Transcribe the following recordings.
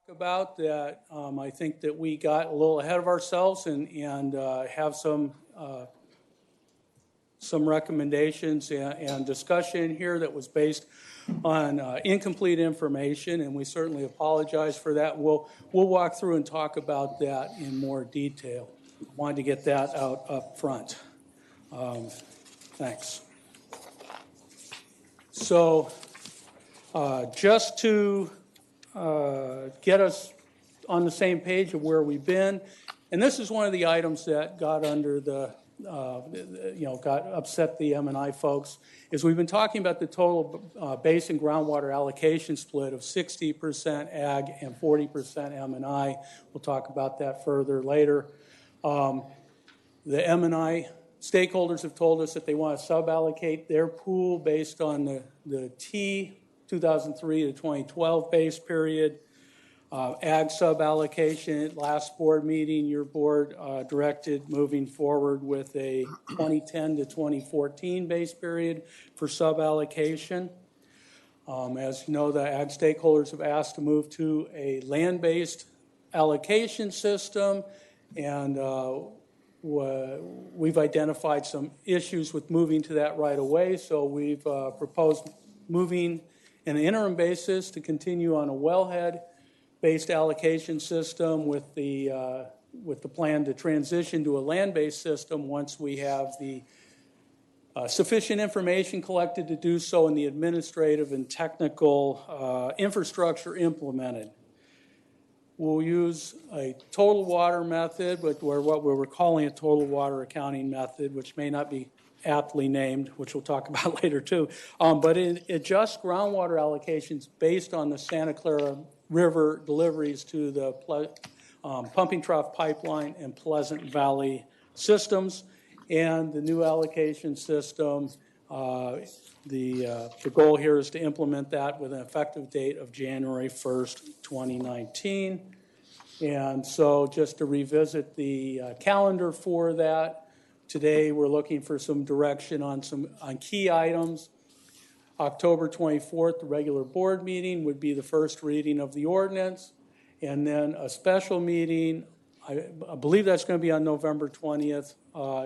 About that, I think that we got a little ahead of ourselves and have some recommendations and discussion here that was based on incomplete information, and we certainly apologize for that. We'll walk through and talk about that in more detail. I wanted to get that out up front. Thanks. So just to get us on the same page of where we've been, and this is one of the items that got under the got upset the M&I folks, is we've been talking about the total basin groundwater allocation split of 60% ag and 40% M&I. We'll talk about that further later. The M&I stakeholders have told us that they want to sub-allocate their pool based on the T 2003 to 2012 base period. Ag sub-allocation, last board meeting, your board directed moving forward with a 2010 to 2014 base period for sub-allocation. As you know, the ag stakeholders have asked to move to a land-based allocation system, and we've identified some issues with moving to that right away, so we've proposed moving an interim basis to continue on a wellhead-based allocation system with the plan to transition to a land-based system once we have the sufficient information collected to do so and the administrative and technical infrastructure implemented. We'll use a total water method, but what we're calling a total water accounting method, which may not be aptly named, which we'll talk about later too, but it adjusts groundwater allocations based on the Santa Clara River deliveries to the pumping trough pipeline and Pleasant Valley systems, and the new allocation system. The goal here is to implement that with an effective date of January 1st, 2019. And so just to revisit the calendar for that, today we're looking for some direction on key items. October 24th, the regular board meeting would be the first reading of the ordinance, and then a special meeting, I believe that's going to be on November 20th,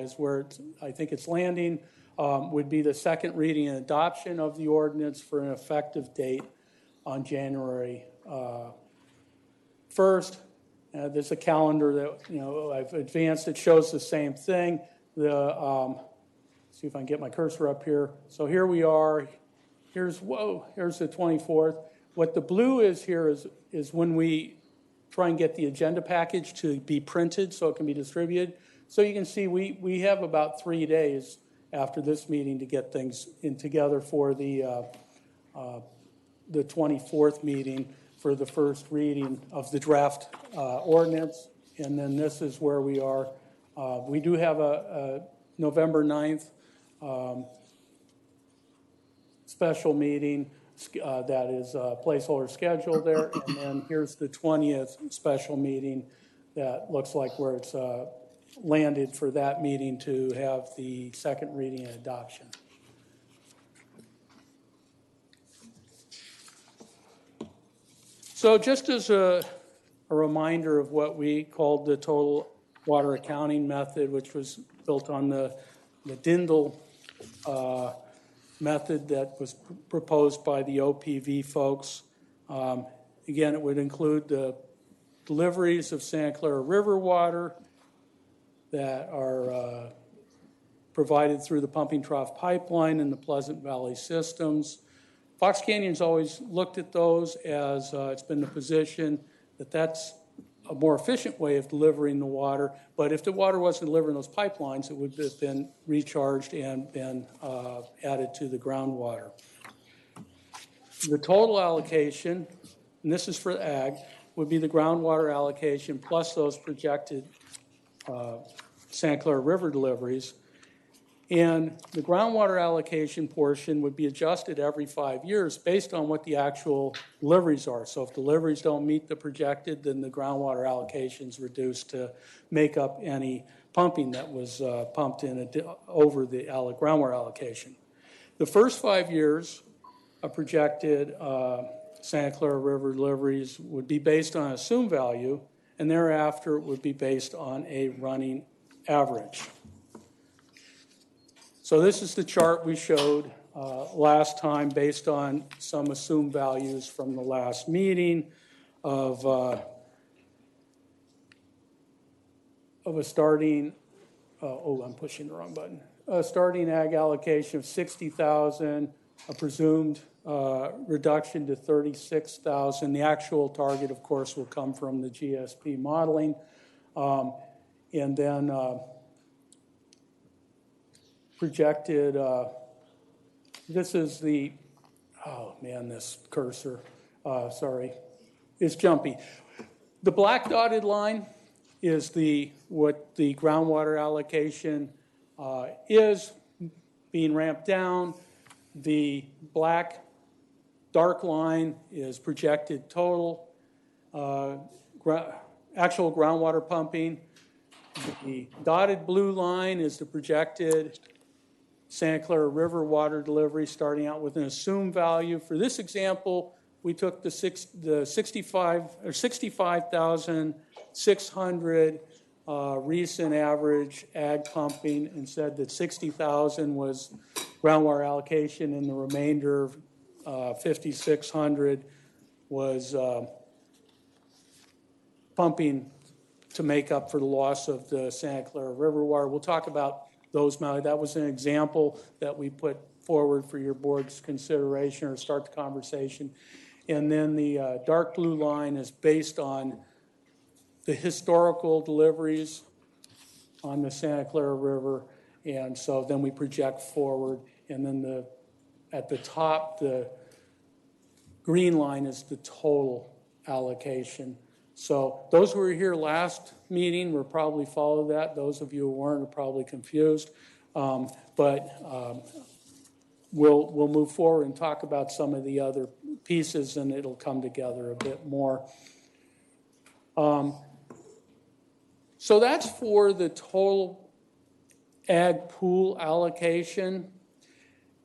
is where I think it's landing, would be the second reading and adoption of the ordinance for an effective date on January 1st. There's a calendar that I've advanced that shows the same thing. See if I can get my cursor up here. So here we are. Here's the 24th. What the blue is here is when we try and get the agenda package to be printed so it can be distributed. So you can see we have about 3 days after this meeting to get things together for the 24th meeting for the first reading of the draft ordinance. And then this is where we are. We do have a November 9th special meeting that is a placeholder scheduled there, and then here's the 20th special meeting that looks like where it's landed for that meeting to have the second reading and adoption. So just as a reminder of what we called the total water accounting method, which was built on the Dindal method that was proposed by the OPV folks. Again, it would include the deliveries of Santa Clara River water that are provided through the pumping trough pipeline and the Pleasant Valley systems. Fox Canyon's always looked at those as it's been the position that that's a more efficient way of delivering the water, but if the water wasn't delivered in those pipelines, it would have been recharged and been added to the groundwater. The total allocation, and this is for ag, would be the groundwater allocation plus those projected Santa Clara River deliveries. And the groundwater allocation portion would be adjusted every 5 years based on what the actual deliveries are. So if deliveries don't meet the projected, then the groundwater allocation is reduced to make up any pumping that was pumped in over the groundwater allocation. The first 5 years, a projected Santa Clara River deliveries would be based on assumed value, and thereafter it would be based on a running average. So this is the chart we showed last time based on some assumed values from the last meeting of a starting, I'm pushing the wrong button, a starting ag allocation of 60,000, a presumed reduction to 36,000. The actual target, of course, will come from the GSP modeling. And then projected, this is the, oh man, this cursor, sorry, it's jumpy. The black dotted line is what the groundwater allocation is being ramped down. The black dark line is projected total actual groundwater pumping. The dotted blue line is the projected Santa Clara River water delivery, starting out with an assumed value. For this example, we took the 65,600 recent average ag pumping and said that 60,000 was groundwater allocation, and the remainder, 5,600, was pumping to make up for the loss of the Santa Clara River water. We'll talk about those. That was an example that we put forward for your board's consideration or start the conversation. And then the dark blue line is based on the historical deliveries on the Santa Clara River. And so then we project forward. And then at the top, the green line is the total allocation. So those who were here last meeting will probably follow that. Those of you who weren't are probably confused. We'll move forward and talk about some of the other pieces, and it'll come together a bit more. So that's for the total ag pool allocation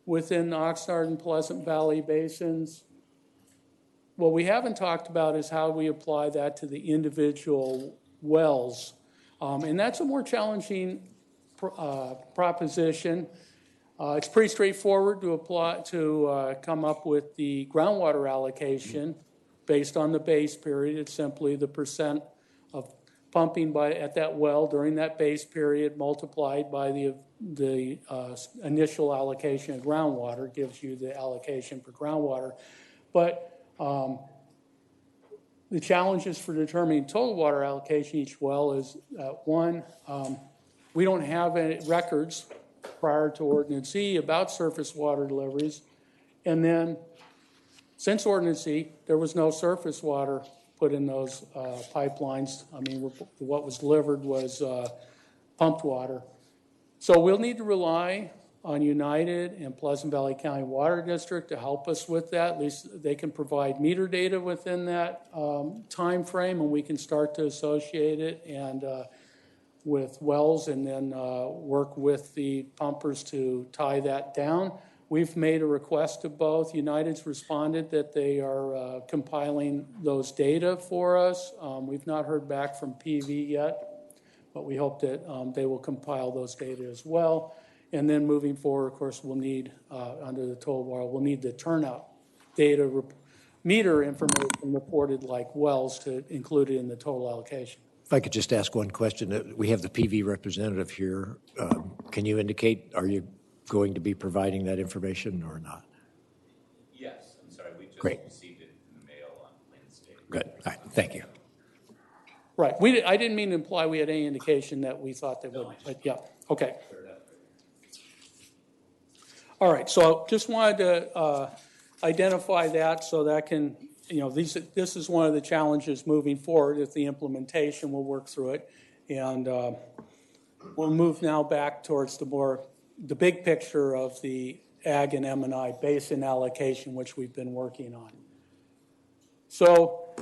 within the Oxnard and Pleasant Valley basins. What we haven't talked about is how we apply that to the individual wells. And that's a more challenging proposition. It's pretty straightforward to come up with the groundwater allocation based on the base period. It's simply the percent of pumping at that well during that base period multiplied by the initial allocation of groundwater gives you the allocation for groundwater. But the challenges for determining total water allocation each well is, one, we don't have any records prior to Ordinance E about surface water deliveries. And then since Ordinance E, there was no surface water put in those pipelines. I mean, what was delivered was pumped water. So we'll need to rely on United and Pleasant Valley County Water District to help us with that. At least they can provide meter data within that time frame, and we can start to associate it and with wells, and then work with the pumpers to tie that down. We've made a request to both. United's responded that they are compiling those data for us. We've not heard back from PV yet, but we hope that they will compile those data as well. And then moving forward, of course, we'll need, under the total water, we'll need the turnout data, meter information reported like wells to include it in the total allocation. If I could just ask one question. We have the PV representative here. Can you indicate, are you going to be providing that information or not? Yes, I'm sorry, we just received it in the mail on Wednesday. Good, all right, thank you. Right, I didn't mean to imply we had any indication that we thought they would, but yeah, okay. All right, so just wanted to identify that so that can, this is one of the challenges moving forward. If the implementation, we'll work through it. And we'll move now back towards the big picture of the ag and M&I basin allocation, which we've been working on. So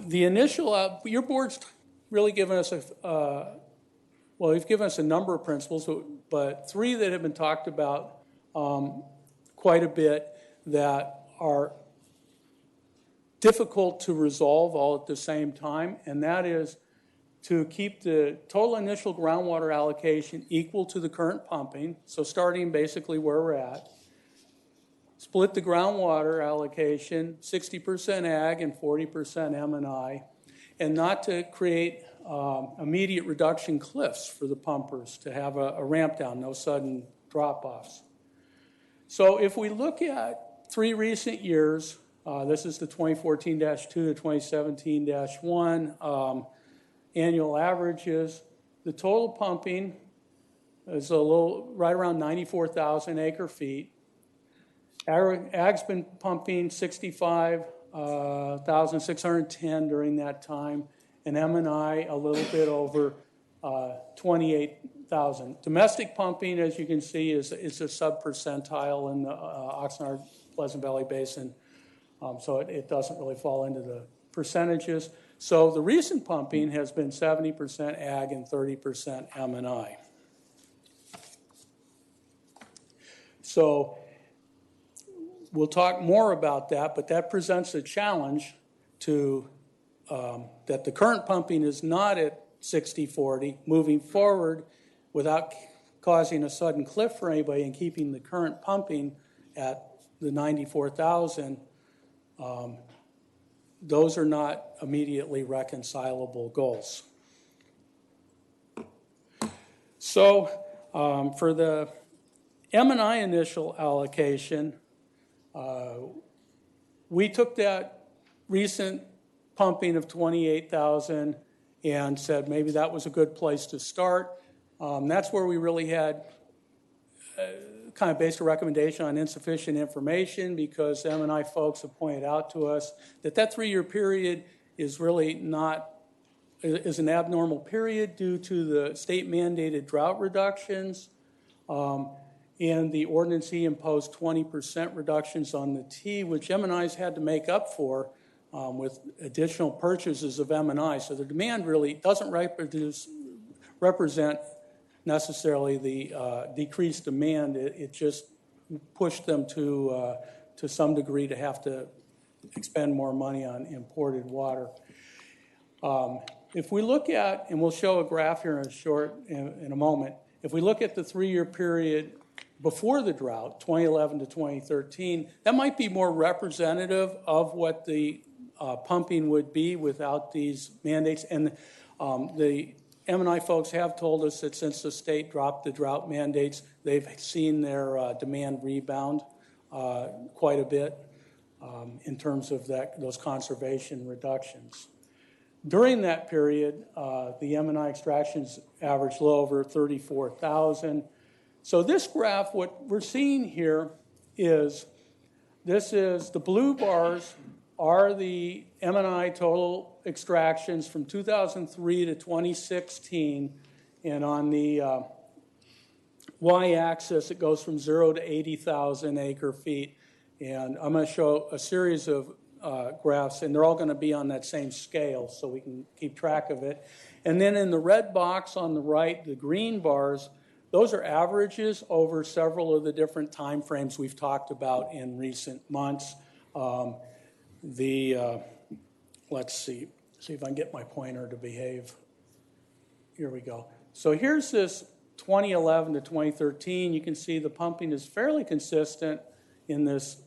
the initial, your board's really given us you've given us a number of principles, but three that have been talked about quite a bit that are difficult to resolve all at the same time, and that is to keep the total initial groundwater allocation equal to the current pumping, so starting basically where we're at. Split the groundwater allocation, 60% ag and 40% M&I, and not to create immediate reduction cliffs for the pumpers, to have a ramp down, no sudden drop-offs. So if we look at 3 recent years, this is the 2014-2 to 2017-1 annual averages, the total pumping is right around 94,000 acre feet. Ag's been pumping 65,610 during that time, and M&I a little bit over 28,000. Domestic pumping, as you can see, is a sub-percentile in the Oxnard Pleasant Valley Basin, so it doesn't really fall into the percentages. So the recent pumping has been 70% ag and 30% M&I. So we'll talk more about that, but that presents a challenge to that the current pumping is not at 60-40. Moving forward without causing a sudden cliff for anybody and keeping the current pumping at the 94,000, those are not immediately reconcilable goals. So for the M&I initial allocation, we took that recent pumping of 28,000 and said maybe that was a good place to start. That's where we really had kind of based a recommendation on insufficient information, because M&I folks have pointed out to us that 3-year period is really is an abnormal period due to the state mandated drought reductions. And the ordinance imposed 20% reductions on the T, which M&I's had to make up for with additional purchases of M&I. So the demand really doesn't represent necessarily the decreased demand. It just pushed them to some degree to have to expend more money on imported water. If we look at, and we'll show a graph here in a moment, if we look at the 3-year period before the drought, 2011 to 2013, that might be more representative of what the pumping would be without these mandates. And the M&I folks have told us that since the state dropped the drought mandates, they've seen their demand rebound quite a bit in terms of those conservation reductions. During that period, the M&I extractions averaged a little over 34,000. So this graph, what we're seeing here is, this is the blue bars are the M&I total extractions from 2003 to 2016, and on the y-axis it goes from 0 to 80,000 acre feet. And I'm going to show a series of graphs, and they're all going to be on that same scale so we can keep track of it. And then in the red box on the right, the green bars, those are averages over several of the different time frames we've talked about in recent months. Let's see if I can get my pointer to behave. Here we go. So here's this 2011 to 2013. You can see the pumping is fairly consistent in this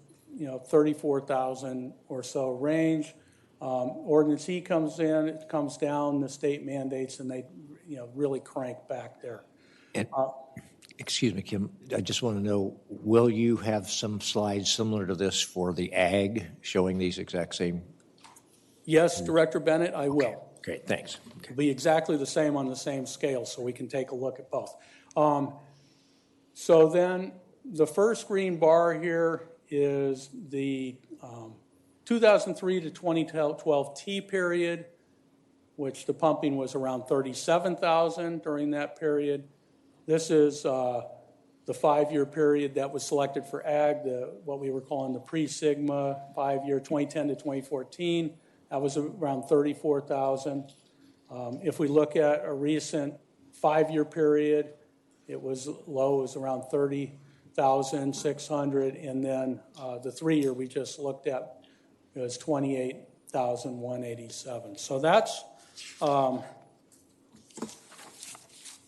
34,000 or so range. Ordinance E comes in, it comes down, the state mandates, and they really crank back there. And, excuse me, Kim, I just want to know, will you have some slides similar to this for the ag showing these exact same? Yes, Director Bennett, I will. Okay. Great, thanks. Okay. It'll be exactly the same on the same scale, so we can take a look at both. So then the first green bar here is the 2003 to 2012 T period, which the pumping was around 37,000 during that period. This is the 5-year period that was selected for ag, what we were calling the pre-Sigma 5-year, 2010 to 2014. That was around 34,000. If we look at a recent 5-year period, it was low, it was around 30,600, and then the 3-year we just looked at was 28,000. 187. So that's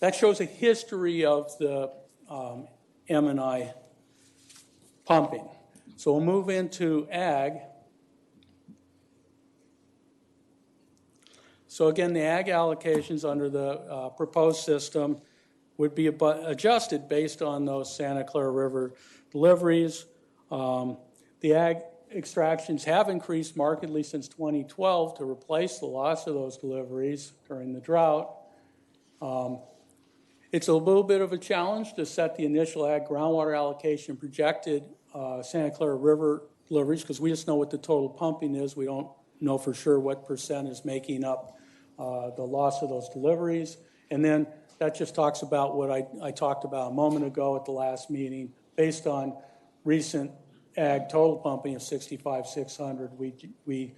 that shows a history of the M&I pumping. So we'll move into ag. So again, the ag allocations under the proposed system would be adjusted based on those Santa Clara River deliveries. The ag extractions have increased markedly since 2012 to replace the loss of those deliveries during the drought. It's a little bit of a challenge to set the initial ag groundwater allocation projected Santa Clara River deliveries because we just know what the total pumping is. We don't know for sure what percent is making up the loss of those deliveries. And then that just talks about what I talked about a moment ago at the last meeting. Based on recent ag total pumping of 65,600, we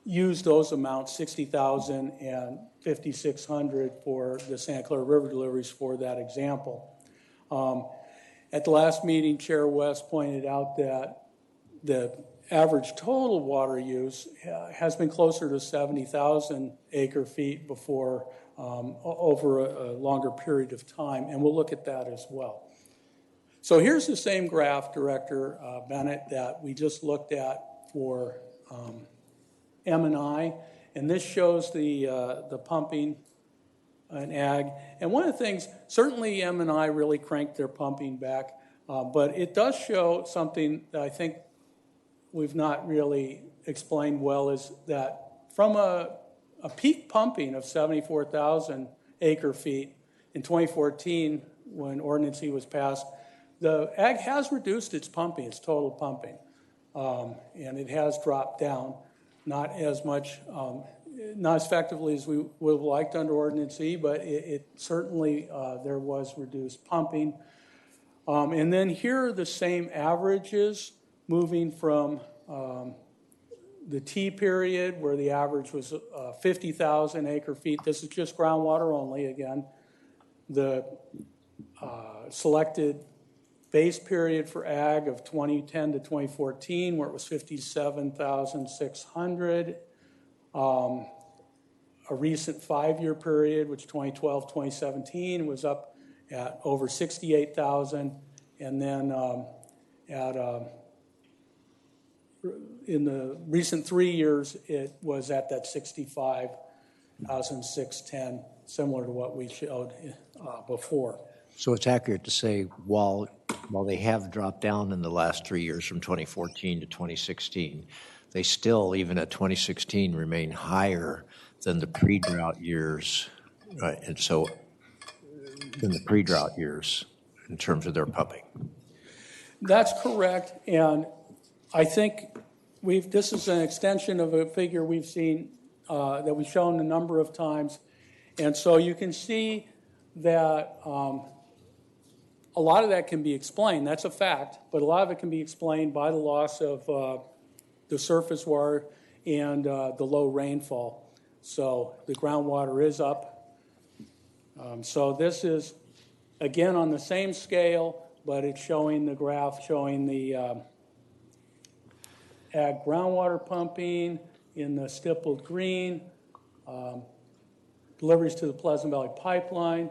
used those amounts, 60,000 and 5,600 for the Santa Clara River deliveries for that example. At the last meeting, Chair West pointed out that the average total water use has been closer to 70,000 acre feet before over a longer period of time, and we'll look at that as well. So here's the same graph, Director Bennett, that we just looked at for M&I, and this shows the pumping in ag. And one of the things, certainly M&I really cranked their pumping back, but it does show something that I think we've not really explained well, is that from a peak pumping of 74,000 acre feet in 2014 when Ordinance E was passed, the ag has reduced its pumping, its total pumping, and it has dropped down, not as much, not as effectively as we would have liked under Ordinance E, but it certainly, there was reduced pumping. And then here are the same averages moving from the T period, where the average was 50,000 acre feet. This is just groundwater only, again. The selected base period for ag of 2010 to 2014, where it was 57,600. A recent 5-year period, which 2012-2017, was up at over 68,000. And then in the recent 3 years, it was at that 65,610, similar to what we showed before. So it's accurate to say while they have dropped down in the last 3 years from 2014 to 2016, they still, even at 2016, remain higher than the pre-drought years, right? And so in the pre-drought years in terms of their pumping. That's correct, and I think this is an extension of a figure we've seen that we've shown a number of times, and so you can see that a lot of that can be explained. That's a fact, but a lot of it can be explained by the loss of the surface water and the low rainfall. So the groundwater is up. So this is, again, on the same scale, but it's showing the graph showing the ag groundwater pumping in the stippled green, deliveries to the Pleasant Valley Pipeline,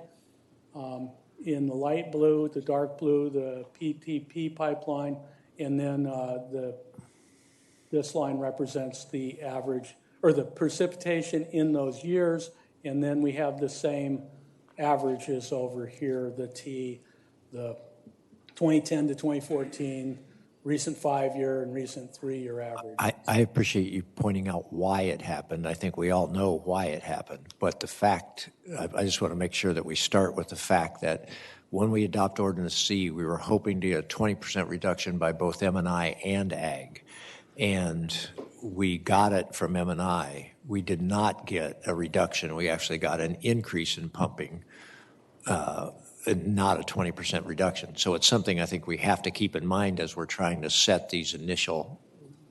in the light blue, the dark blue, the PTP pipeline, and then this line represents the average, or the precipitation in those years, and then we have the same averages over here, the T, the 2010 to 2014, recent 5-year and recent 3-year average. I appreciate you pointing out why it happened. I think we all know why it happened. But the fact, I just want to make sure that we start with the fact that when we adopt Ordinance C, we were hoping to get a 20% reduction by both M&I and ag. And we got it from M&I. We did not get a reduction. We actually got an increase in pumping, not a 20% reduction. So it's something I think we have to keep in mind as we're trying to set these initial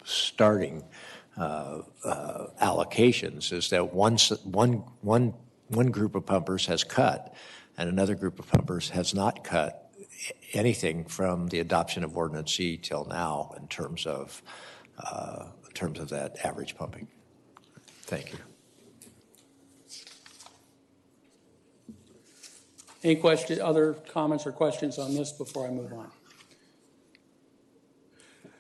starting allocations, is that one group of pumpers has cut and another group of pumpers has not cut anything from the adoption of Ordinance C till now in terms of that average pumping. Thank you. Any other comments or questions on this before I move on?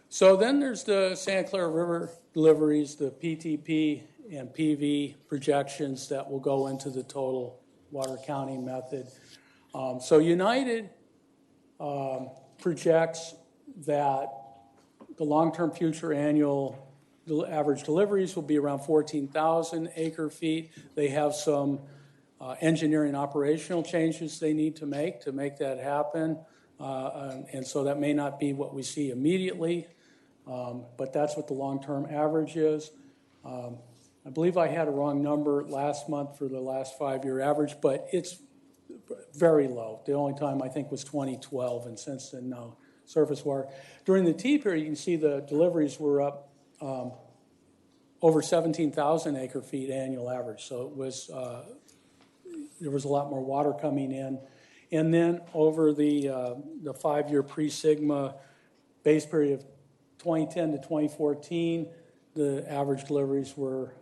So then there's the Santa Clara River deliveries, the PTP and PV projections that will go into the total water counting method. So United projects that the long-term future annual average deliveries will be around 14,000 acre feet. They have some engineering operational changes they need to make that happen. And so that may not be what we see immediately, but that's what the long-term average is. I believe I had a wrong number last month for the last 5-year average, but it's very low. The only time I think was 2012, and since then, no surface water. During the T period, you can see the deliveries were up over 17,000 acre feet annual average. So it was there was a lot more water coming in. And then over the 5-year pre-Sigma base period of 2010 to 2014, the average deliveries were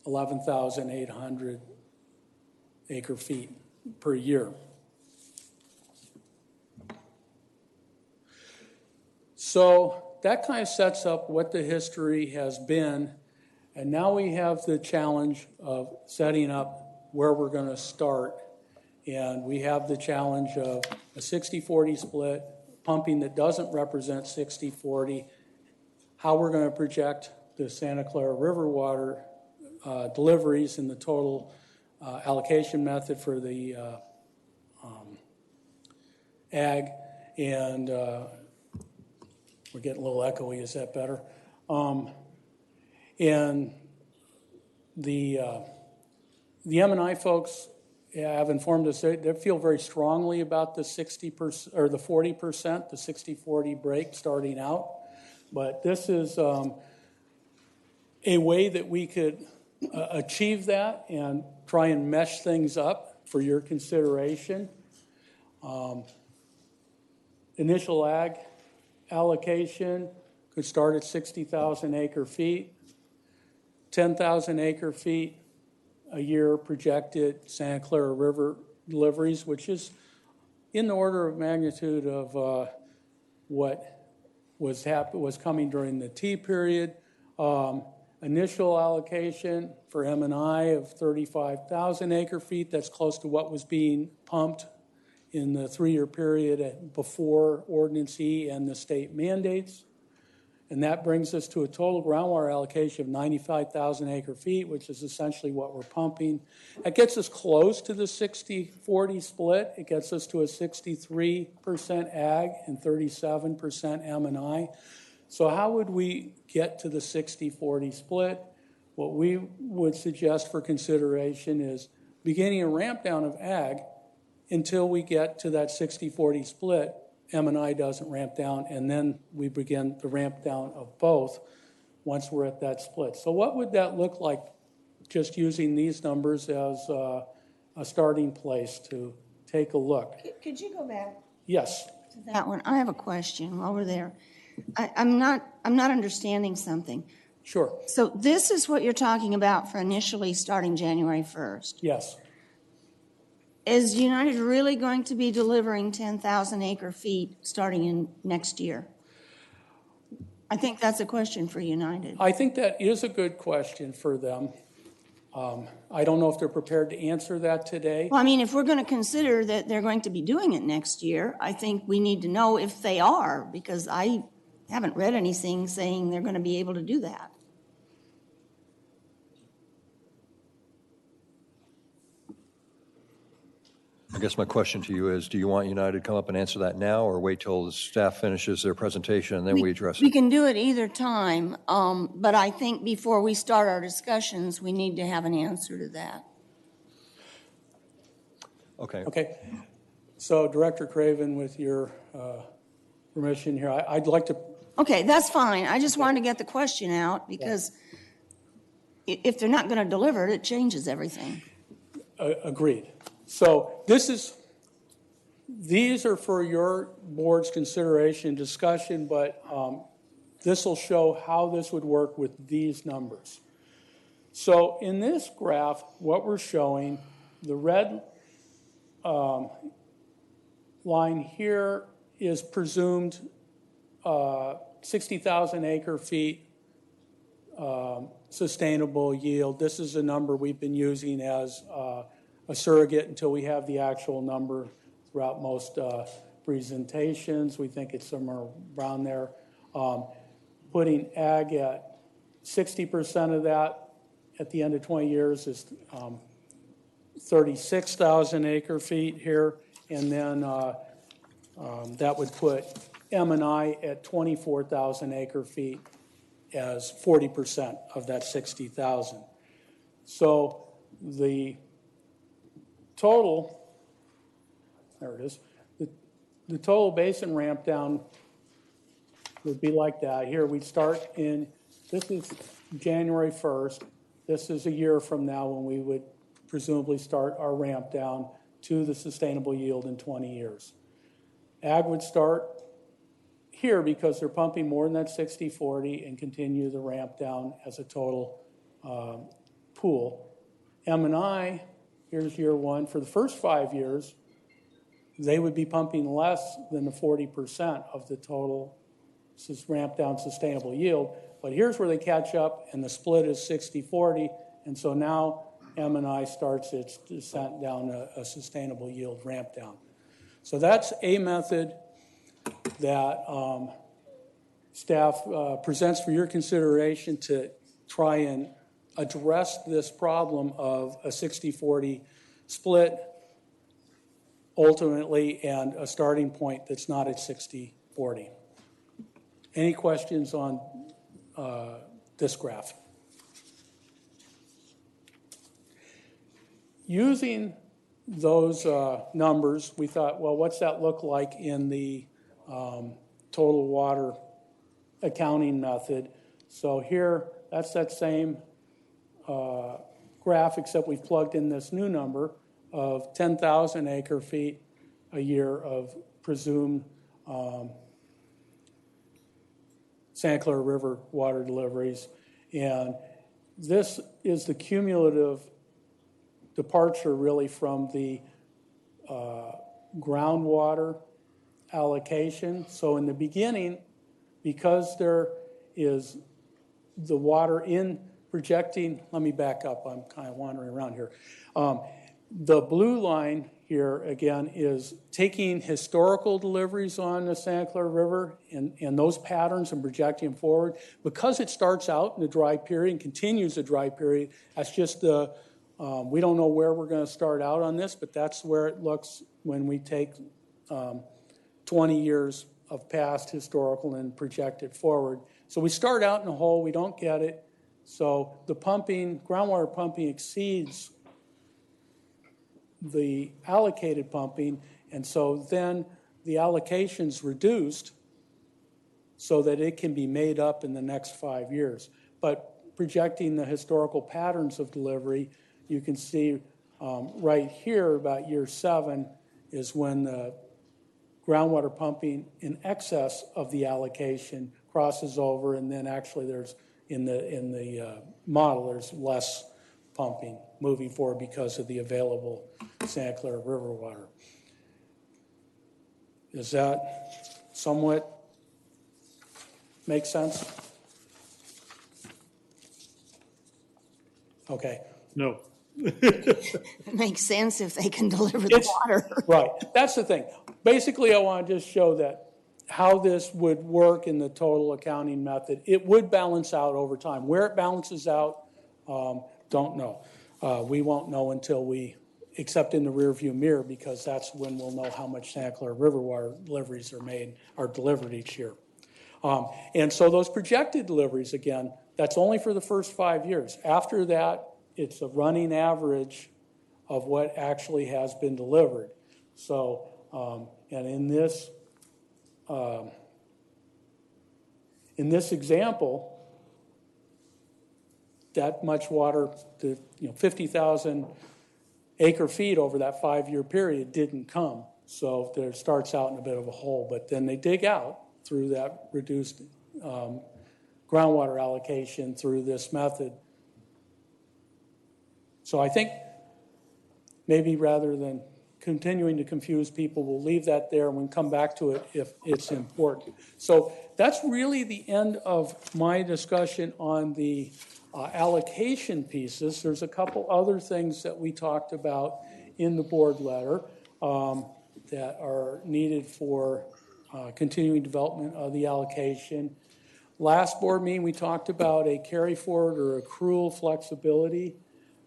11,800 acre feet per year. So that kind of sets up what the history has been, and now we have the challenge of setting up where we're going to start. And we have the challenge of a 60-40 split, pumping that doesn't represent 60-40, how we're going to project the Santa Clara River water deliveries in the total allocation method for the ag, and we're getting a little echoey. Is that better? And the M&I folks have informed us they feel very strongly about the 60% or the 40%, the 60-40 break starting out. But this is a way that we could achieve that and try and mesh things up for your consideration. Initial ag allocation could start at 60,000 acre feet, 10,000 acre feet a year projected Santa Clara River deliveries, which is in the order of magnitude of what was coming during the T period. Initial allocation for M&I of 35,000 acre feet. That's close to what was being pumped in the 3-year period before Ordinance E and the state mandates. And that brings us to a total groundwater allocation of 95,000 acre feet, which is essentially what we're pumping. That gets us close to the 60-40 split. It gets us to a 63% ag and 37% M&I. So how would we get to the 60-40 split? What we would suggest for consideration is beginning a ramp down of ag until we get to that 60-40 split. M&I doesn't ramp down, and then we begin the ramp down of both once we're at that split. So what would that look like just using these numbers as a starting place to take a look? Could you go back Yes. to that one? I have a question while we're there. I'm not understanding something. Sure. So this is what you're talking about for initially starting January 1st. Yes. Is United really going to be delivering 10,000 acre feet starting in next year? I think that's a question for United. I think that is a good question for them. I don't know if they're prepared to answer that today. Well, I mean, if we're going to consider that they're going to be doing it next year, I think we need to know if they are, because I haven't read anything saying they're going to be able to do that. I guess my question to you is, do you want United to come up and answer that now, or wait till the staff finishes their presentation and then we address We it? can do it either time, but I think before we start our discussions, we need to have an answer to that. Okay. Okay. So Director Craven, with your permission here, I'd like to. Okay, that's fine. I just wanted to get the question out because if they're not going to deliver it, it changes everything. Agreed. So these are for your board's consideration and discussion, but this will show how this would work with these numbers. So in this graph, what we're showing, the red line here is presumed 60,000 acre feet sustainable yield. This is a number we've been using as a surrogate until we have the actual number throughout most presentations. We think it's somewhere around there. Putting ag at 60% of that at the end of 20 years is 36,000 acre feet here, and then that would put M&I at 24,000 acre feet as 40% of that 60,000. So the total, there it is, the total basin ramp down would be like that. Here we'd start in, this is January 1st. This is a year from now when we would presumably start our ramp down to the sustainable yield in 20 years. Ag would start here because they're pumping more than that 60/40 and continue the ramp down as a total pool. M&I, here's year one. For the first 5 years, they would be pumping less than the 40% of the total ramp down sustainable yield. But here's where they catch up, and the split is 60/40, and so now M&I starts its descent down a sustainable yield ramp down. So that's a method that staff presents for your consideration to try and address this problem of a 60/40 split ultimately and a starting point that's not at 60/40. Any questions on this graph? Using those numbers, we thought, well, what's that look like in the total water accounting method? So here, that's that same graph, except we've plugged in this new number of 10,000 acre feet a year of presumed Santa Clara River water deliveries. And this is the cumulative departure really from the groundwater allocation. So in the beginning, because there is the water in projecting, let me back up, I'm kind of wandering around here. The blue line here, again, is taking historical deliveries on the Santa Clara River and those patterns and projecting them forward. Because it starts out in the dry period and continues the dry period, that's just the, we don't know where we're going to start out on this, but that's where it looks when we take 20 years of past historical and project it forward. So we start out in a hole, we don't get it. So the pumping, groundwater pumping exceeds the allocated pumping, and so then the allocation's reduced so that it can be made up in the next 5 years. But projecting the historical patterns of delivery, you can see right here about year 7 is when the groundwater pumping in excess of the allocation crosses over, and then actually there's in the model there's less pumping moving forward because of the available Santa Clara River water. Does that somewhat make sense? Okay. No. It makes sense if they can deliver the water. Right. That's the thing. Basically, I want to just show that how this would work in the total accounting method. It would balance out over time. Where it balances out, don't know. We won't know until we, except in the rearview mirror, because that's when we'll know how much Santa Clara River water deliveries are delivered each year. And so those projected deliveries, again, that's only for the first 5 years. After that, it's a running average of what actually has been delivered. So, and in this example, that much water, 50,000 acre feet over that 5-year period didn't come. So there starts out in a bit of a hole, but then they dig out through that reduced groundwater allocation through this method So I think maybe rather than continuing to confuse people, we'll leave that there and we can come back to it if it's important. So that's really the end of my discussion on the allocation pieces. There's a couple other things that we talked about in the board letter that are needed for continuing development of the allocation. Last board meeting, we talked about a carry forward or accrual flexibility.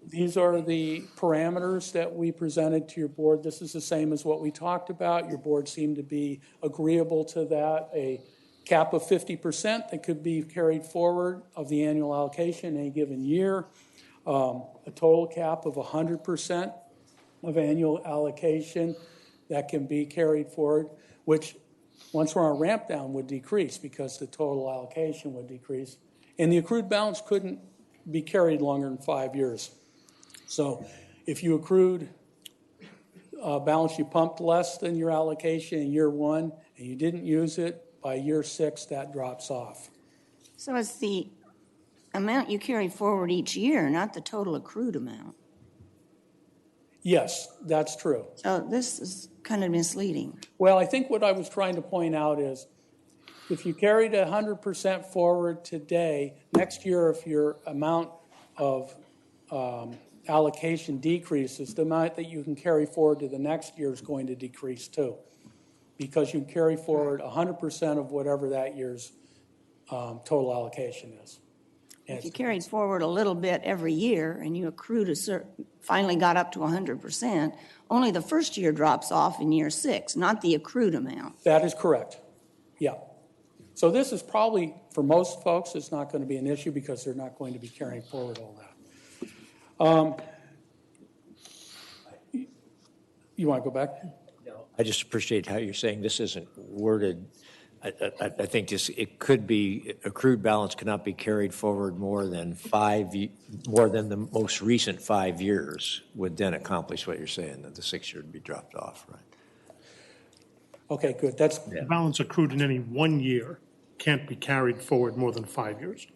These are the parameters that we presented to your board. This is the same as what we talked about. Your board seemed to be agreeable to that. A cap of 50% that could be carried forward of the annual allocation in any given year. A total cap of 100% of annual allocation that can be carried forward, which once we're on a ramp down would decrease because the total allocation would decrease. And the accrued balance couldn't be carried longer than 5 years. So if you accrued balance, you pumped less than your allocation in year 1 and you didn't use it, by year 6 that drops off. So it's the amount you carry forward each year, not the total accrued amount. Yes, that's true. So this is kind of misleading. Well, I think what I was trying to point out is if you carried 100% forward today, next year if your amount of allocation decreases, the amount that you can carry forward to the next year is going to decrease too, because you carry forward 100% of whatever that year's total allocation is. If you carried forward a little bit every year and you accrued finally got up to 100%, only the first year drops off in year 6, not the accrued amount. That is correct. Yeah. So this is probably, for most folks, it's not going to be an issue because they're not going to be carrying forward all that. You want to go back? No. I just appreciate how you're saying this isn't worded. I think this, it could be accrued balance cannot be carried forward more than the most recent 5 years would then accomplish what you're saying, that the 6 year would be dropped off, right? Okay, good. That's The balance accrued in any 1 year can't be carried forward more than 5 years.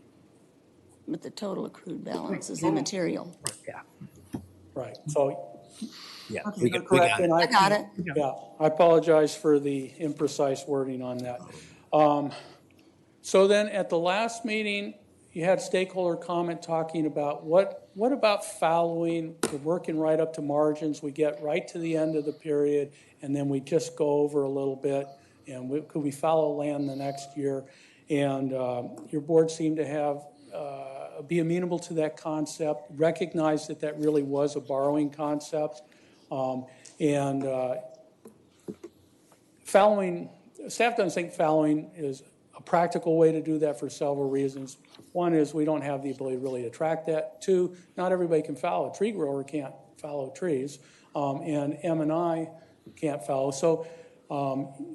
But the total accrued balance is immaterial. Yeah. right. So Yeah. Okay, We you're got correct, it. and I got it. Yeah, I apologize for the imprecise wording on that. So then at the last meeting, you had stakeholder comment talking about what about fallowing? We're working right up to margins. We get right to the end of the period, and then we just go over a little bit. And could we fallow land the next year? And your board seemed to have be amenable to that concept, recognize that that really was a borrowing concept. Fallowing, staff doesn't think fallowing is a practical way to do that for several reasons. One is we don't have the ability really to track that. 2, not everybody can fallow. A tree grower can't fallow trees, and M&I can't fallow. So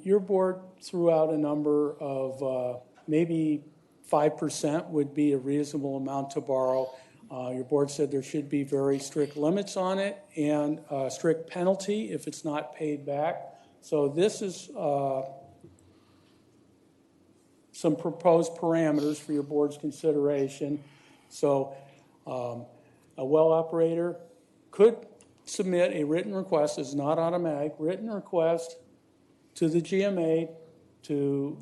your board threw out a number of maybe 5% would be a reasonable amount to borrow. Your board said there should be very strict limits on it and a strict penalty if it's not paid back. So this is some proposed parameters for your board's consideration. So a well operator could submit a written request, it's not automatic, written request to the GMA to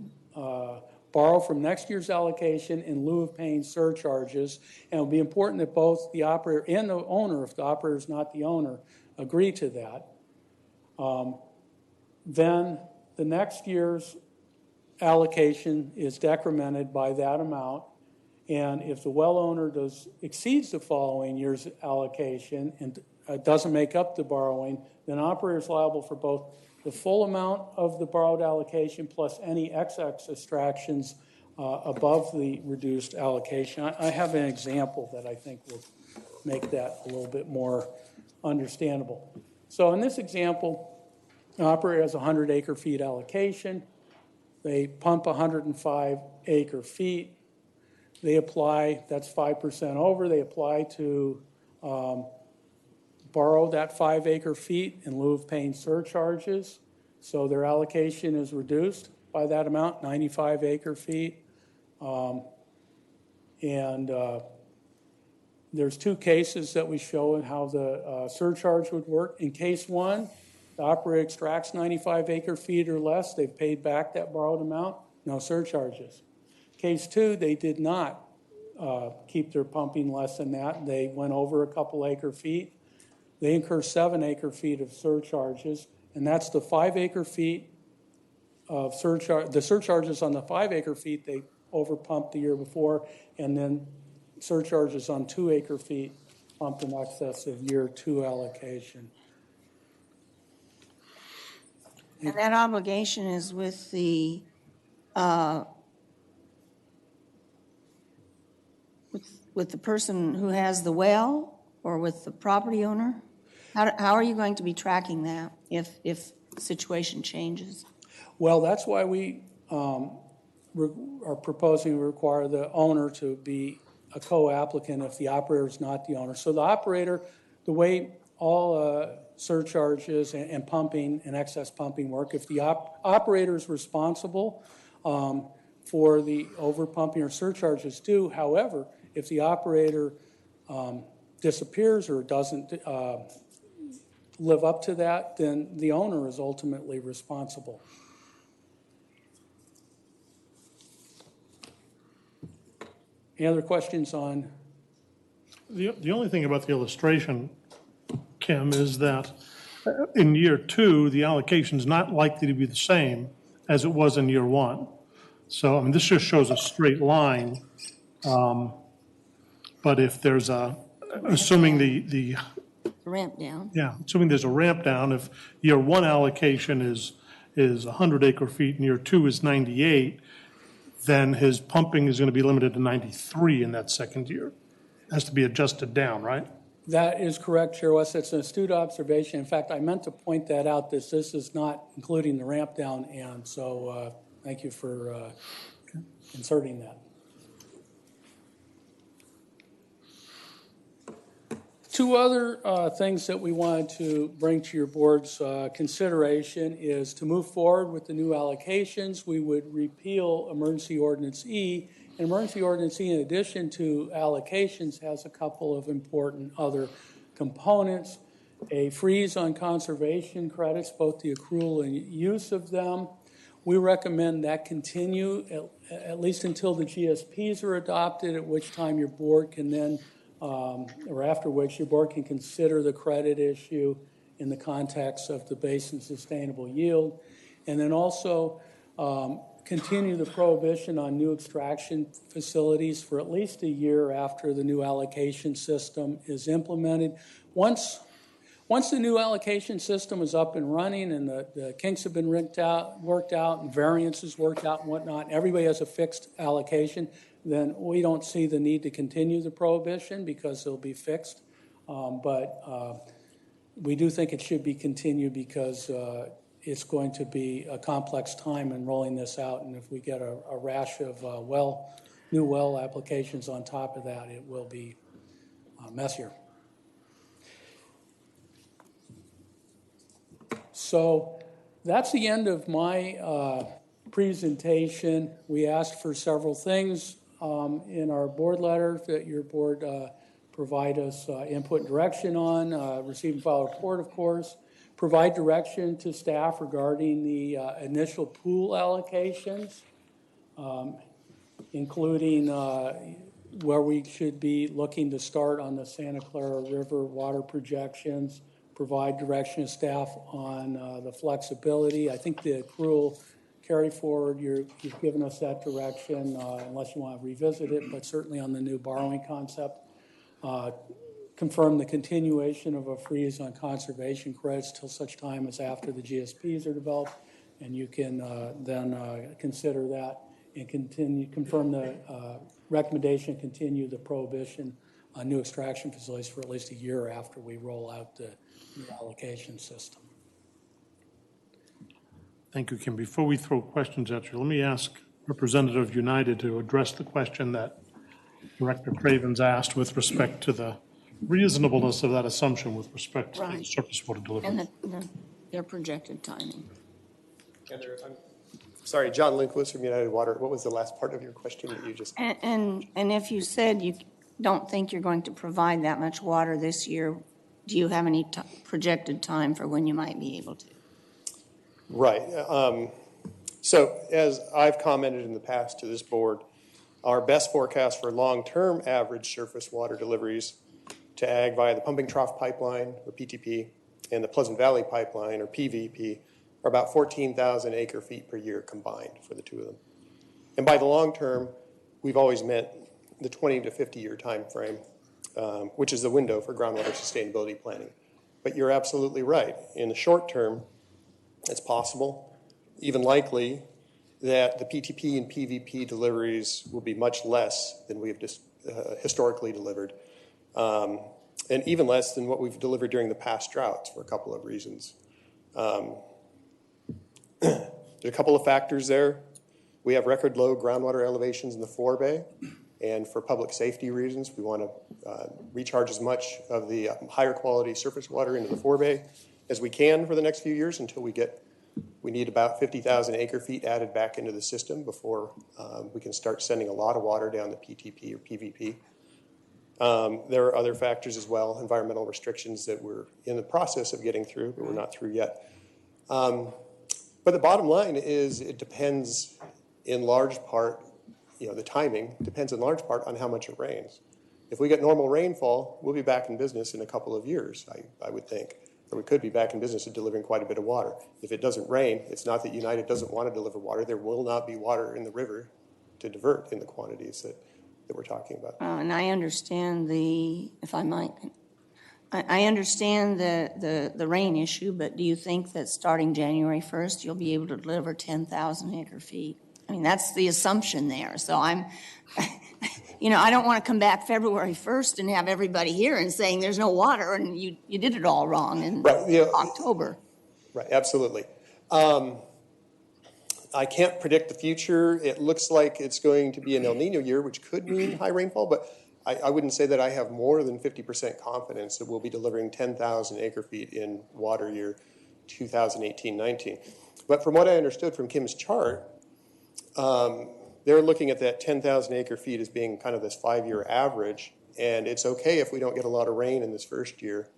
borrow from next year's allocation in lieu of paying surcharges. And it will be important that both the operator and the owner, if the operator is not the owner, agree to that. Then the next year's allocation is decremented by that amount. And if the well owner exceeds the following year's allocation and doesn't make up the borrowing, then operator is liable for both the full amount of the borrowed allocation plus any excess extractions above the reduced allocation. I have an example that I think will make that a little bit more understandable. So in this example, an operator has 100 acre-feet allocation. They pump 105 acre-feet. They apply, that's 5% over, they apply to borrow that 5 acre-feet in lieu of paying surcharges. So their allocation is reduced by that amount, 95 acre-feet. There's two cases that we show in how the surcharge would work. In case one, the operator extracts 95 acre-feet or less. They've paid back that borrowed amount. No surcharges. Case two, they did not keep their pumping less than that. They went over a couple acre-feet. They incur 7 acre-feet of surcharges, and that's the 5 acre-feet of surcharge. The surcharges on the 5 acre-feet they overpumped the year before, and then surcharges on 2 acre-feet pumped in excess of year 2 allocation. And that obligation is with the, with the person who has the well or with the property owner? How are you going to be tracking that if the situation changes? Well, that's why we are proposing to require the owner to be a co-applicant if the operator is not the owner. So the operator, the way all surcharges and pumping and excess pumping work, if the operator is responsible for the overpumping or surcharges due, however, if the operator disappears or doesn't live up to that, then the owner is ultimately responsible. Any other questions on? The only thing about the illustration, Kim, is that in year 2, the allocation is not likely to be the same as it was in year 1. So, I mean, this just shows a straight line. But if there's assuming the Ramp down. yeah, assuming there's a ramp down, if year 1 allocation is 100 acre-feet and year 2 is 98, then his pumping is going to be limited to 93 in that second year. It has to be adjusted down, right? That is correct, Chair West. It's an astute observation. In fact, I meant to point that out, this is not including the ramp down, and so thank you for inserting that. Two other things that we wanted to bring to your board's consideration is to move forward with the new allocations. We would repeal Emergency Ordinance E. And Emergency Ordinance E, in addition to allocations, has a couple of important other components. A freeze on conservation credits, both the accrual and use of them. We recommend that continue at least until the GSPs are adopted, at which time your board can then or after which your board can consider the credit issue in the context of the basin sustainable yield. And then also continue the prohibition on new extraction facilities for at least a year after the new allocation system is implemented. Once the new allocation system is up and running and the kinks have been worked out and variances worked out and whatnot, and everybody has a fixed allocation, then we don't see the need to continue the prohibition because it'll be fixed. But we do think it should be continued because it's going to be a complex time in rolling this out. And if we get a rash of new well applications on top of that, it will be messier. So that's the end of my presentation. We asked for several things in our board letter that your board provide us input and direction on, receive and file a report, of course, provide direction to staff regarding the initial pool allocations, including where we should be looking to start on the Santa Clara River water projections, provide direction to staff on the flexibility. I think the accrual carry forward, you've given us that direction, unless you want to revisit it, but certainly on the new borrowing concept. Confirm the continuation of a freeze on conservation credits till such time as after the GSPs are developed, and you can then consider that and confirm the recommendation, continue the prohibition on new extraction facilities for at least a year after we roll out the new allocation system. Thank you, Kim. Before we throw questions at you, let me ask Representative United to address the question that Director Cravens asked with respect to the reasonableness of that assumption with respect to the surface water delivery. And their projected timing. Sorry, John Linquist from United Water. What was the last part of your question that you just? And if you said don't think you're going to provide that much water this year. Do you have any projected time for when you might be able to? Right. So as I've commented in the past to this board, our best forecast for long-term average surface water deliveries to ag via the pumping trough pipeline, or PTP, and the Pleasant Valley pipeline, or PVP, are about 14,000 acre feet per year combined for the two of them. And by the long term, we've always meant the 20 to 50 year time frame, which is the window for groundwater sustainability planning. But you're absolutely right. In the short term, it's possible, even likely, that the PTP and PVP deliveries will be much less than we have historically delivered, and even less than what we've delivered during the past droughts for a couple of reasons. There's a couple of factors there. We have record low groundwater elevations in the forebay, and for public safety reasons, we want to recharge as much of the higher quality surface water into the forebay as we can for the next few years until we need about 50,000 acre feet added back into the system before we can start sending a lot of water down the PTP or PVP. There are other factors as well, environmental restrictions that we're in the process of getting through, but we're not through yet. But the bottom line is it depends in large part, the timing depends in large part on how much it rains. If we get normal rainfall, we'll be back in business in a couple of years, I would think. Or we could be back in business at delivering quite a bit of water. If it doesn't rain, it's not that United doesn't want to deliver water. There will not be water in the river to divert in the quantities that we're talking about. And I understand if I might, I understand the rain issue, but do you think that starting January 1st, you'll be able to deliver 10,000 acre feet? I mean, that's the assumption there. So I don't want to come back February 1st and have everybody here and saying there's no water and you did it all wrong in October. Right, absolutely. I can't predict the future. It looks like it's going to be an El Nino year, which could mean high rainfall, but I wouldn't say that I have more than 50% confidence that we'll be delivering 10,000 acre feet in water year 2018-19. But from what I understood from Kim's chart, they're looking at that 10,000 acre feet as being kind of this 5-year average, and it's okay if we don't get a lot of rain in this first year.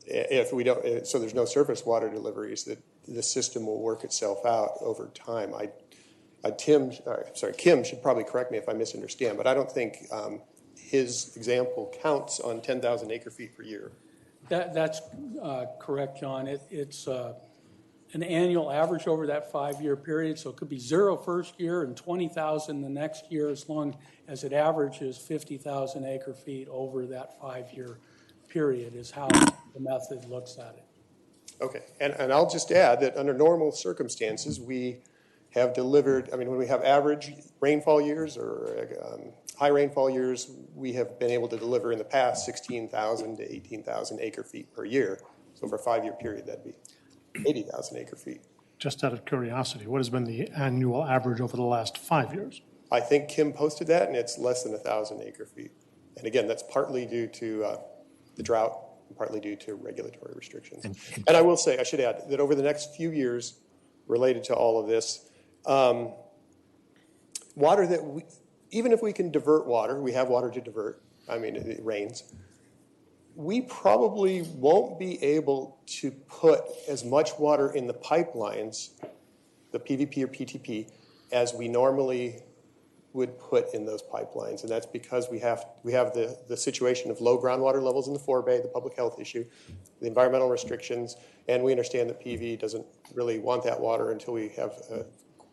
If we don't, so there's no surface water deliveries, that the system will work itself out over time. Kim should probably correct me if I misunderstand, but I don't think his example counts on 10,000 acre feet per year. That's correct, John. It's an annual average over that 5-year period, so it could be 0 first year and 20,000 the next year, as long as it averages 50,000 acre feet over that 5-year period is how the method looks at it. Okay, and I'll just add that under normal circumstances, we have delivered, when we have average rainfall years or high rainfall years, we have been able to deliver in the past 16,000 to 18,000 acre feet per year. So for a 5-year period, that'd be 80,000 acre feet. Just out of curiosity, what has been the annual average over the last 5 years? I think Kim posted that, and it's less than 1,000 acre feet. And again, that's partly due to the drought and partly due to regulatory restrictions. And I will say, I should add, that over the next few years related to all of this, water that even if we can divert water, we have water to divert, it rains, we probably won't be able to put as much water in the pipelines, the PVP or PTP, as we normally would put in those pipelines. And that's because we have the situation of low groundwater levels in the forebay, the public health issue, the environmental restrictions, and we understand that PV doesn't really want that water until we have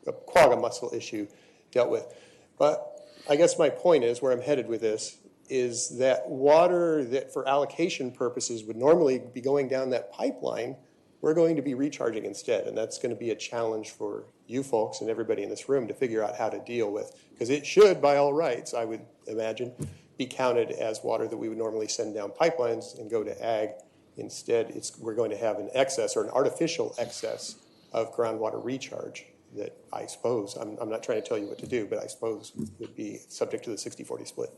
a quagga mussel issue dealt with. But I guess my point is, where I'm headed with this, is that water that for allocation purposes would normally be going down that pipeline, we're going to be recharging instead. And that's going to be a challenge for you folks and everybody in this room to figure out how to deal with. Because it should, by all rights, I would imagine, be counted as water that we would normally send down pipelines and go to ag. Instead, we're going to have an excess or an artificial excess of groundwater recharge that I suppose, I'm not trying to tell you what to do, but I suppose would be subject to the 60-40 split.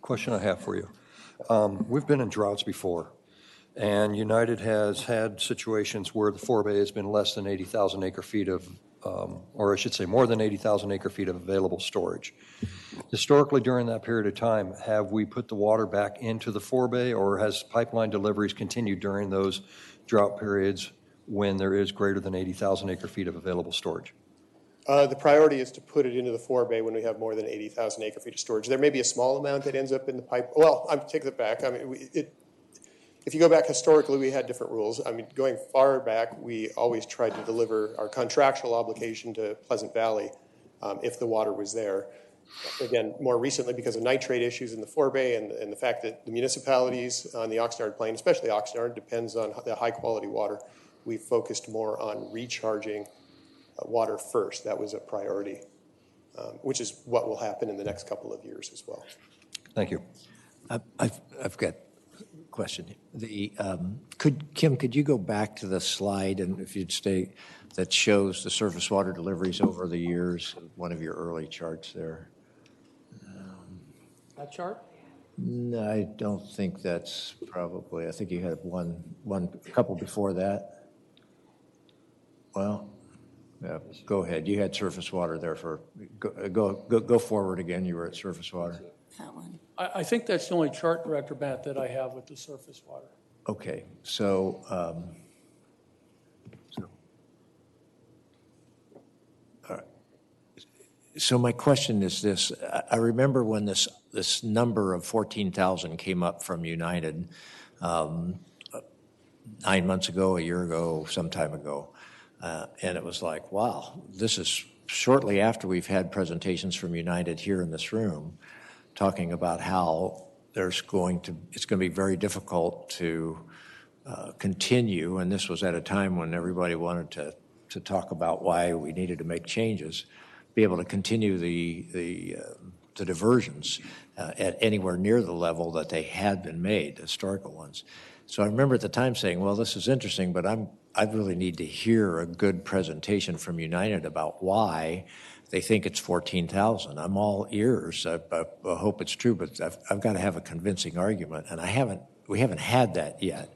Question I have for you. We've been in droughts before, and United has had situations where the forebay has been less than 80,000 acre feet of or I should say more than 80,000 acre feet of available storage. Historically, during that period of time, have we put the water back into the forebay, or has pipeline deliveries continued during those drought periods when there is greater than 80,000 acre feet of available storage? The priority is to put it into the forebay when we have more than 80,000 acre feet of storage. There may be a small amount that ends up in the pipe. Well, I'm taking it back. I mean, if you go back historically, we had different rules. I mean, going far back, we always tried to deliver our contractual obligation to Pleasant Valley if the water was there. Again, more recently, because of nitrate issues in the forebay and the fact that the municipalities on the Oxnard Plain, especially Oxnard, depends on the high quality water, we focused more on recharging water first. That was a priority, which is what will happen in the next couple of years as well. Thank you. I've got a question. Kim, could you go back to the slide, and if you'd stay, that shows the surface water deliveries over the years, one of your early charts there? That chart? No, I don't think that's probably, I think you had a couple before that. Well, yeah, go ahead. You had surface water there for, go forward again. You were at surface water. That one. I think that's the only chart, Director Matt, that I have with the surface water. Okay, so, all right. So my question is this. I remember when this number of 14,000 came up from United 9 months ago, a year ago, some time ago. And it was like, wow, this is shortly after we've had presentations from United here in this room talking about how it's going to be very difficult to continue. And this was at a time when everybody wanted to talk about why we needed to make changes, be able to continue the diversions at anywhere near the level that they had been made, historical ones. So I remember at the time saying, well, this is interesting, but I really need to hear a good presentation from United about why they think it's 14,000. I'm all ears. I hope it's true, but I've got to have a convincing argument, and we haven't had that yet.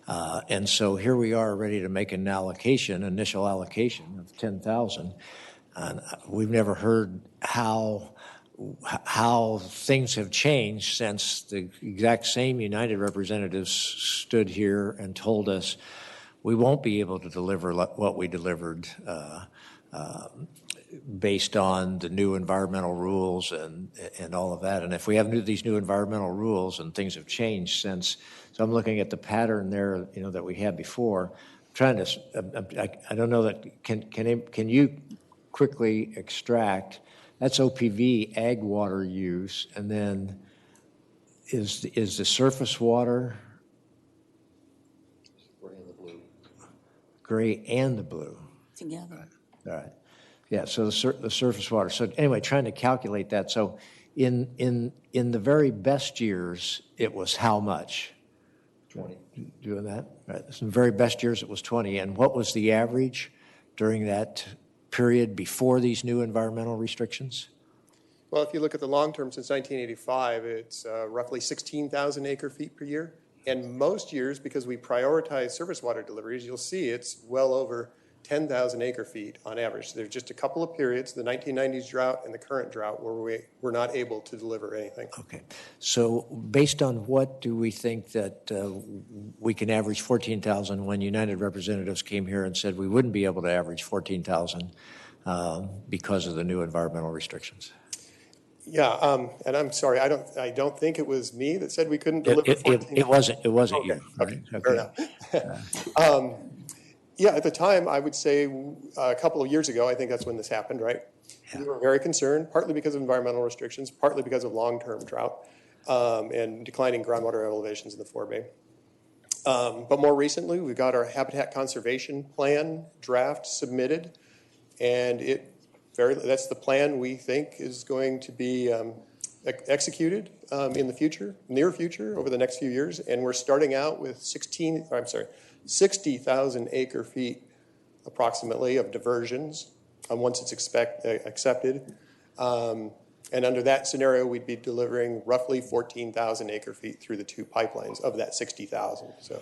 And so here we are ready to make an initial allocation of 10,000. And we've never heard how things have changed since the exact same United representatives stood here and told us we won't be able to deliver what we delivered based on the new environmental rules and all of that. And if we have these new environmental rules and things have changed since, so I'm looking at the pattern there, that we had before. I'm trying to, I don't know that, can you quickly extract, that's OPV, ag water use, and then is the surface water gray and the blue? Together. All right. Yeah, so the surface water. So anyway, trying to calculate that. So in the very best years, it was how much? 20. Doing that? Right. In the very best years, it was 20. And what was the average during that period before these new environmental restrictions? Well, if you look at the long term since 1985, it's roughly 16,000 acre feet per year. And most years, because we prioritize surface water deliveries, you'll see it's well over 10,000 acre feet on average. So there's just a couple of periods, the 1990s drought and the current drought, where we're not able to deliver anything. Okay. So based on what do we think that we can average 14,000 when United representatives came here and said we wouldn't be able to average 14,000 because of the new environmental restrictions? Yeah, and I'm sorry, I don't think it was me that said we couldn't deliver 14. It wasn't okay, you. Okay, right? Fair enough. Yeah, at the time, I would say a couple of years ago, I think that's when this happened, right? Yeah. We were very concerned, partly because of environmental restrictions, partly because of long-term drought and declining groundwater elevations in the forebay. But more recently, we've got our habitat conservation plan draft submitted, and that's the plan we think is going to be executed in the near future, over the next few years. And we're starting out with 60,000 acre feet approximately of diversions once it's accepted. And under that scenario, we'd be delivering roughly 14,000 acre feet through the two pipelines of that 60,000, so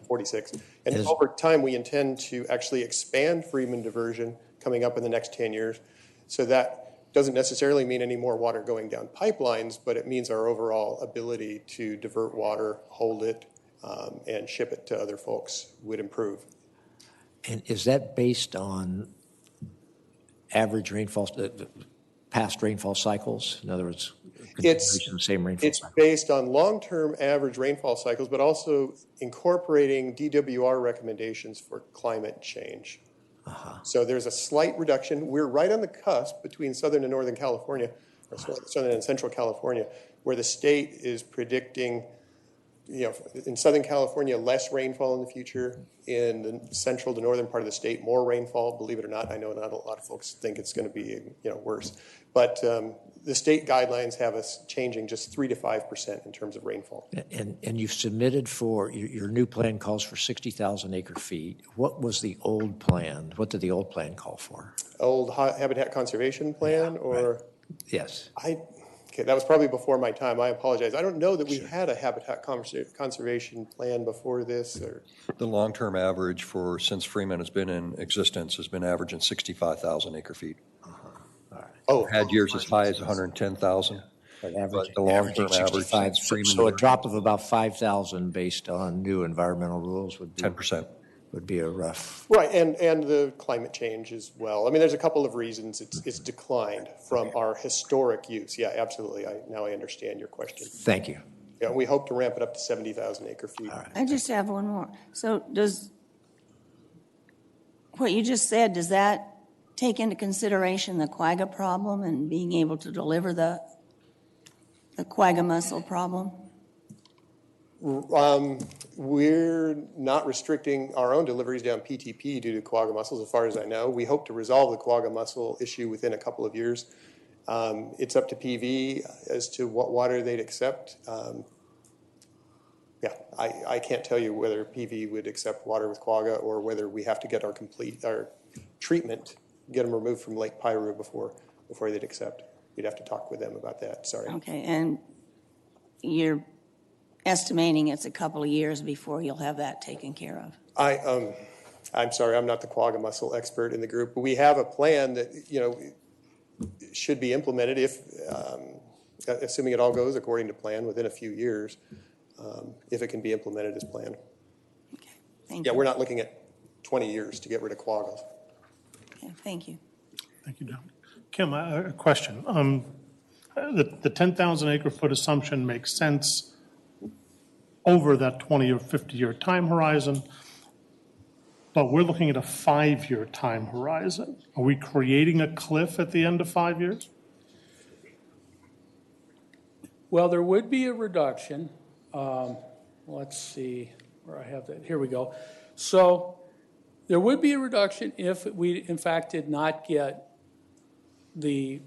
46. And over time, we intend to actually expand Freeman diversion coming up in the next 10 years. So that doesn't necessarily mean any more water going down pipelines, but it means our overall ability to divert water, hold it, and ship it to other folks would improve. And is that based on average rainfall, past rainfall cycles? In other words, continuation of the same rainfall It's cycle? based on long-term average rainfall cycles, but also incorporating DWR recommendations for climate change. So there's a slight reduction. We're right on the cusp between Southern and Northern California, or Southern and Central California, where the state is predicting, in Southern California, less rainfall in the future. In the central to northern part of the state, more rainfall. Believe it or not, I know not a lot of folks think it's going to be, worse. But the state guidelines have us changing just 3 to 5% in terms of rainfall. And you've submitted for, your new plan calls for 60,000 acre feet. What was the old plan? What did the old plan call for? Old habitat conservation plan, or? Right. Yes. Okay, that was probably before my time. I apologize. I don't know that we had a habitat conservation plan before this. Or The long-term average since Freeman has been in existence has been averaging 65,000 acre feet. oh, Had years as high as 110,000. But the long-term average 65. since Freeman So a drop of about 5,000 based on new environmental rules would be 10%. would be a rough. right, and the climate change as well. I mean, there's a couple of reasons it's declined from our historic use. Yeah, absolutely. Now I understand your question. Thank you. Yeah, we hope to ramp it up to 70,000 acre feet. I just have one more. So does what you just said, does that take into consideration the quagga problem and being able to deliver the quagga mussel problem? We're not restricting our own deliveries down PTP due to quagga mussels, as far as I know. We hope to resolve the quagga mussel issue within a couple of years. It's up to PV as to what water they'd accept. I can't tell you whether PV would accept water with quagga or whether we have to get our treatment, get them removed from Lake Piru before they'd accept. You'd have to talk with them about that. Sorry. Okay, and you're estimating it's a couple of years before you'll have that taken care of. I'm sorry, I'm not the quagga mussel expert in the group, but we have a plan that should be implemented if, assuming it all goes according to plan, within a few years, if it can be implemented as planned. Okay, thank you. Yeah, we're not looking at 20 years to get rid of quaggas. Okay, thank you. Thank you, Don. Kim, a question. The 10,000 acre foot assumption makes sense over that 20 or 50-year time horizon, but we're looking at a 5-year time horizon. Are we creating a cliff at the end of 5 years? Well, there would be a reduction. Let's see where I have that. Here we go. So there would be a reduction if we, in fact, did not get the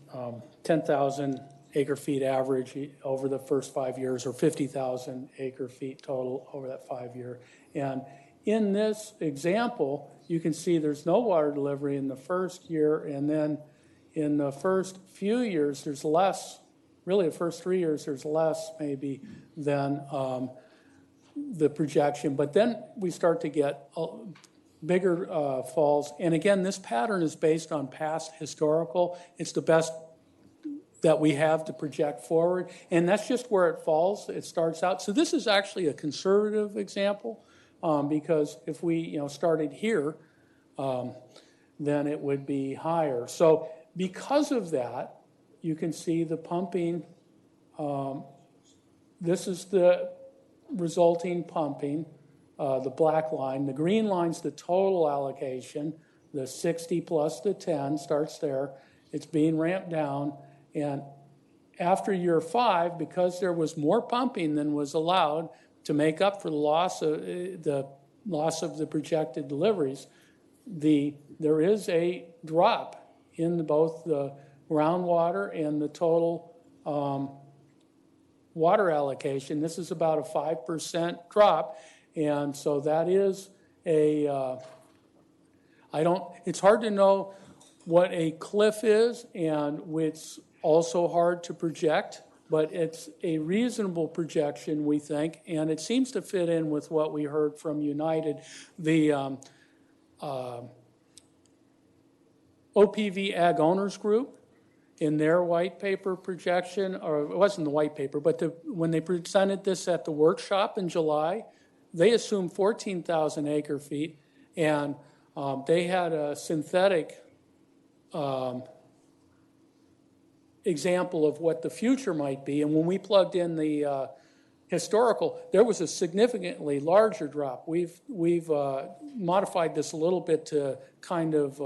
10,000 acre feet average over the first 5 years, or 50,000 acre feet total over that 5 year. And in this example, you can see there's no water delivery in the first year, and then in the first few years, there's less. Really, the first 3 years, there's less maybe than the projection. But then we start to get bigger falls. And again, this pattern is based on past historical. It's the best that we have to project forward. And that's just where it falls. It starts out. So this is actually a conservative example because if we started here, then it would be higher. So because of that, you can see the pumping. This is the resulting pumping, the black line. The green line's the total allocation. The 60 plus the 10 starts there. It's being ramped down. And after year 5, because there was more pumping than was allowed to make up for the loss of the projected deliveries, there is a drop in both the groundwater and the total water allocation. This is about a 5% drop, and so that is it's hard to know what a cliff is, and it's also hard to project, but it's a reasonable projection, we think, and it seems to fit in with what we heard from United. The OPV Ag Owners Group, in their white paper projection, or it wasn't the white paper, but when they presented this at the workshop in July, they assumed 14,000 acre feet, and they had a synthetic example of what the future might be. And when we plugged in the historical, there was a significantly larger drop. We've modified this a little bit to kind of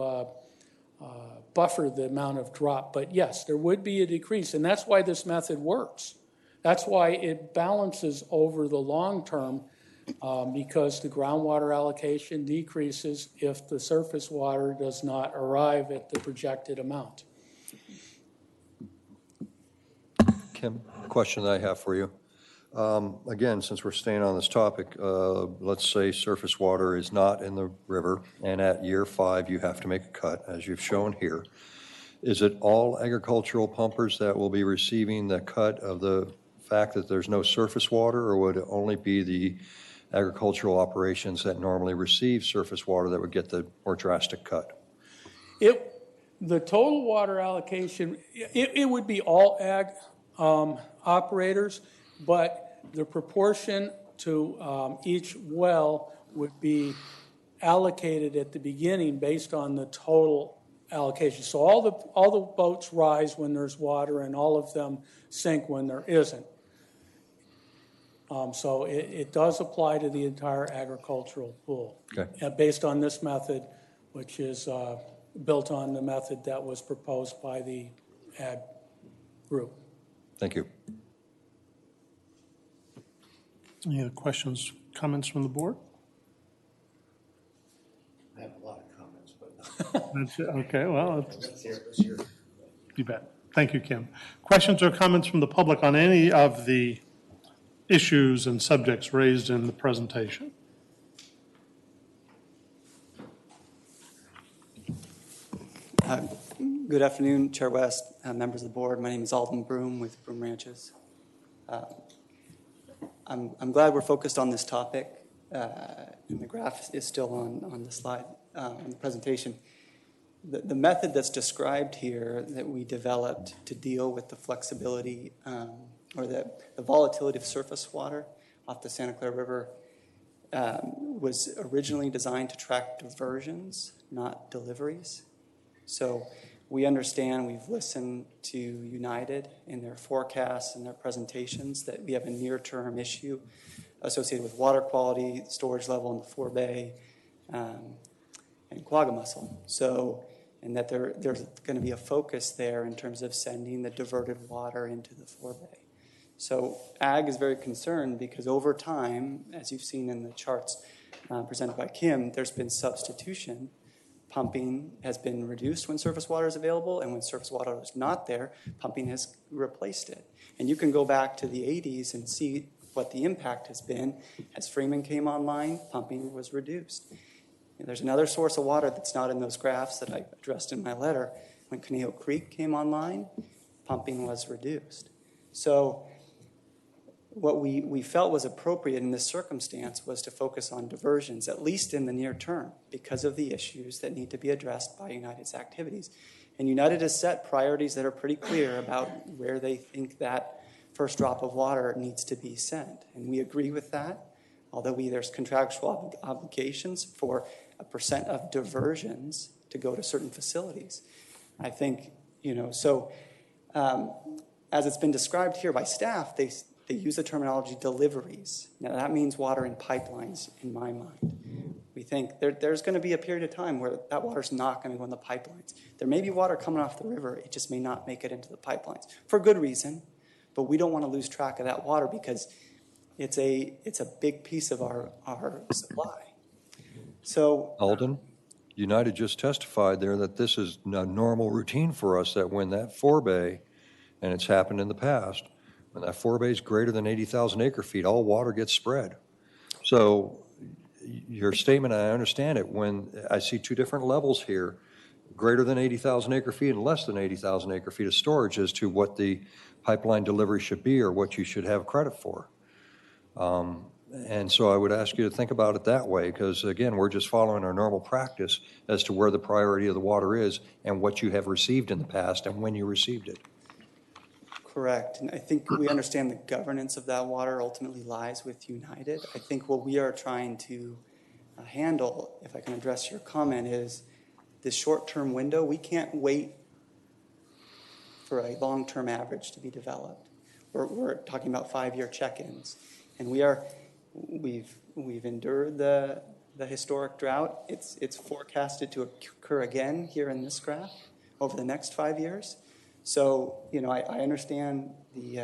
buffer the amount of drop. But yes, there would be a decrease, and that's why this method works. That's why it balances over the long term, because the groundwater allocation decreases if the surface water does not arrive at the projected amount. Kim, question that I have for you. Again, since we're staying on this topic, let's say surface water is not in the river, and at year 5 you have to make a cut, as you've shown here. Is it all agricultural pumpers that will be receiving the cut of the fact that there's no surface water, or would it only be the agricultural operations that normally receive surface water that would get the more drastic cut? The total water allocation, it would be all ag operators, but the proportion to each well would be allocated at the beginning based on the total allocation. So all the boats rise when there's water, and all of them sink when there isn't. So it does apply to the entire agricultural pool, okay, based on this method, which is built on the method that was proposed by the ag group. Thank you. Any other questions, comments from the board? I have a lot of comments, but That's it. Okay, well, let's hear. you bet. Thank you, Kim. Questions or comments from the public on any of the issues and subjects raised in the presentation? Good afternoon, Chair West, members of the board. My name is Alden Broom with Broom Ranches. I'm glad we're focused on this topic, and the graph is still on the slide, on the presentation. The method that's described here that we developed to deal with the flexibility or the volatility of surface water off the Santa Clara River was originally designed to track diversions, not deliveries. So we understand, we've listened to United in their forecasts and their presentations that we have a near-term issue associated with water quality, storage level in the forebay, and quagga mussel. So, and that there's going to be a focus there in terms of sending the diverted water into the forebay. So ag is very concerned because over time, as you've seen in the charts presented by Kim, there's been substitution. Pumping has been reduced when surface water is available, and when surface water is not there, pumping has replaced it. And you can go back to the 80s and see what the impact has been. As Freeman came online, pumping was reduced. And there's another source of water that's not in those graphs that I addressed in my letter. When Conejo Creek came online, pumping was reduced. So what we felt was appropriate in this circumstance was to focus on diversions, at least in the near term, because of the issues that need to be addressed by United's activities. And United has set priorities that are pretty clear about where they think that first drop of water needs to be sent. And we agree with that, although there's contractual obligations for a % of diversions to go to certain facilities. I think, so as it's been described here by staff, they use the terminology deliveries. Now that means water in pipelines in my mind. We think there's going to be a period of time where that water's not going to go in the pipelines. There may be water coming off the river, it just may not make it into the pipelines for good reason, but we don't want to lose track of that water because it's a big piece of our supply. So Alden, United just testified there that this is a normal routine for us, that when that forebay, and it's happened in the past, when that forebay is greater than 80,000 acre feet, all water gets spread. So your statement, I understand it. When I see two different levels here, greater than 80,000 acre feet and less than 80,000 acre feet of storage as to what the pipeline delivery should be or what you should have credit for. And so I would ask you to think about it that way, because again, we're just following our normal practice as to where the priority of the water is and what you have received in the past and when you received it. Correct. And I think we understand the governance of that water ultimately lies with United. I think what we are trying to handle, if I can address your comment, is this short-term window. We can't wait for a long-term average to be developed. We're talking about 5-year check-ins, and we've endured the historic drought. It's forecasted to occur again here in this graph over the next 5 years. So, I understand the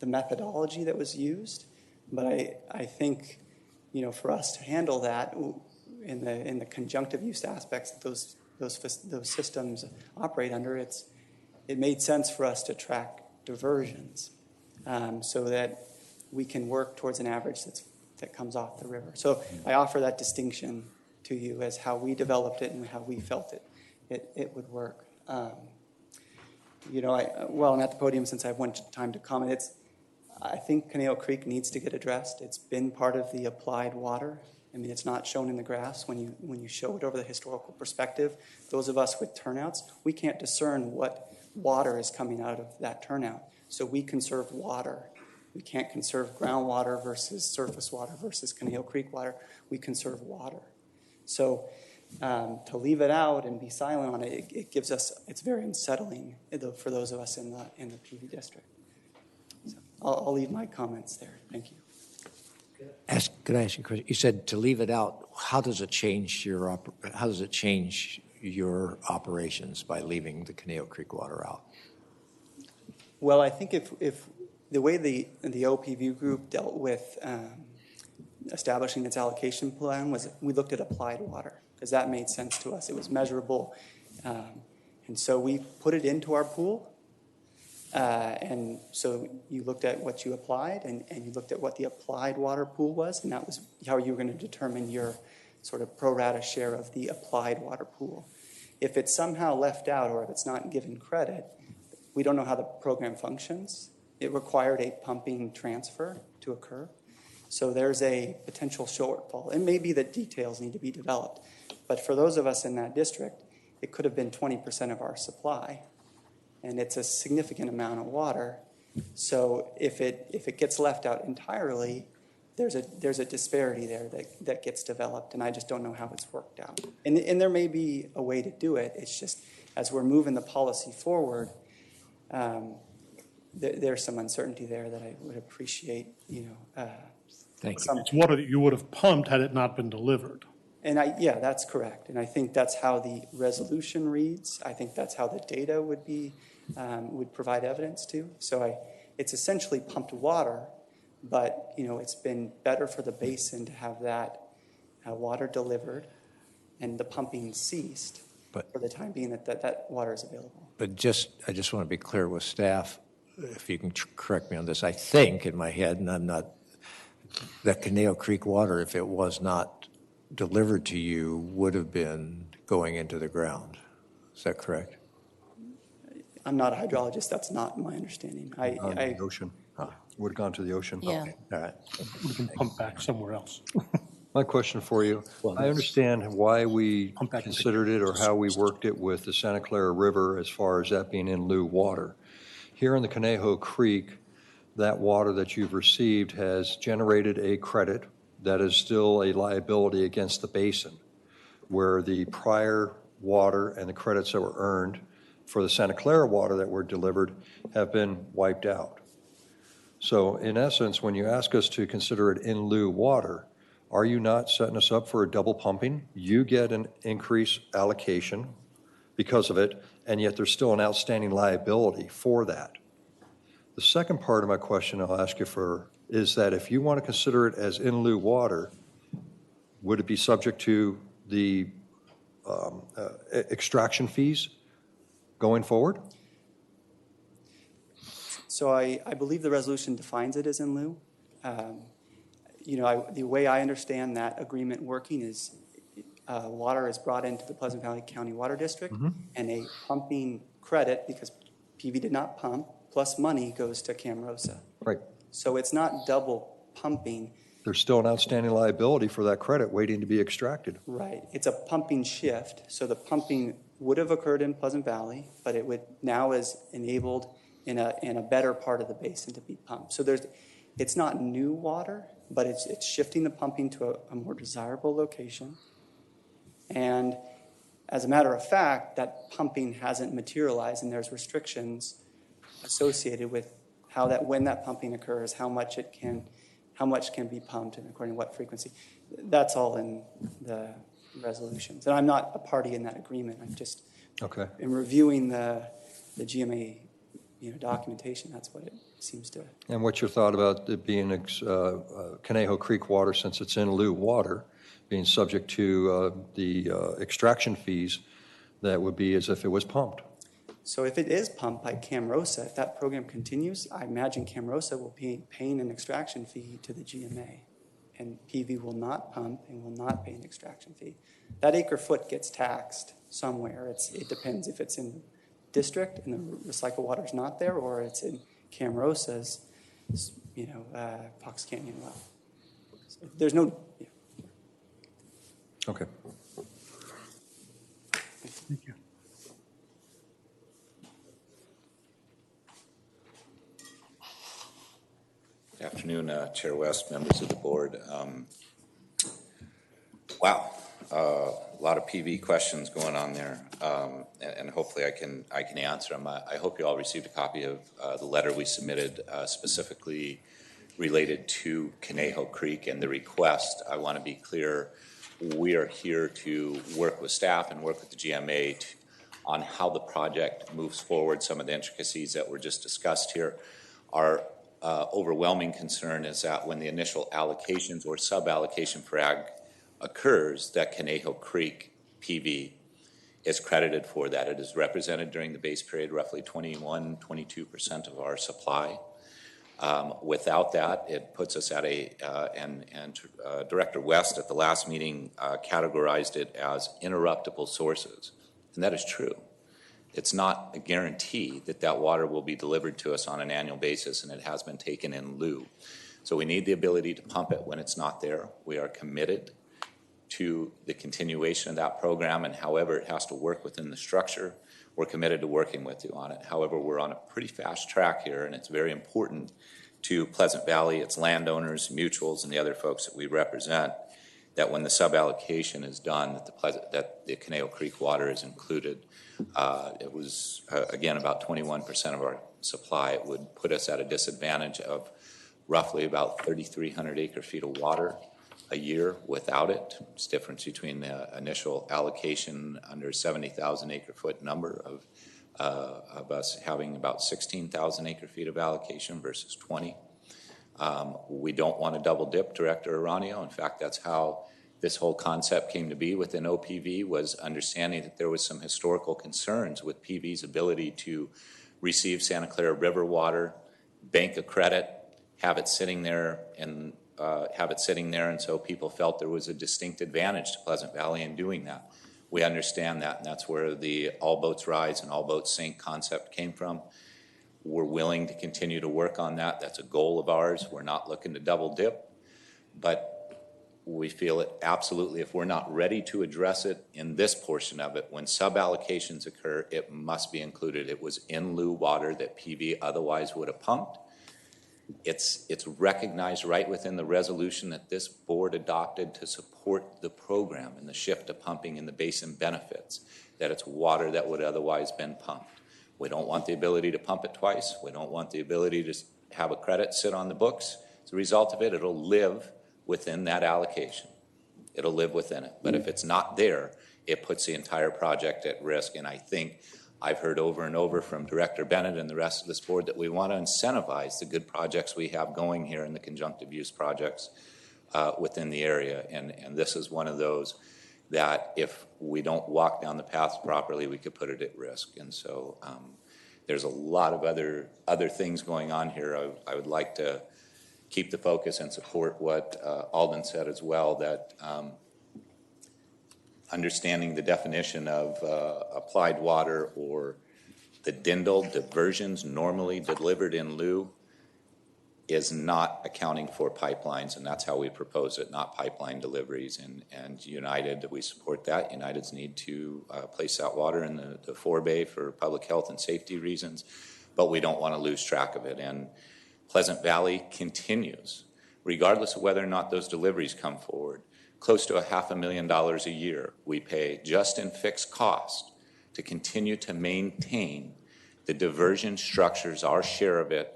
methodology that was used, but I think, for us to handle that in the conjunctive use aspects that those systems operate under, it made sense for us to track diversions so that we can work towards an average that comes off the river. So I offer that distinction to you as how we developed it and how we felt it would work. While I'm at the podium, since I have one time to comment, I think Conejo Creek needs to get addressed. It's been part of the applied water. I mean, it's not shown in the graphs when you show it over the historical perspective. Those of us with turnouts, we can't discern what water is coming out of that turnout. So we conserve water. We can't conserve groundwater versus surface water versus Conejo Creek water. We conserve water. So to leave it out and be silent on it, it's very unsettling for those of us in the PV district. So I'll leave my comments there. Thank you. Could I ask you a question? You said to leave it out. How does it change your operations by leaving the Conejo Creek water out? Well, I think if the way the OPV group dealt with establishing its allocation plan was we looked at applied water because that made sense to us. It was measurable. And so we put it into our pool. And so you looked at what you applied and you looked at what the applied water pool was, and that was how you were going to determine your sort of pro rata share of the applied water pool. If it's somehow left out or if it's not given credit, we don't know how the program functions. It required a pumping transfer to occur. So there's a potential shortfall. It may be that details need to be developed. But for those of us in that district, it could have been 20% of our supply. And it's a significant amount of water. So if it gets left out entirely, there's a disparity there that gets developed, and I just don't know how it's worked out. And there may be a way to do it. It's just as we're moving the policy forward, there's some uncertainty there that I would appreciate. Thank you. It's water that you would have pumped had it not been delivered. And that's correct. And I think that's how the resolution reads. I think that's how the data would provide evidence to. So it's essentially pumped water, but it's been better for the basin to have that water delivered and the pumping ceased for the time being that water is available. But I just want to be clear with staff, if you can correct me on this. I think in my head, and I'm not, that Conejo Creek water, if it was not delivered to you, would have been going into the ground. Is that correct? I'm not a hydrologist. That's not my understanding. The ocean. Would have gone to the ocean. Yeah. Okay. All right. It would have been pumped back somewhere else. My question for you, I understand why we Pump back into considered it or how we worked it with the Santa Clara River as far as that being in lieu water. Here in the Conejo Creek, that water that you've received has generated a credit that is still a liability against the basin, where the prior water and the credits that were earned for the Santa Clara water that were delivered have been wiped out. So in essence, when you ask us to consider it in lieu water, are you not setting us up for a double pumping? You get an increased allocation because of it, and yet there's still an outstanding liability for that. The second part of my question I'll ask you for is that if you want to consider it as in lieu water, would it be subject to the extraction fees going forward? So I believe the resolution defines it as in lieu. The way I understand that agreement working is water is brought into the Pleasant Valley County Water District, and a pumping credit, because PV did not pump, plus money goes to Cam Rosa. Right. So it's not double pumping. there's still an outstanding liability for that credit waiting to be extracted. Right. It's a pumping shift. So the pumping would have occurred in Pleasant Valley, but it would now is enabled in a better part of the basin to be pumped. So it's not new water, but it's shifting the pumping to a more desirable location. And as a matter of fact, that pumping hasn't materialized, and there's restrictions associated with when that pumping occurs, how much can be pumped, and according to what frequency. That's all in the resolutions. And I'm not a party in that agreement. I'm just in reviewing the GMA documentation. That's what it seems to. And what's your thought about it being Conejo Creek water, since it's in lieu water, being subject to the extraction fees that would be as if it was pumped? So if it is pumped by Camarosa, if that program continues, I imagine Camarosa will be paying an extraction fee to the GMA, and PV will not pump and will not pay an extraction fee. That acre foot gets taxed somewhere. It depends if it's in the district and the recycled water is not there, or it's in Camarosa's, Fox Canyon well. So there's no. Yeah. Okay. Thank you. Good afternoon, Chair West, members of the board. Wow, a lot of PV questions going on there, and hopefully I can answer them. I hope you all received a copy of the letter we submitted specifically related to Conejo Creek and the request. I want to be clear, we are here to work with staff and work with the GMA on how the project moves forward. Some of the intricacies that were just discussed here are overwhelming concern is that when the initial allocations or sub-allocation for ag occurs, that Conejo Creek PV is credited for that. It is represented during the base period roughly 22% of our supply. Without that, it puts us at and Director West at the last meeting categorized it as interruptible sources, and that is true. It's not a guarantee that that water will be delivered to us on an annual basis, and it has been taken in lieu. So we need the ability to pump it when it's not there. We are committed to the continuation of that program, and however it has to work within the structure, we're committed to working with you on it. However, we're on a pretty fast track here, and it's very important to Pleasant Valley, its landowners, mutuals, and the other folks that we represent, that when the sub-allocation is done, that the Conejo Creek water is included. It was, again, about 21% of our supply. It would put us at a disadvantage of roughly about 3,300 acre-feet of water a year without it. It's the difference between the initial allocation under 70,000 acre-foot number of us having about 16,000 acre-feet of allocation versus 20. We don't want to double dip, Director Aranio. In fact, that's how this whole concept came to be within OPV, was understanding that there was some historical concerns with PV's ability to receive Santa Clara River water, bank a credit, have it sitting there, and so people felt there was a distinct advantage to Pleasant Valley in doing that. We understand that, and that's where the all boats rise and all boats sink concept came from. We're willing to continue to work on that. That's a goal of ours. We're not looking to double dip, but we feel it absolutely, if we're not ready to address it in this portion of it, when sub-allocations occur, it must be included. It was in lieu water that PV otherwise would have pumped. It's recognized right within the resolution that this board adopted to support the program and the shift to pumping and the basin benefits, that it's water that would otherwise been pumped. We don't want the ability to pump it twice. We don't want the ability to have a credit sit on the books. As a result of it, it'll live within that allocation. It'll live within it. But if it's not there, it puts the entire project at risk. And I think I've heard over and over from Director Bennett and the rest of this board that we want to incentivize the good projects we have going here in the conjunctive use projects within the area. And this is one of those that if we don't walk down the path properly, we could put it at risk. And so there's a lot of other things going on here. I would like to keep the focus and support what Alden said as well, that understanding the definition of applied water or the DINDLE diversions normally delivered in lieu, is not accounting for pipelines, and that's how we propose it, not pipeline deliveries. And United, we support that. United's need to place that water in the forebay for public health and safety reasons, but we don't want to lose track of it. And Pleasant Valley continues, regardless of whether or not those deliveries come forward, close to $500,000 a year we pay just in fixed cost to continue to maintain the diversion structures, our share of it.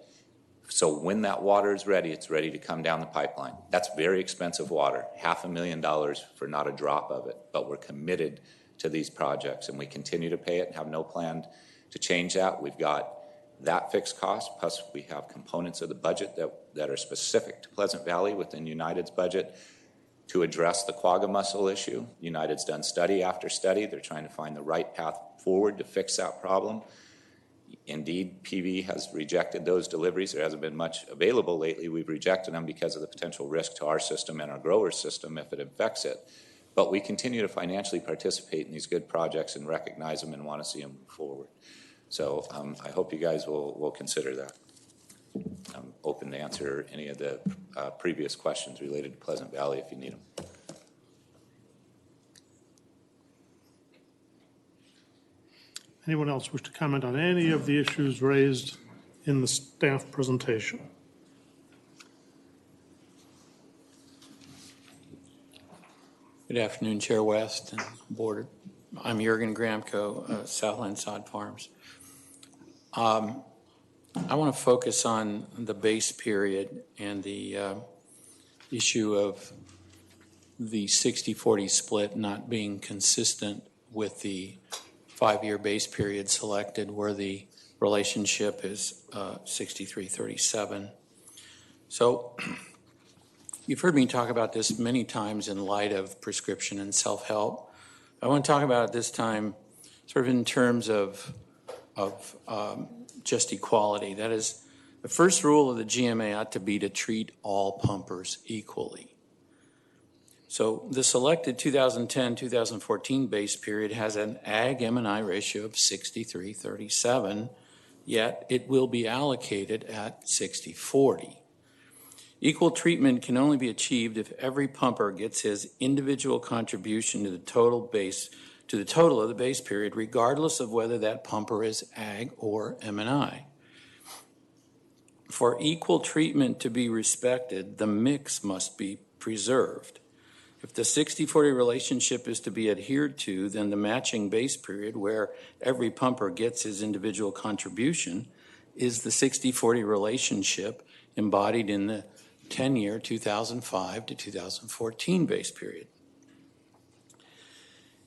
So when that water is ready, it's ready to come down the pipeline. That's very expensive water, $500,000 for not a drop of it, but we're committed to these projects and we continue to pay it and have no plan to change that. We've got that fixed cost, plus we have components of the budget that are specific to Pleasant Valley within United's budget to address the quagga mussel issue. United's done study after study. They're trying to find the right path forward to fix that problem. Indeed, PV has rejected those deliveries. There hasn't been much available lately. We've rejected them because of the potential risk to our system and our grower system if it infects it. But we continue to financially participate in these good projects and recognize them and want to see them move forward. So I hope you guys will consider that. I'm open to answer any of the previous questions related to Pleasant Valley if you need them. Anyone else wish to comment on any of the issues raised in the staff presentation? Good afternoon, Chair West and Board. I'm Jurgen Gramko, Southland Sod Farms. I want to focus on the base period and the issue of the 60-40 split not being consistent with the 5-year base period selected, where the relationship is 63-37. So you've heard me talk about this many times in light of prescription and self-help. I want to talk about it this time sort of in terms of just equality. That is, the first rule of the GMA ought to be to treat all pumpers equally. So the selected 2010-2014 base period has an ag M&I ratio of 63-37, yet it will be allocated at 60-40. Equal treatment can only be achieved if every pumper gets his individual contribution to the total of the base period, regardless of whether that pumper is ag or M&I. For equal treatment to be respected, the mix must be preserved. If the 60-40 relationship is to be adhered to, then the matching base period, where every pumper gets his individual contribution, is the 60-40 relationship embodied in the 10-year 2005 to 2014 base period.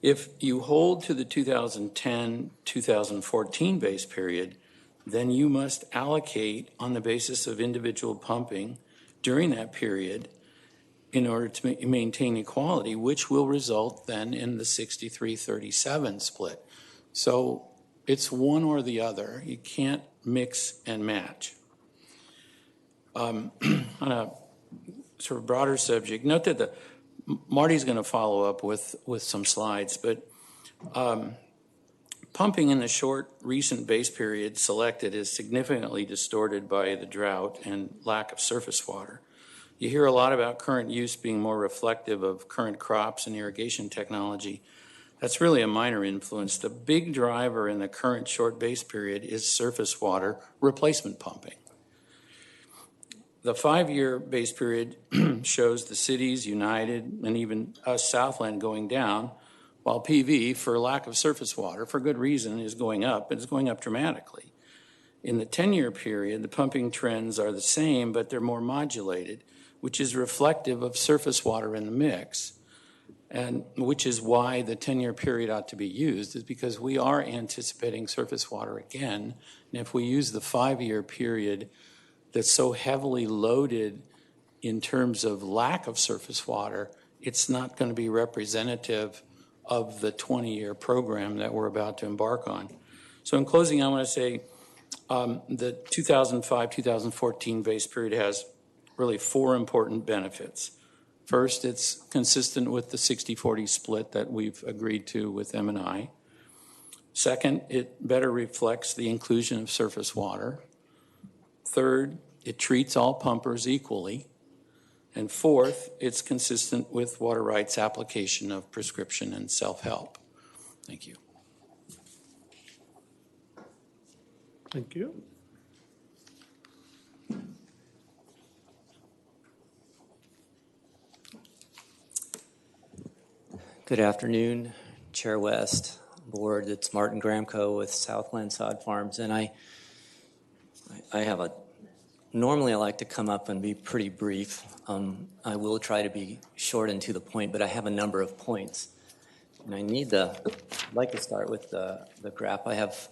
If you hold to the 2010-2014 base period, then you must allocate on the basis of individual pumping during that period in order to maintain equality, which will result then in the 63-37 split. So it's one or the other. You can't mix and match. On a sort of broader subject, note that Marty's going to follow up with some slides, but pumping in the short recent base period selected is significantly distorted by the drought and lack of surface water. You hear a lot about current use being more reflective of current crops and irrigation technology. That's really a minor influence. The big driver in the current short base period is surface water replacement pumping. The 5-year base period shows the cities, United, and even us, Southland, going down, while PV, for lack of surface water, for good reason, is going up, and it's going up dramatically. In the 10-year period, the pumping trends are the same, but they're more modulated, which is reflective of surface water in the mix, and which is why the 10-year period ought to be used, is because we are anticipating surface water again. And if we use the 5-year period that's so heavily loaded in terms of lack of surface water, it's not going to be representative of the 20-year program that we're about to embark on. So in closing, I want to say the 2005-2014 base period has really 4 important benefits. First, it's consistent with the 60-40 split that we've agreed to with M&I. Second, it better reflects the inclusion of surface water. Third, It treats all pumpers equally. And fourth, it's consistent with water rights application of prescription and self-help. Thank you. Thank you. Good afternoon, Chair West, Board. It's Martin Gramco with Southland Sod Farms, and I have normally I like to come up and be pretty brief. I will try to be short and to the point, but I have a number of points. And I'd like to start with the graph. I have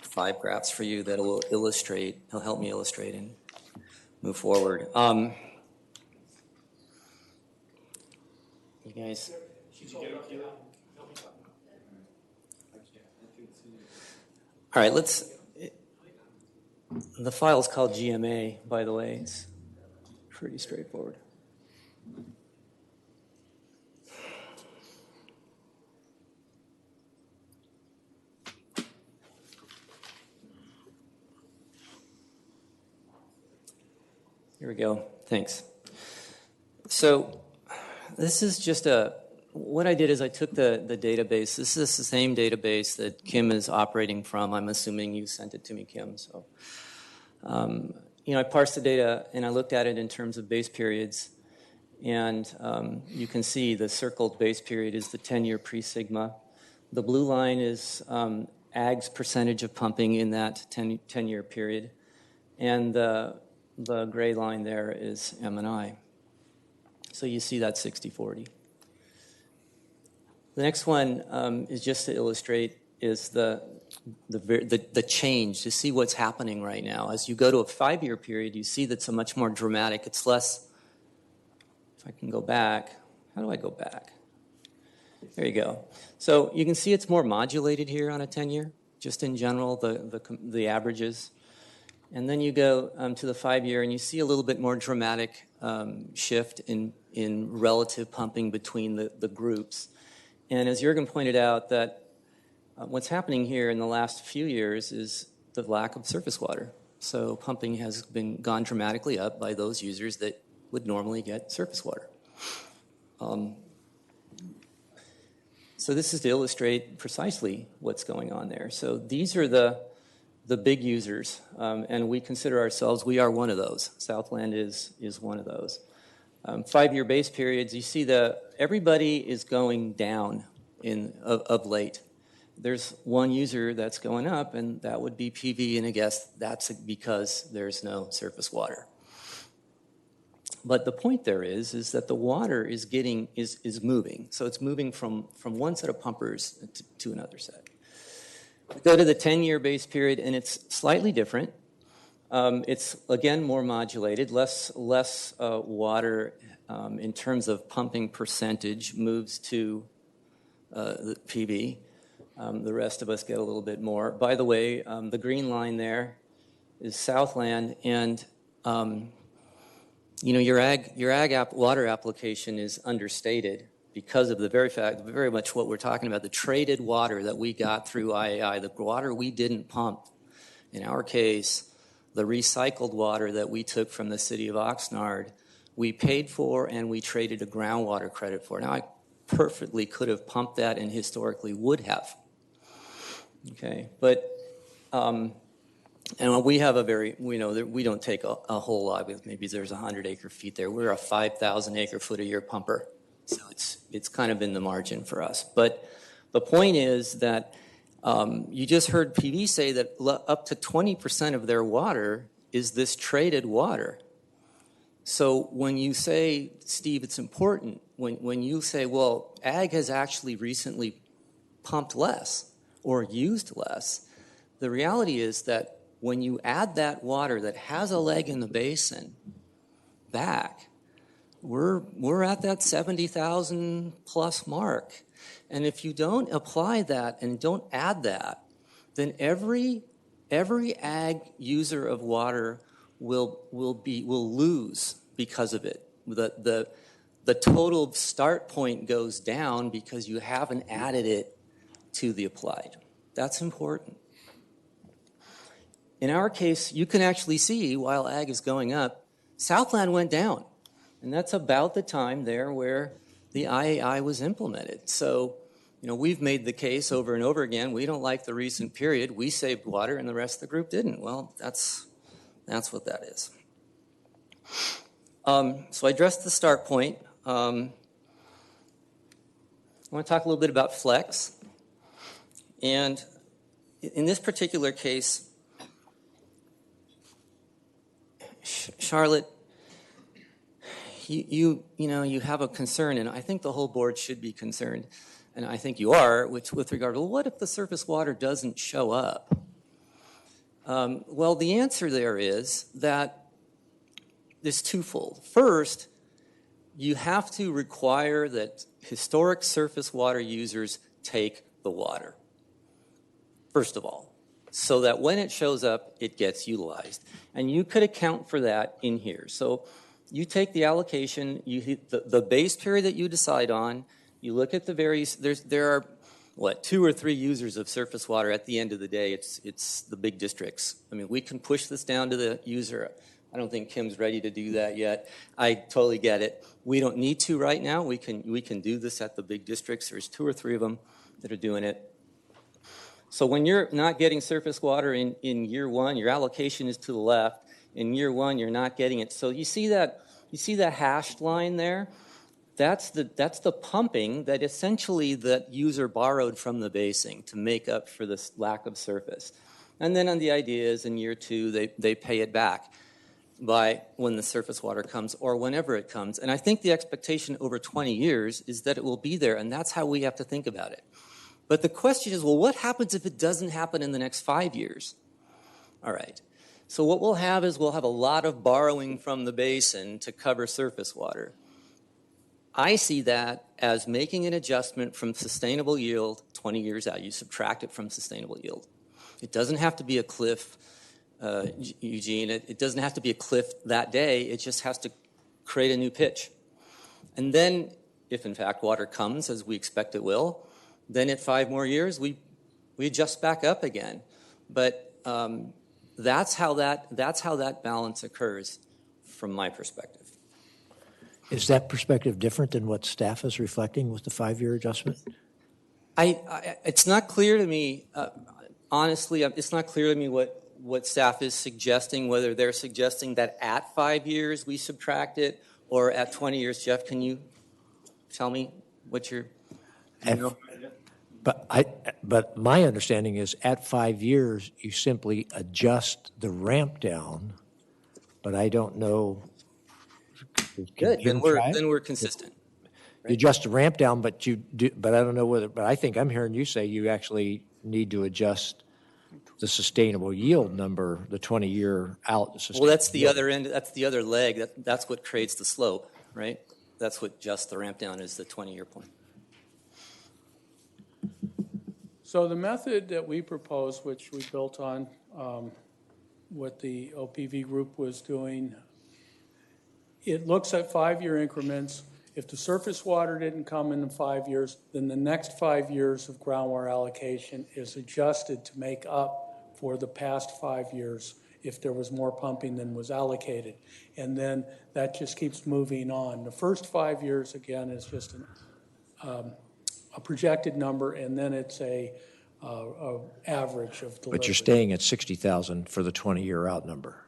5 graphs for you that will help me illustrate and move forward. You guys. All right, the file is called GMA, by the way. It's pretty straightforward. Here we go. Thanks. So this is just what I did is I took the database. This is the same database that Kim is operating from. I'm assuming you sent it to me, Kim. So, I parsed the data and I looked at it in terms of base periods. And you can see the circled base period is the 10-year pre-sigma. The blue line is ag's percentage of pumping in that 10-year period. And the gray line there is M&I. So you see that 60-40. The next one is just to illustrate is the change, to see what's happening right now. As you go to a 5-year period, you see that's a much more dramatic. It's less, if I can go back, how do I go back? There you go. So you can see it's more modulated here on a 10-year, just in general, the averages. And then you go to the 5-year and you see a little bit more dramatic shift in relative pumping between the groups. And as Jürgen pointed out, that what's happening here in the last few years is the lack of surface water. So pumping has gone dramatically up by those users that would normally get surface water. So this is to illustrate precisely what's going on there. So these are the big users, and we consider ourselves, we are one of those. Southland is one of those. 5-year base periods, you see everybody is going down of late. There's one user that's going up, and that would be PV, and I guess that's because there's no surface water. But the point there is that the water is moving. So it's moving from one set of pumpers to another set. We go to the 10-year base period, and it's slightly different. It's, again, more modulated, less water in terms of pumping percentage moves to the PV. The rest of us get a little bit more. By the way, the green line there is Southland, and your ag water application is understated because of the very much what we're talking about, the traded water that we got through IAI, the water we didn't pump. In our case, the recycled water that we took from the city of Oxnard, we paid for and we traded a groundwater credit for. Now, I perfectly could have pumped that and historically would have. Okay, but and we have we know that we don't take a whole lot. Maybe there's 100 acre feet there. We're a 5,000 acre foot a year pumper. So it's kind of in the margin for us. But the point is that you just heard PV say that up to 20% of their water is this traded water. So when you say, Steve, it's important, when you say, well, ag has actually recently pumped less or used less, the reality is that when you add that water that has a leg in the basin back, we're at that 70,000 plus mark. And if you don't apply that and don't add that, then every ag user of water will lose because of it. The total start point goes down because you haven't added it to the applied. That's important. In our case, you can actually see while ag is going up, Southland went down. And that's about the time there where the IAI was implemented. So, we've made the case over and over again, we don't like the recent period, we saved water and the rest of the group didn't. Well, that's what that is. So I addressed the start point. I want to talk a little bit about flex. And in this particular case, Charlotte, you have a concern, and I think the whole board should be concerned, and I think you are, with regard to, well, what if the surface water doesn't show up? Well, the answer there is that it's twofold. First, you have to require that historic surface water users take the water, first of all, so that when it shows up, it gets utilized. And you could account for that in here. So you take the allocation, you hit the base period that you decide on, you look at the various, there are, 2 or 3 users of surface water at the end of the day. It's the big districts. I mean, we can push this down to the user. I don't think Kim's ready to do that yet. I totally get it. We don't need to right now. We can do this at the big districts. There's 2 or 3 of them that are doing it. So when you're not getting surface water in year 1, your allocation is to the left. In year 1, you're not getting it. So you see that hashed line there? That's the pumping that essentially the user borrowed from the basing to make up for this lack of surface. And then on the idea is in year 2, they pay it back by when the surface water comes or whenever it comes. And I think the expectation over 20 years is that it will be there, and that's how we have to think about it. But the question is, well, what happens if it doesn't happen in the next 5 years? All right. So what we'll have is we'll have a lot of borrowing from the basin to cover surface water. I see that as making an adjustment from sustainable yield 20 years out. You subtract it from sustainable yield. It doesn't have to be a cliff, Eugene. It doesn't have to be a cliff that day. It just has to create a new pitch. And then, if in fact water comes, as we expect it will, then at 5 more years, we adjust back up again. But that's how that balance occurs from my perspective. Is that perspective different than what staff is reflecting with the 5-year adjustment? It's not clear to me, honestly, it's not clear to me what staff is suggesting, whether they're suggesting that at 5 years we subtract it or at 20 years. Jeff, can you tell me what you're... But my understanding is at 5 years, you simply adjust the ramp down, but I don't know. Good, then we're consistent. Right? You adjust the ramp down, but I don't know whether, but I think I'm hearing you say you actually need to adjust the sustainable yield number, the 20-year out. Well, that's the other end, that's the other leg, that's what creates the slope, right? That's what adjusts the ramp down is the 20-year point. So the method that we proposed, which we built on what the OPV group was doing, it looks at 5-year increments. If the surface water didn't come in 5 years, then the next 5 years of groundwater allocation is adjusted to make up for the past 5 years if there was more pumping than was allocated. And then that just keeps moving on. The first 5 years, again, is just a projected number, and then it's a average of delivery. But you're staying at 60,000 for the 20-year out number.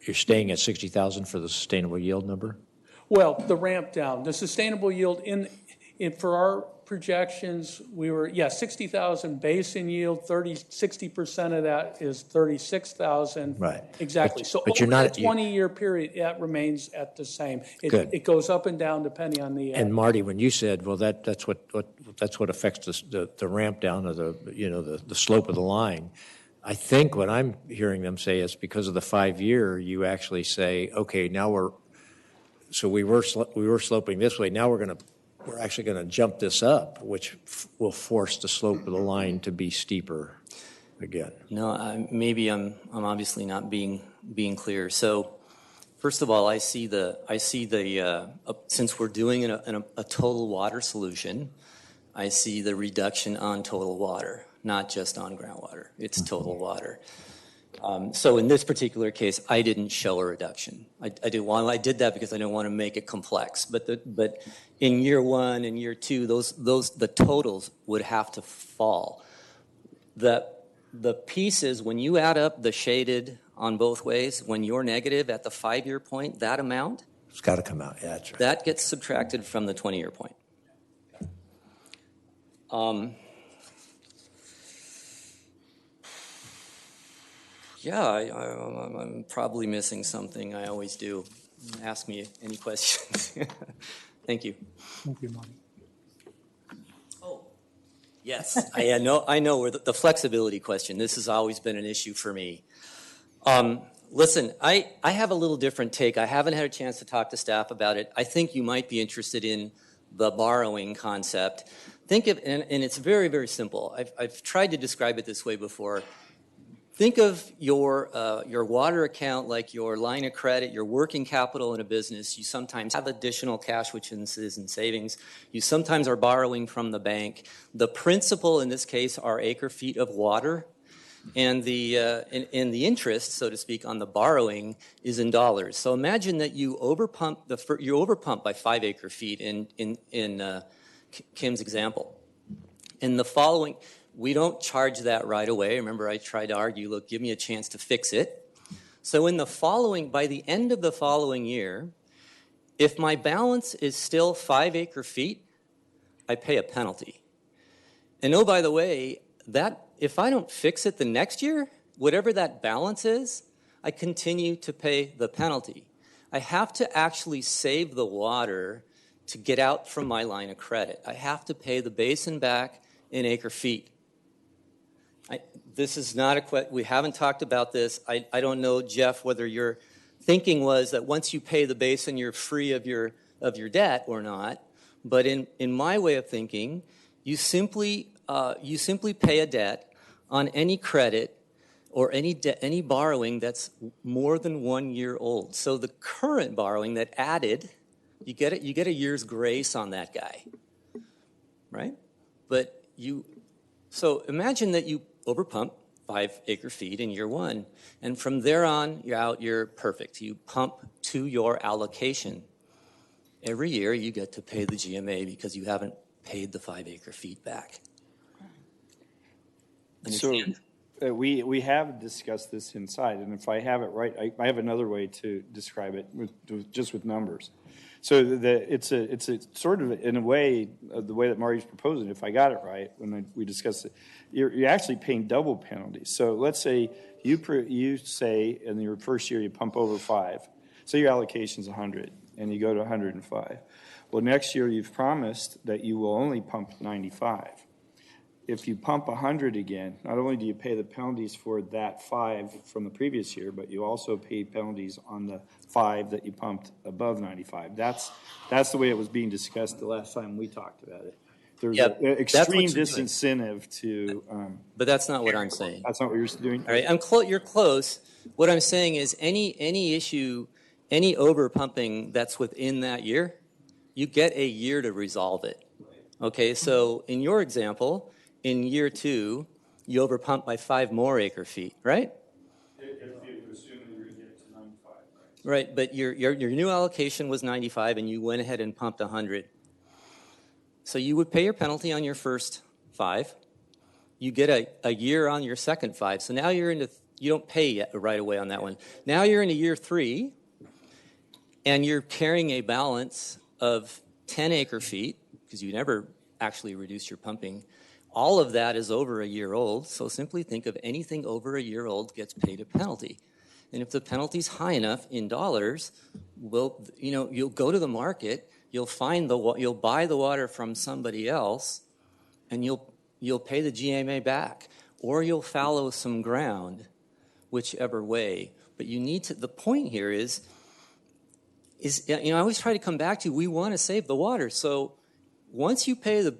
You're staying at 60,000 for the sustainable yield number? Well, the ramp down. The sustainable yield, for our projections, we were, 60,000 basin yield, 60% of that is 36,000. Right. Exactly. But over you're not, the 20-year period, it remains at the same. Good. It goes up and down depending on the... And Marty, when you said, well, that's what affects the ramp down of the slope of the line, I think what I'm hearing them say is because of the 5-year, you actually say, okay, now we were sloping this way. Now we're actually going to jump this up, which will force the slope of the line to be steeper again. No, maybe I'm obviously not being clear. So, first of all, I see the since we're doing a total water solution, I see the reduction on total water, not just on groundwater. It's total water. So in this particular case, I didn't show a reduction. I did that because I didn't want to make it complex. But in year 1 and year 2, the totals would have to fall. The pieces, when you add up the shaded on both ways, when you're negative at the 5-year point, that amount, It's got to come out. Yeah, that's right. that gets subtracted from the 20-year point. Yeah, I'm probably missing something. I always do. Ask me any questions. Thank you. Thank you, Marty. Oh, yes. I know where the flexibility question. This has always been an issue for me. Listen, I have a little different take. I haven't had a chance to talk to staff about it. I think you might be interested in the borrowing concept. Think of, and it's very, very simple. I've tried to describe it this way before. Think of your water account like your line of credit, your working capital in a business. You sometimes have additional cash, which is in savings. You sometimes are borrowing from the bank. The principal in this case are acre feet of water, and the interest, so to speak, on the borrowing is in dollars. So imagine that you overpump by 5 acre feet in Kim's example. In the following. We don't charge that right away. Remember, I tried to argue, look, give me a chance to fix it. So by the end of the following year, if my balance is still 5 acre feet, I pay a penalty. And oh, by the way, that if I don't fix it the next year, whatever that balance is, I continue to pay the penalty. I have to actually save the water to get out from my line of credit. I have to pay the basin back in acre feet. This is not we haven't talked about this. I don't know, Jeff, whether your thinking was that once you pay the basin, you're free of your debt or not. But in my way of thinking, you simply pay a debt on any credit or any borrowing that's more than 1 year old. So the current borrowing that added, you get a year's grace on that guy, right? So imagine that you overpump 5 acre feet in year 1, and from there on, you're perfect. You pump to your allocation. Every year, you get to pay the GMA because you haven't paid the 5 acre feet back. Understand? So we have discussed this inside, and if I have it right, I have another way to describe it just with numbers. So it's a sort of, in a way, the way that Marty's proposing, if I got it right when we discussed it, you're actually paying double penalties. So let's say you say in your first year you pump over 5. So your allocation is 100, and you go to 105. Well, next year you've promised that you will only pump 95. If you pump 100 again, not only do you pay the penalties for that 5 from the previous year, but you also pay penalties on the 5 that you pumped above 95. That's the way it was being discussed the last time we talked about it. There's an extreme disincentive to. But that's not what I'm saying. That's not what you're doing. All right, you're close. What I'm saying is any issue, any over pumping that's within that year, you get a year to resolve it. Okay, so in your example, in year 2, you overpump by 5 more acre feet, right? If you assume you're going to get to 95, right? Right, but your new allocation was 95, and you went ahead and pumped 100. So you would pay your penalty on your first 5. You get a year on your second 5. So now you don't pay yet right away on that one. Now you're into year 3, and you're carrying a balance of 10 acre feet, because you never actually reduce your pumping. All of that is over a year old, so simply think of anything over a year old gets paid a penalty. And if the penalty's high enough in dollars, you'll go to the market, you'll buy the water from somebody else, and you'll pay the GMA back, or you'll fallow some ground, whichever way. But the point here is I always try to come back to, we want to save the water, so once you pay the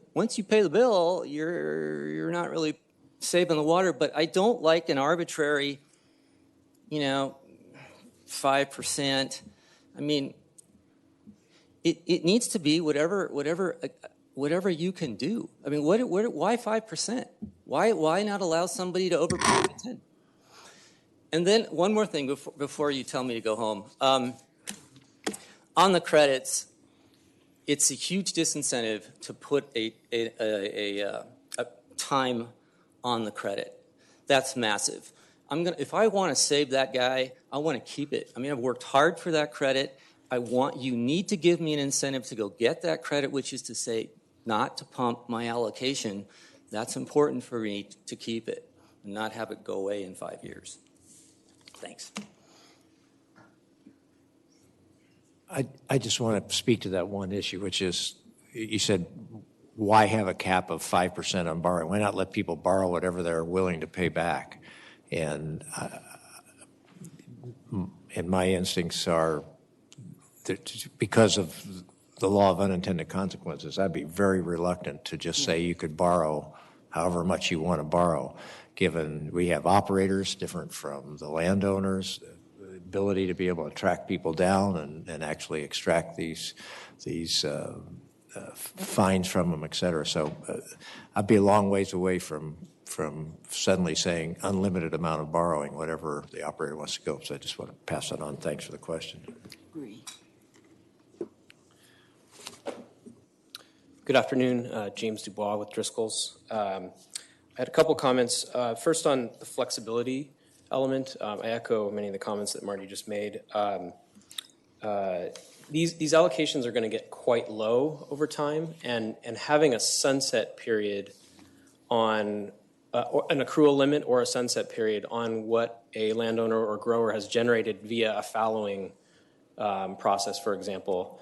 bill, you're not really saving the water. But I don't like an arbitrary, 5%. I mean, it needs to be whatever you can do. I mean, why 5%? Why not allow somebody to overpay 10? And then one more thing before you tell me to go home. On the credits, it's a huge disincentive to put a time on the credit. That's massive. If I want to save that guy, I want to keep it. I mean, I've worked hard for that credit. You need to give me an incentive to go get that credit, which is to say, not to pump my allocation. That's important for me to keep it and not have it go away in 5 years. Thanks. I just want to speak to that one issue, which is, you said, why have a cap of 5% on borrowing? Why not let people borrow whatever they're willing to pay back? And my instincts are that because of the law of unintended consequences, I'd be very reluctant to just say you could borrow however much you want to borrow, given we have operators different from the landowners, the ability to be able to track people down and actually extract these fines from them, et cetera. So I'd be a long ways away from suddenly saying unlimited amount of borrowing, whatever the operator wants to go. So I just want to pass that on. Thanks for the question. Agree. Good afternoon, James Dubois with Driscoll's. I had a couple comments. First on the flexibility element, I echo many of the comments that Marty just made. These allocations are going to get quite low over time, and having a sunset period on an accrual limit or a sunset period on what a landowner or grower has generated via a fallowing process, for example,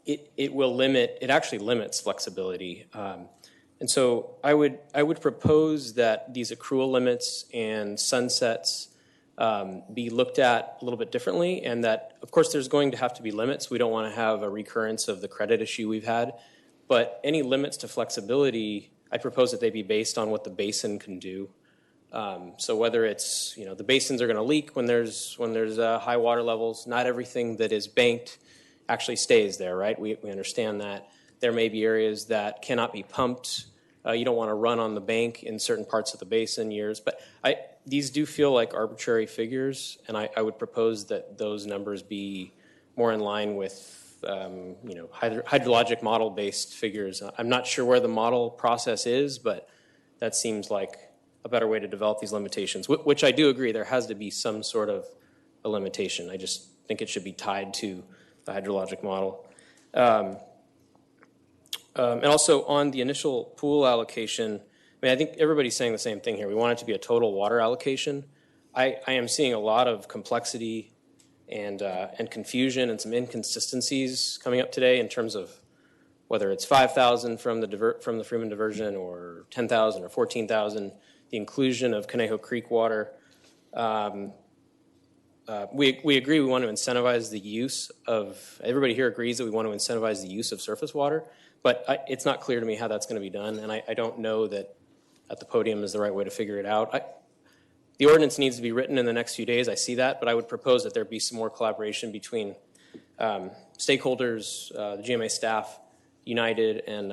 it actually limits flexibility. And so I would propose that these accrual limits and sunsets be looked at a little bit differently, and that, of course, there's going to have to be limits. We don't want to have a recurrence of the credit issue we've had, but any limits to flexibility, I propose that they be based on what the basin can do. So whether it's, the basins are going to leak when there's high water levels, not everything that is banked actually stays there, right? We understand that. There may be areas that cannot be pumped. You don't want to run on the bank in certain parts of the basin years. But these do feel like arbitrary figures, and I would propose that those numbers be more in line with hydrologic model-based figures. I'm not sure where the model process is, but that seems like a better way to develop these limitations, which I do agree there has to be some sort of a limitation. I just think it should be tied to the hydrologic model. And also on the initial pool allocation, I think everybody's saying the same thing here. We want it to be a total water allocation. I am seeing a lot of complexity and confusion and some inconsistencies coming up today in terms of whether it's 5,000 from the Freeman diversion or 10,000 or 14,000, the inclusion of Conejo Creek water. We agree we want to incentivize the use of, everybody here agrees that we want to incentivize the use of surface water, but it's not clear to me how that's going to be done, and I don't know that at the podium is the right way to figure it out. The ordinance needs to be written in the next few days, I see that, but I would propose that there be some more collaboration between stakeholders, the GMA staff, United, and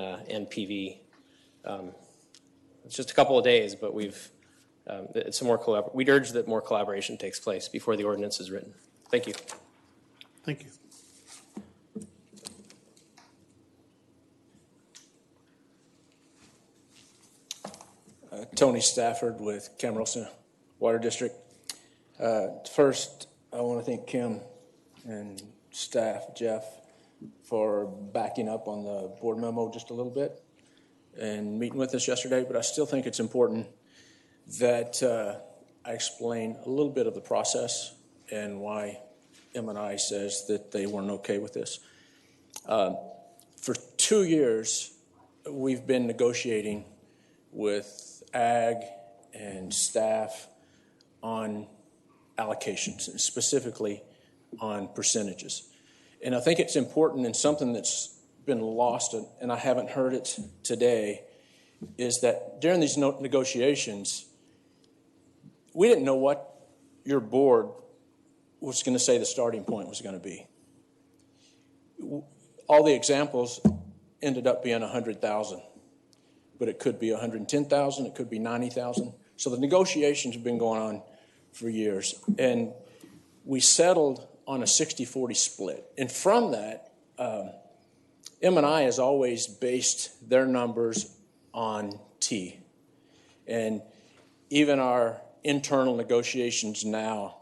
PV. It's just a couple of days, but we'd urge that more collaboration takes place before the ordinance is written. Thank you. Thank you. Tony Stafford with Camarosa Water District. First, I want to thank Kim and staff, Jeff, for backing up on the board memo just a little bit and meeting with us yesterday, but I still think it's important that I explain a little bit of the process and why M&I says that they weren't okay with this. For 2 years, we've been negotiating with ag and staff on allocations, and specifically on percentages. And I think it's important, and something that's been lost, and I haven't heard it today, is that during these negotiations, we didn't know what your board was going to say the starting point was going to be. All the examples ended up being 100,000, but it could be 110,000, it could be 90,000. So the negotiations have been going on for years. And we settled on a 60-40 split. And from that, M&I has always based their numbers on T. And even our internal negotiations now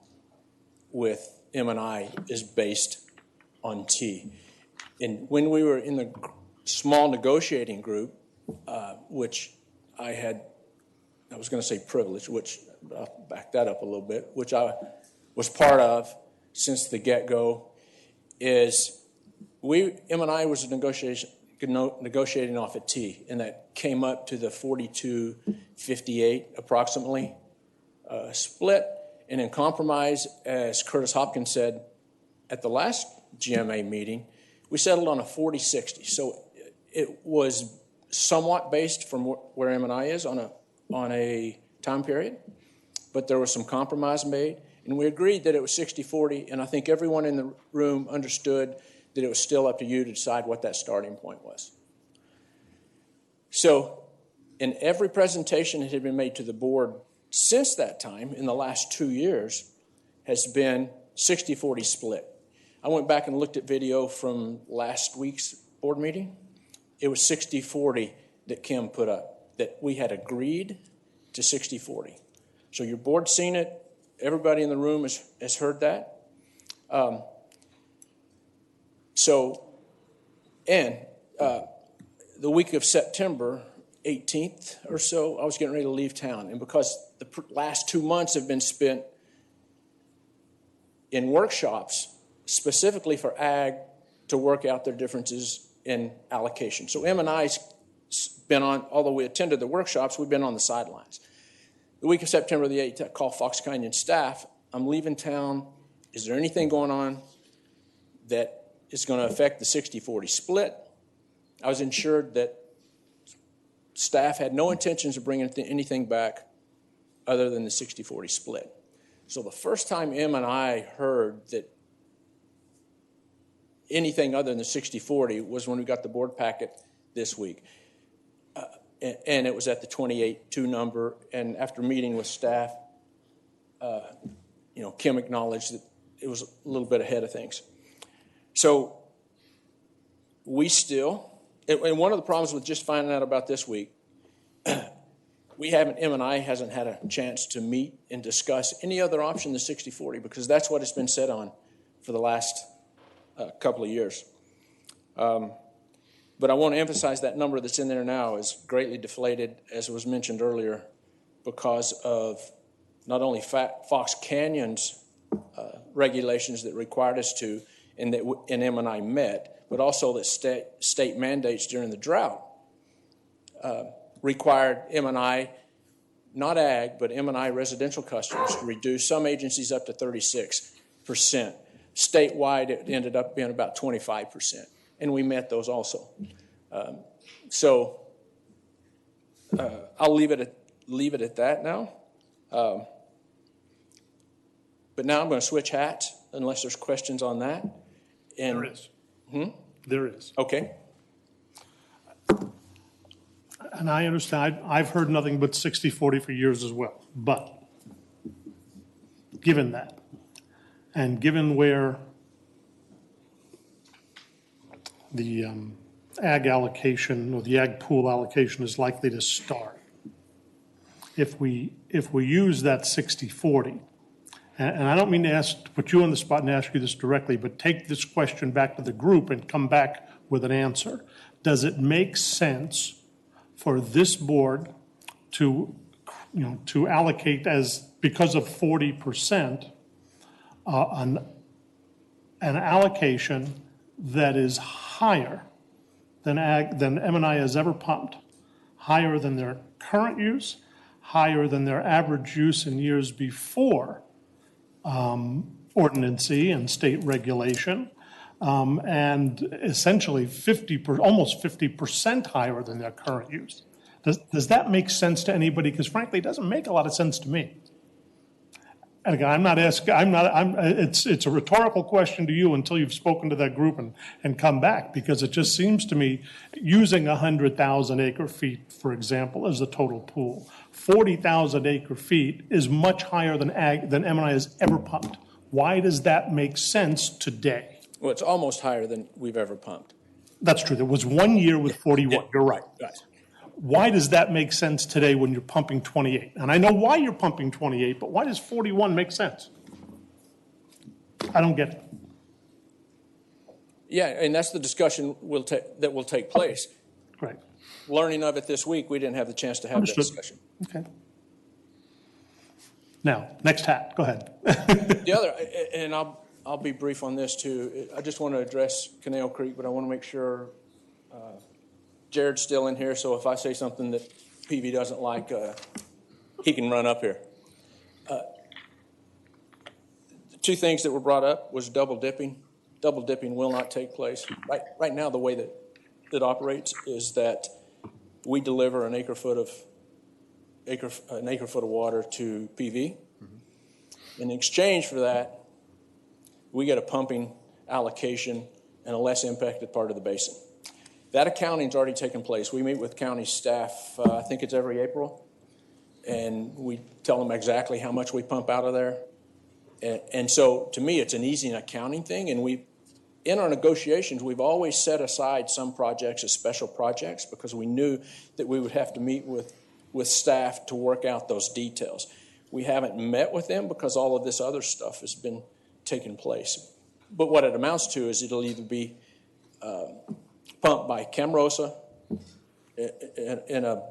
with M&I is based on T. And when we were in the small negotiating group, which I was going to say privilege, which I'll back that up a little bit, which I was part of since the get-go, is M&I was negotiating off at T, and that came up to the 42-58 approximately split. And in compromise, as Curtis Hopkins said at the last GMA meeting, we settled on a 40-60. So it was somewhat based from where M&I is on a time period, but there was some compromise made, and we agreed that it was 60-40, and I think everyone in the room understood that it was still up to you to decide what that starting point was. So in every presentation that had been made to the board since that time, in the last 2 years, has been 60-40 split. I went back and looked at video from last week's board meeting. It was 60-40 that Kim put up, that we had agreed to 60-40. So your board's seen it. Everybody in the room has heard that. The week of September 18th or so, I was getting ready to leave town. And because the last 2 months have been spent in workshops, specifically for ag, to work out their differences in allocation. So M&I's been on, although we attended the workshops, we've been on the sidelines. The week of September the 8th, I called Fox Canyon staff. I'm leaving town. Is there anything going on that is going to affect the 60-40 split? I was assured that staff had no intentions of bringing anything back other than the 60-40 split. So the first time M&I heard that anything other than the 60-40 was when we got the board packet this week. And it was at the 28-2 number. And after meeting with staff, Kim acknowledged that it was a little bit ahead of things. So we still, and one of the problems with just finding out about this week, M&I hasn't had a chance to meet and discuss any other option than 60-40, because that's what it's been set on for the last couple of years. But I want to emphasize that number that's in there now is greatly deflated, as was mentioned earlier, because of not only Fox Canyon's regulations that required us to, and that M&I met, but also that state mandates during the drought required M&I, not ag, but M&I residential customers to reduce some agencies up to 36%. Statewide, it ended up being about 25%, and we met those also. I'll leave it at that now. But now I'm going to switch hats, unless there's questions on that. There is. There is. Okay. And I understand, I've heard nothing but 60-40 for years as well. But given that, and given where the ag allocation or the ag pool allocation is likely to start, if we use that 60-40, and I don't mean to put you on the spot and ask you this directly, but take this question back to the group and come back with an answer. Does it make sense for this board to allocate, because of 40%, an allocation that is higher than M&I has ever pumped, higher than their current use, higher than their average use in years before ordinancy and state regulation, and essentially almost 50% higher than their current use? Does that make sense to anybody? Because frankly, it doesn't make a lot of sense to me. And again, it's a rhetorical question to you until you've spoken to that group and come back, because it just seems to me, using 100,000 acre feet, for example, as the total pool, 40,000 acre feet is much higher than M&I has ever pumped. Why does that make sense today? Well, it's almost higher than we've ever pumped. That's true. There was 1 year with 41. You're right. Right. Why does that make sense today when you're pumping 28? And I know why you're pumping 28, but why does 41 make sense? I don't get it. Yeah, and that's the discussion that will take place. Right. Learning of it this week, we didn't have the chance to have that Understood. discussion. Okay. Now, next hat. Go ahead. The other, and I'll be brief on this too. I just want to address Canal Creek, but I want to make sure Jared's still in here, so if I say something that PV doesn't like, he can run up here. Two things that were brought up was double dipping. Double dipping will not take place. Right now, the way that it operates is that we deliver an acre foot of water to PV. Mm-hmm. In exchange for that, we get a pumping allocation in a less impacted part of the basin. That accounting's already taken place. We meet with county staff, I think it's every April, and we tell them exactly how much we pump out of there. And so to me, it's an easy accounting thing. And in our negotiations, we've always set aside some projects as special projects because we knew that we would have to meet with staff to work out those details. We haven't met with them because all of this other stuff has been taking place. But what it amounts to is it'll either be pumped by Camrosa in a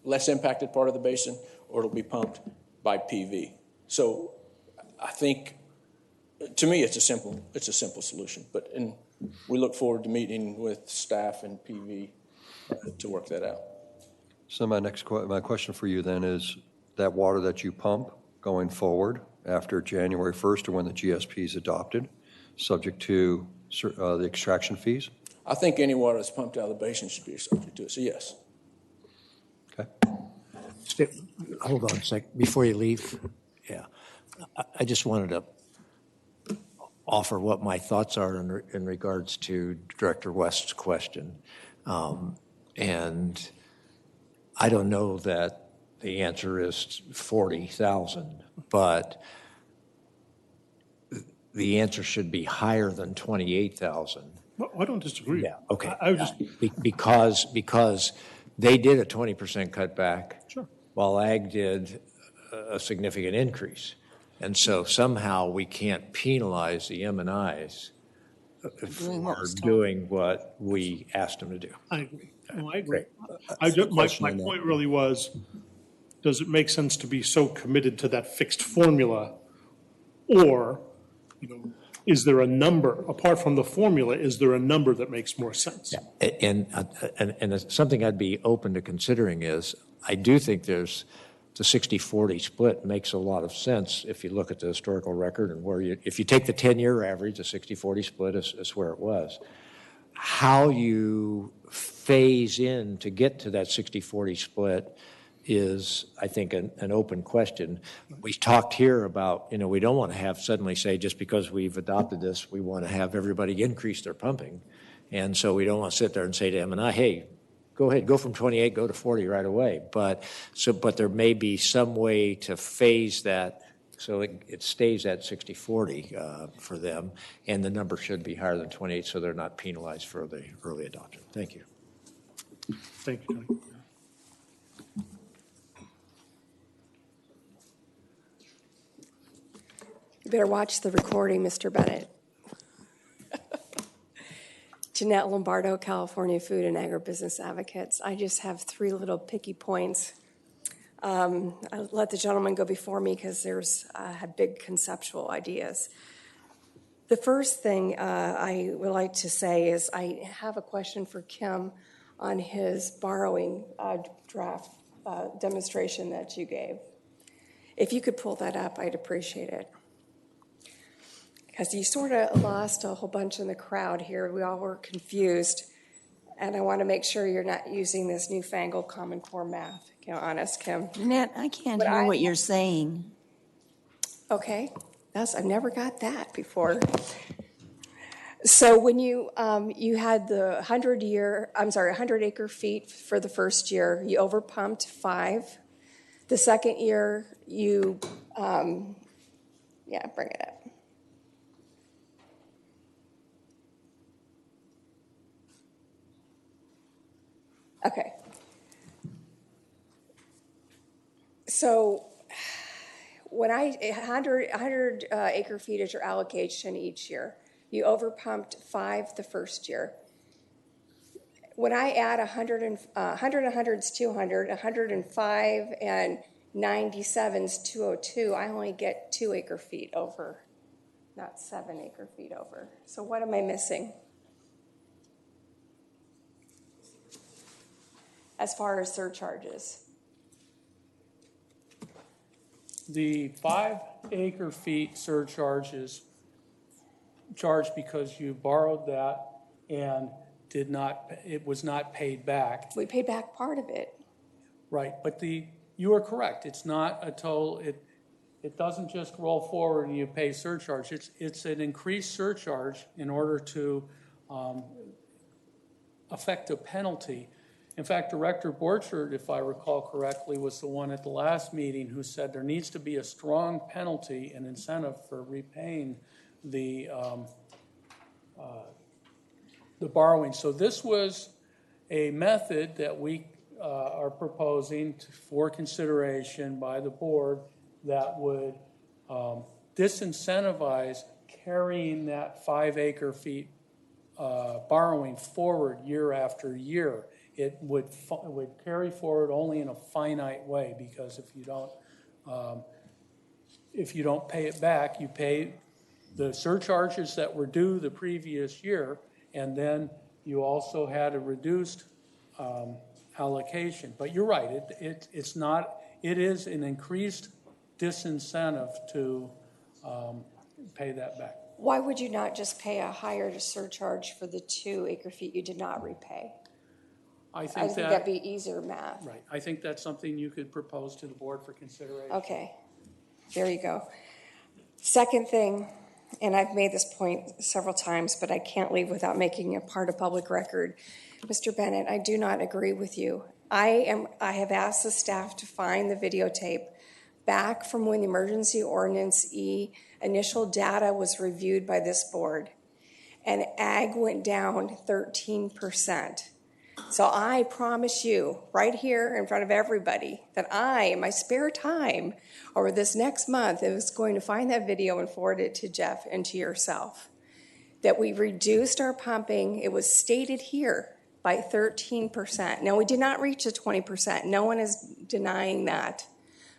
less impacted part of the basin, or it'll be pumped by PV. So I think, to me, it's a simple solution. And we look forward to meeting with staff and PV to work that out. So my question for you then is that water that you pump going forward after January 1st or when the GSP is adopted, subject to the extraction fees? I think any water that's pumped out of the basin should be subject to it, so yes. Okay. Hold on a sec. Before you leave, yeah, I just wanted to offer what my thoughts are in regards to Director West's question. And I don't know that the answer is 40,000, but the answer should be higher than 28,000. Well, I don't disagree. Yeah, okay. I just Because they did a 20% cutback, sure, while Ag did a significant increase. And so somehow we can't penalize the M&Is for doing what we asked them to do. I agree. No, I agree. My point really was, does it make sense to be so committed to that fixed formula, or, is there a number, apart from the formula, is there a number that makes more sense? Yeah. And something I'd be open to considering is, I do think there's the 60-40 split makes a lot of sense if you look at the historical record and if you take the 10-year average, the 60-40 split is where it was. How you phase in to get to that 60-40 split is, I think, an open question. We talked here about, we don't want to have suddenly say, just because we've adopted this, we want to have everybody increase their pumping. And so we don't want to sit there and say to M&I, hey, go ahead, go from 28, go to 40 right away. But there may be some way to phase that so it stays at 60-40 for them, and the number should be higher than 28 so they're not penalized for the early adoption. Thank you. Thank you, Tony. You better watch the recording, Mr. Bennett. Jeanette Lombardo, California Food and Agribusiness Advocates. I just have three little picky points. I'll let the gentleman go before me because I have big conceptual ideas. The first thing I would like to say is I have a question for Kim on his borrowing draft demonstration that you gave. If you could pull that up, I'd appreciate it. Because you sort of lost a whole bunch in the crowd here. We all were confused. And I want to make sure you're not using this newfangled Common Core math. Honest, Kim. Jeanette, I can't hear what you're saying. Okay, I've never got that before. So when you had the 100 acre feet for the first year, you overpumped 5. The second year, you, yeah, bring it up. Okay. So when 100 acre feet is your allocation each year. You overpumped 5 the first year. When I add 100 and 100 is 200, 105 and 97 is 202, I only get 2 acre feet over, not 7 acre feet over. So what am I missing? As far as surcharges. The 5 acre feet surcharge is charged because you borrowed that and it was not paid back. We paid back part of it. Right, but you are correct. It's not a total, it doesn't just roll forward and you pay surcharge. It's an increased surcharge in order to affect a penalty. In fact, Director Borchard, if I recall correctly, was the one at the last meeting who said there needs to be a strong penalty and incentive for repaying the borrowing. So this was a method that we are proposing for consideration by the board that would disincentivize carrying that 5 acre feet borrowing forward year after year. It would carry forward only in a finite way, because if you don't pay it back, you pay the surcharges that were due the previous year, and then you also had a reduced allocation. But you're right, it is an increased disincentive to pay that back. Why would you not just pay a higher surcharge for the 2 acre feet you did not repay? I think that'd be easier math. Right. I think that's something you could propose to the board for consideration. Okay, there you go. Second thing, and I've made this point several times, but I can't leave without making it part of public record. Mr. Bennett, I do not agree with you. I have asked the staff to find the videotape back from when the Emergency Ordinance E initial data was reviewed by this board, and ag went down 13%. So I promise you right here in front of everybody that I, in my spare time over this next month, is going to find that video and forward it to Jeff and to yourself, that we reduced our pumping, it was stated here, by 13%. Now, we did not reach the 20%. No one is denying that.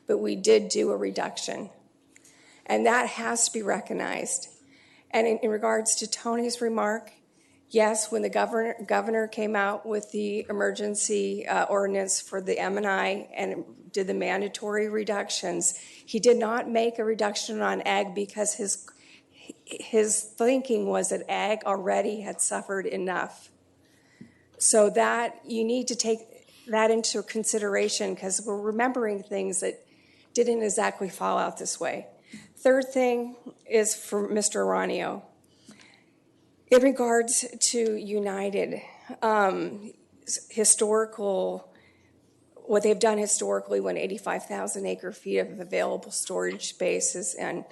But we did do a reduction. And that has to be recognized. And in regards to Tony's remark, yes, when the governor came out with the emergency ordinance for the M&I and did the mandatory reductions, he did not make a reduction on ag because his thinking was that ag already had suffered enough. So that you need to take that into consideration, because we're remembering things that didn't exactly fall out this way. Third thing is for Mr. Aranio. In regards to United, what they've done historically when 85,000 acre feet of available storage spaces, and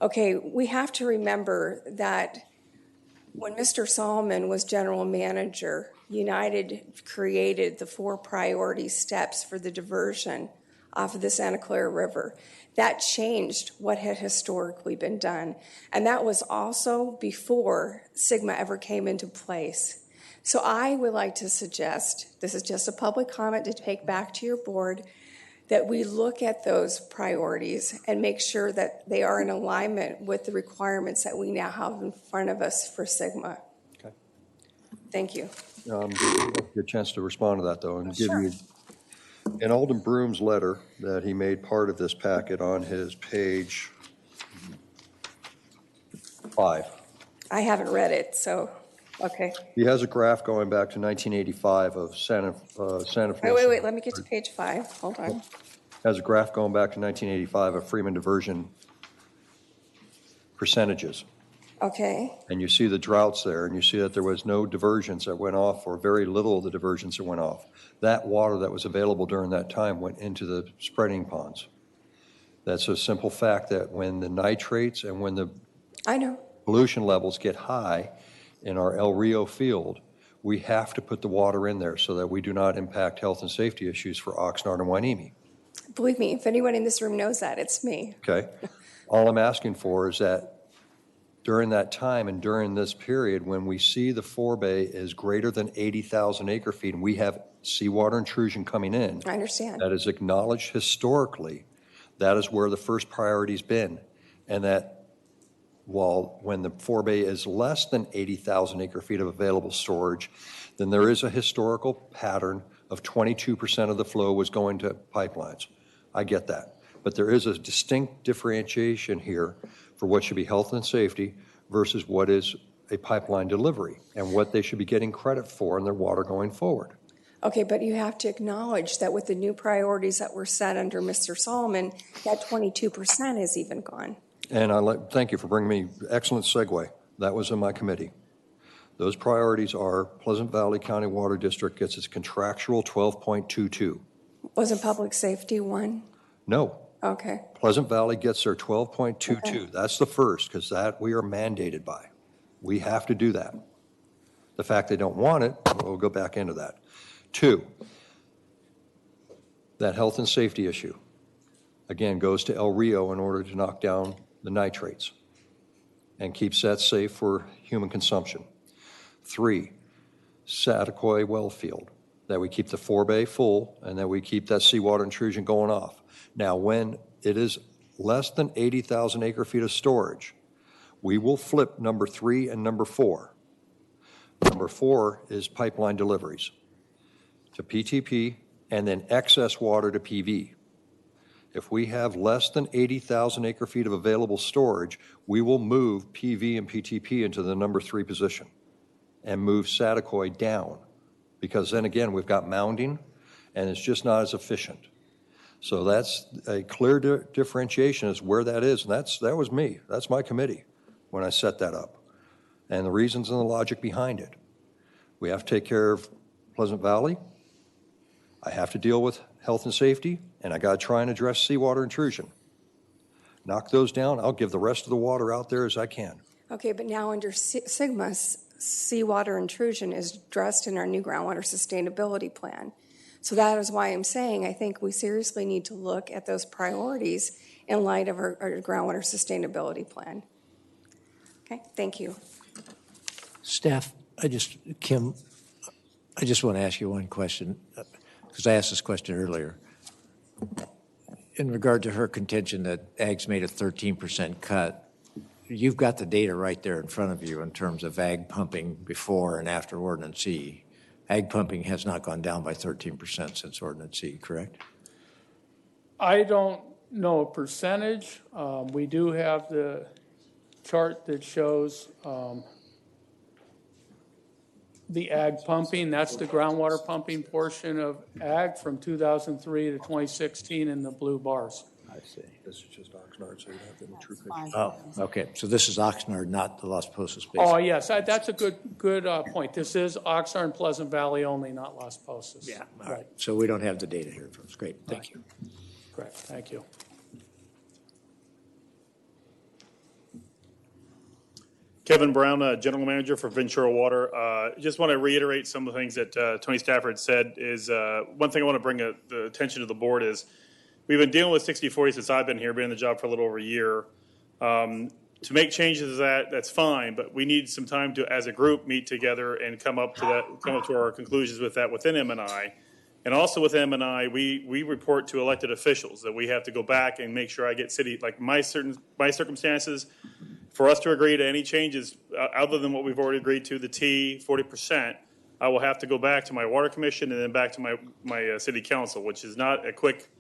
okay, we have to remember that when Mr. Solomon was general manager, United created the 4 priority steps for the diversion off of the Santa Clara River. That changed what had historically been done. And that was also before Sigma ever came into place. So I would like to suggest, this is just a public comment to take back to your board, that we look at those priorities and make sure that they are in alignment with the requirements that we now have in front of us for Sigma. Okay. Thank you. I'll get a chance to respond to that, though, and give Sure. you, in Alden Broom's letter that he made part of this packet on his page 5. I haven't read it, so, okay. He has a graph going back to 1985 of Santa Fe. Wait, let me get to page 5. Hold on. Has a graph going back to 1985 of Freeman diversion percentages. Okay, And you see the droughts there, and you see that there was no diversions that went off, or very little of the diversions that went off. That water that was available during that time went into the spreading ponds. That's a simple fact that when the nitrates and when the I know. pollution levels get high in our El Rio field, we have to put the water in there so that we do not impact health and safety issues for Oxnard and Hueneme. Believe me, if anyone in this room knows that, it's me. Okay? All I'm asking for is that during that time and during this period, when we see the forebay is greater than 80,000 acre feet and we have seawater intrusion coming in, I understand. that is acknowledged historically, that is where the first priority's been. And that when the forebay is less than 80,000 acre feet of available storage, then there is a historical pattern of 22% of the flow was going to pipelines. I get that. But there is a distinct differentiation here for what should be health and safety versus what is a pipeline delivery and what they should be getting credit for in their water going forward. Okay, but you have to acknowledge that with the new priorities that were set under Mr. Solomon, that 22% is even gone. And thank you for bringing me, excellent segue. That was in my committee. Those priorities are Pleasant Valley County Water District gets its contractual 12.22. Wasn't public safety one? No. Okay. Pleasant Valley gets their 12.22. Okay. That's the first, because that we are mandated by. We have to do that. The fact they don't want it, we'll go back into that. 2, that health and safety issue, again, goes to El Rio in order to knock down the nitrates and keeps that safe for human consumption. 3, Satakoy well field, that we keep the forebay full and that we keep that seawater intrusion going off. Now, when it is less than 80,000 acre feet of storage, we will flip number 3 and number 4. Number 4 is pipeline deliveries to PTP and then excess water to PV. If we have less than 80,000 acre feet of available storage, we will move PV and PTP into the number 3 position and move Satakoy down, because then again, we've got mounding and it's just not as efficient. So that's a clear differentiation as where that is. And that was me. That's my committee when I set that up. And the reasons and the logic behind it. We have to take care of Pleasant Valley. I have to deal with health and safety, and I got to try and address seawater intrusion. Knock those down, I'll give the rest of the water out there as I can. Okay, but now under Sigma, seawater intrusion is addressed in our new groundwater sustainability plan. So that is why I'm saying I think we seriously need to look at those priorities in light of our groundwater sustainability plan. Okay, thank you. Staff, Kim, I just want to ask you one question, because I asked this question earlier. In regard to her contention that Ag's made a 13% cut, you've got the data right there in front of you in terms of Ag pumping before and after Ordinance C. Ag pumping has not gone down by 13% since Ordinance C, correct? I don't know a percentage. We do have the chart that shows the Ag pumping. That's the groundwater pumping portion of Ag from 2003 to 2016 in the blue bars. I see. This is just Oxnard, so you have the true picture. Oh, okay. So this is Oxnard, not the Las Posas Basin. Oh, yes, that's a good point. This is Oxnard and Pleasant Valley only, not Las Posas. Yeah, all right. So we don't have the data here, folks. Great, thank you. Correct, thank you. Kevin Brown, General Manager for Ventura Water. Just want to reiterate some of the things that Tony Stafford said. Is one thing I want to bring the attention to the board is we've been dealing with 60/40 since I've been here, been in the job for a little over a year. To make changes to that's fine, but we need some time to, as a group, meet together and come up to our conclusions with that within M&I. And also with M&I, we report to elected officials that we have to go back and make sure I get city, like my circumstances, for us to agree to any changes other than what we've already agreed to, the T, 40%, I will have to go back to my water commission and then back to my city council, which is not a quick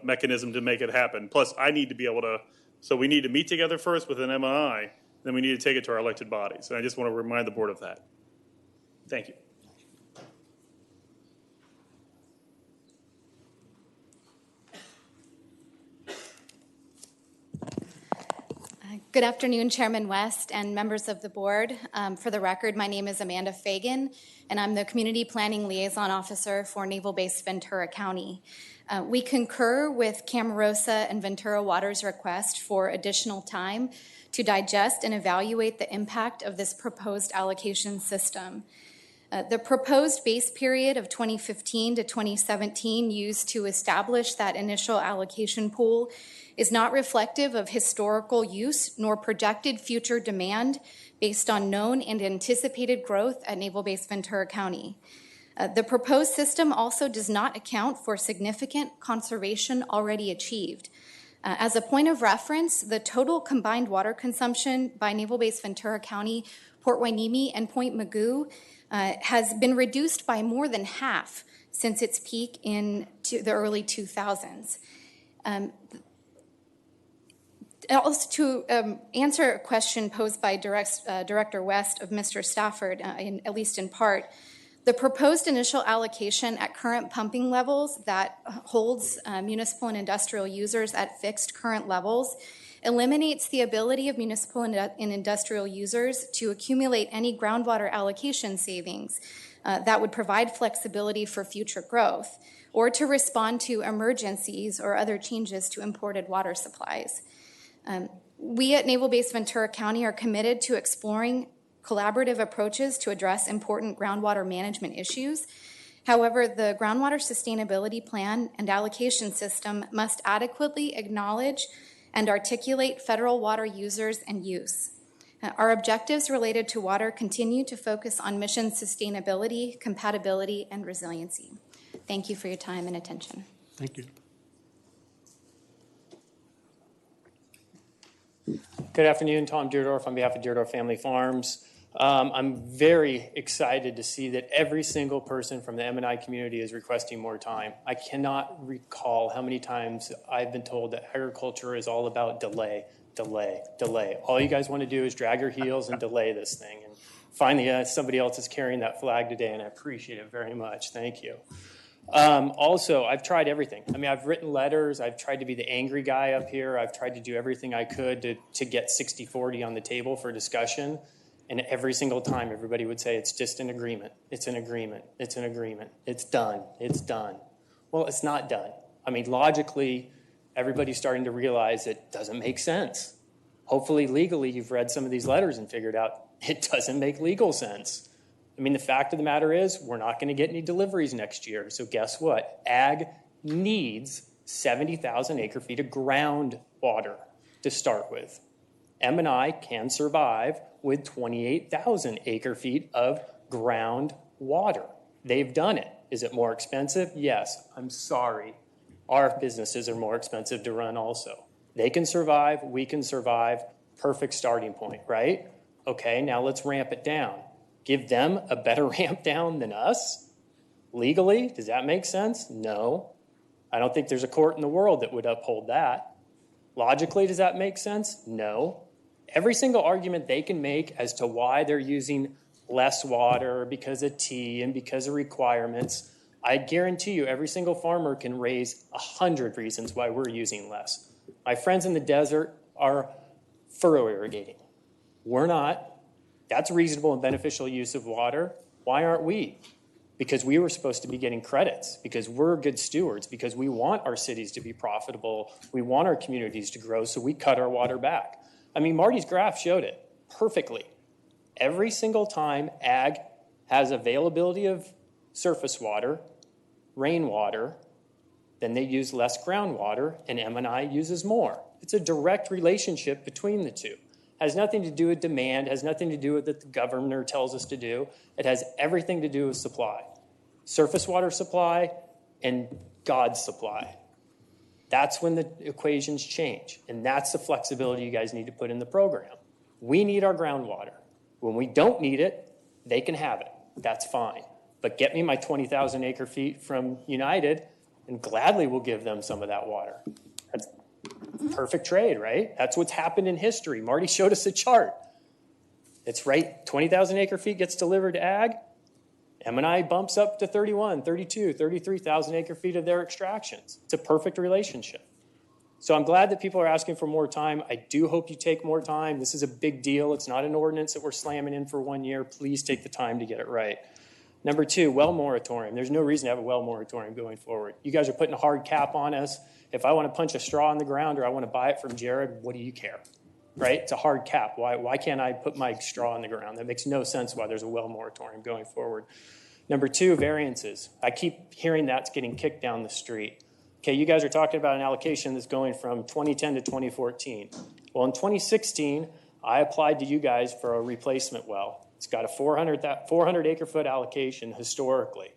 mechanism to make it happen. Plus, I need to be able to, so we need to meet together first with an M&I, then we need to take it to our elected bodies. And I just want to remind the board of that. Thank you. Good afternoon, Chairman West and members of the board. For the record, my name is Amanda Fagan, and I'm the Community Planning Liaison Officer for Naval Base Ventura County. We concur with Camarosa and Ventura Water's request for additional time to digest and evaluate the impact of this proposed allocation system. The proposed base period of 2015 to 2017 used to establish that initial allocation pool is not reflective of historical use nor projected future demand based on known and anticipated growth at Naval Base Ventura County. The proposed system also does not account for significant conservation already achieved. As a point of reference, the total combined water consumption by Naval Base Ventura County, Port Hueneme, and Point Mugu has been reduced by more than half since its peak in the early 2000s. Also, to answer a question posed by Director West of Mr. Stafford, at least in part, the proposed initial allocation at current pumping levels that holds municipal and industrial users at fixed current levels eliminates the ability of municipal and industrial users to accumulate any groundwater allocation savings that would provide flexibility for future growth or to respond to emergencies or other changes to imported water supplies. We at Naval Base Ventura County are committed to exploring collaborative approaches to address important groundwater management issues. However, the groundwater sustainability plan and allocation system must adequately acknowledge and articulate federal water users and use. Our objectives related to water continue to focus on mission sustainability, compatibility, and resiliency. Thank you for your time and attention. Thank you. Good afternoon, Tom Deerdorf on behalf of Deerdorf Family Farms. I'm very excited to see that every single person from the M&I community is requesting more time. I cannot recall how many times I've been told that agriculture is all about delay, delay, delay. All you guys want to do is drag your heels and delay this thing. And finally, somebody else is carrying that flag today, and I appreciate it very much. Thank you. Also, I've tried everything. I mean, I've written letters. I've tried to be the angry guy up here. I've tried to do everything I could to get 60-40 on the table for discussion. And every single time, everybody would say, it's just an agreement. It's an agreement. It's an agreement. It's done. It's done. Well, it's not done. I mean, logically, everybody's starting to realize it doesn't make sense. Hopefully, legally, you've read some of these letters and figured out it doesn't make legal sense. I mean, the fact of the matter is, we're not going to get any deliveries next year. So guess what? Ag needs 70,000 acre-feet of groundwater to start with. M&I can survive with 28,000 acre-feet of groundwater. They've done it. Is it more expensive? Yes. I'm sorry. Our businesses are more expensive to run also. They can survive. We can survive. Perfect starting point, right? Okay, now let's ramp it down. Give them a better ramp down than us? Legally, does that make sense? No. I don't think there's a court in the world that would uphold that. Logically, does that make sense? No. Every single argument they can make as to why they're using less water because of T and because of requirements, I guarantee you every single farmer can raise 100 reasons why we're using less. My friends in the desert are furrow irrigating. We're not. That's reasonable and beneficial use of water. Why aren't we? Because we were supposed to be getting credits, because we're good stewards, because we want our cities to be profitable, we want our communities to grow, so we cut our water back. I mean, Marty's graph showed it perfectly. Every single time ag has availability of surface water, rainwater, then they use less groundwater, and M&I uses more. It's a direct relationship between the two. Has nothing to do with demand, has nothing to do with what the governor tells us to do. It has everything to do with supply. Surface water supply and God's supply. That's when the equations change, and that's the flexibility you guys need to put in the program. We need our groundwater. When we don't need it, they can have it. That's fine. But get me my 20,000 acre feet from United, and gladly we'll give them some of that water. That's perfect trade, right? That's what's happened in history. Marty showed us a chart. It's right, 20,000 acre feet gets delivered to ag. M&I bumps up to 31, 32, 33,000 acre feet of their extractions. It's a perfect relationship. So I'm glad that people are asking for more time. I do hope you take more time. This is a big deal. It's not an ordinance that we're slamming in for 1 year. Please take the time to get it right. Number two, well moratorium. There's no reason to have a well moratorium going forward. You guys are putting a hard cap on us. If I want to punch a straw in the ground or I want to buy it from Jared, what do you care? Right? It's a hard cap. Why can't I put my straw in the ground? That makes no sense why there's a well moratorium going forward. Number two, variances. I keep hearing that's getting kicked down the street. Okay, you guys are talking about an allocation that's going from 2010 to 2014. Well, in 2016, I applied to you guys for a replacement well. It's got a 400 acre foot allocation historically,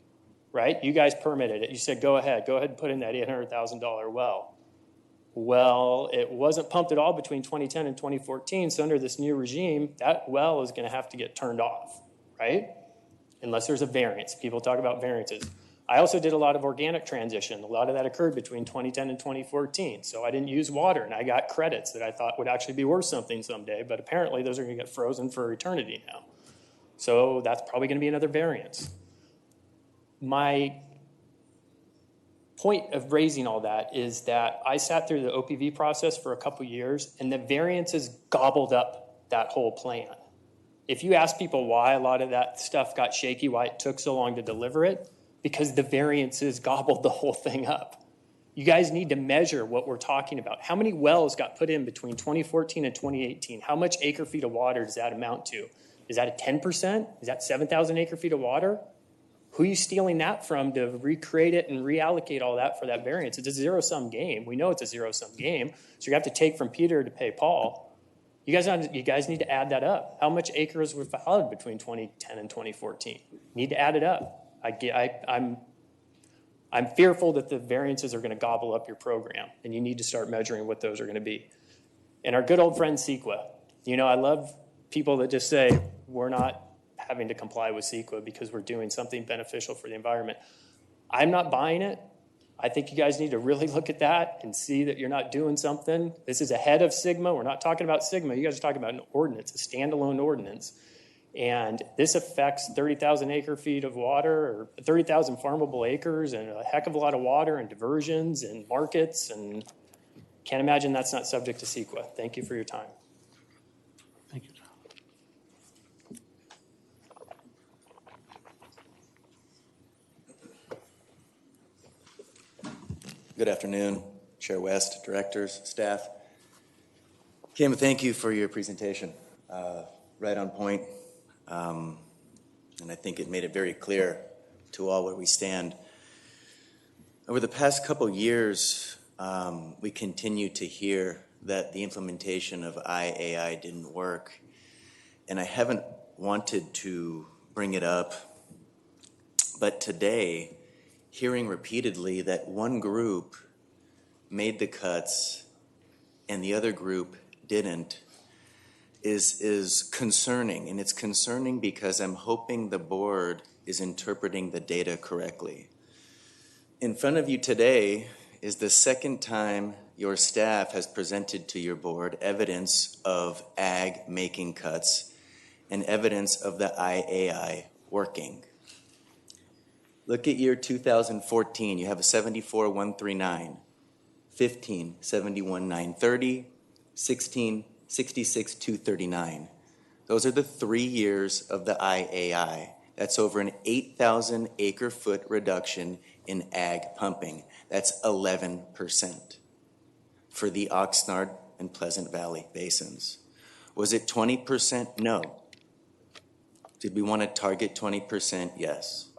right? You guys permitted it. You said, go ahead and put in that $800,000 well. Well, it wasn't pumped at all between 2010 and 2014, so under this new regime, that well is going to have to get turned off, right? Unless there's a variance. People talk about variances. I also did a lot of organic transition. A lot of that occurred between 2010 and 2014. So I didn't use water, and I got credits that I thought would actually be worth something someday, but apparently those are going to get frozen for eternity now. So that's probably going to be another variance. My point of raising all that is that I sat through the OPV process for a couple years, and the variances gobbled up that whole plan. If you ask people why a lot of that stuff got shaky, why it took so long to deliver it, because the variances gobbled the whole thing up. You guys need to measure what we're talking about. How many wells got put in between 2014 and 2018? How much acre feet of water does that amount to? Is that a 10%? Is that 7,000 acre feet of water? Who are you stealing that from to recreate it and reallocate all that for that variance? It's a zero-sum game. We know it's a zero-sum game. So you have to take from Peter to pay Paul. You guys need to add that up. How much acres were followed between 2010 and 2014? You need to add it up. I'm fearful that the variances are going to gobble up your program, and you need to start measuring what those are going to be. And our good old friend CEQA. You know, I love people that just say we're not having to comply with CEQA because we're doing something beneficial for the environment. I'm not buying it. I think you guys need to really look at that and see that you're not doing something. This is ahead of SGMA. We're not talking about SGMA. You guys are talking about an ordinance, a standalone ordinance. And this affects 30,000 acre feet of water or 30,000 farmable acres and a heck of a lot of water and diversions and markets. And can't imagine that's not subject to CEQA. Thank you for your time. Thank you, John. Good afternoon, Chair West, directors, staff. Kim, thank you for your presentation. Right on point. And I think it made it very clear to all where we stand. Over the past couple years, we continue to hear that the implementation of IAI didn't work. And I haven't wanted to bring it up, but today, hearing repeatedly that one group made the cuts and the other group didn't is concerning. And it's concerning because I'm hoping the board is interpreting the data correctly. In front of you today is the second time your staff has presented to your board evidence of ag making cuts and evidence of the IAI working. Look at year 2014. You have a 74,139, 15, 71,930, 16, 66,239. Those are the 3 years of the IAI. That's over an 8,000 acre foot reduction in ag pumping. That's 11% for the Oxnard and Pleasant Valley basins. Was it 20%? No. Did we want to target 20%? Yes.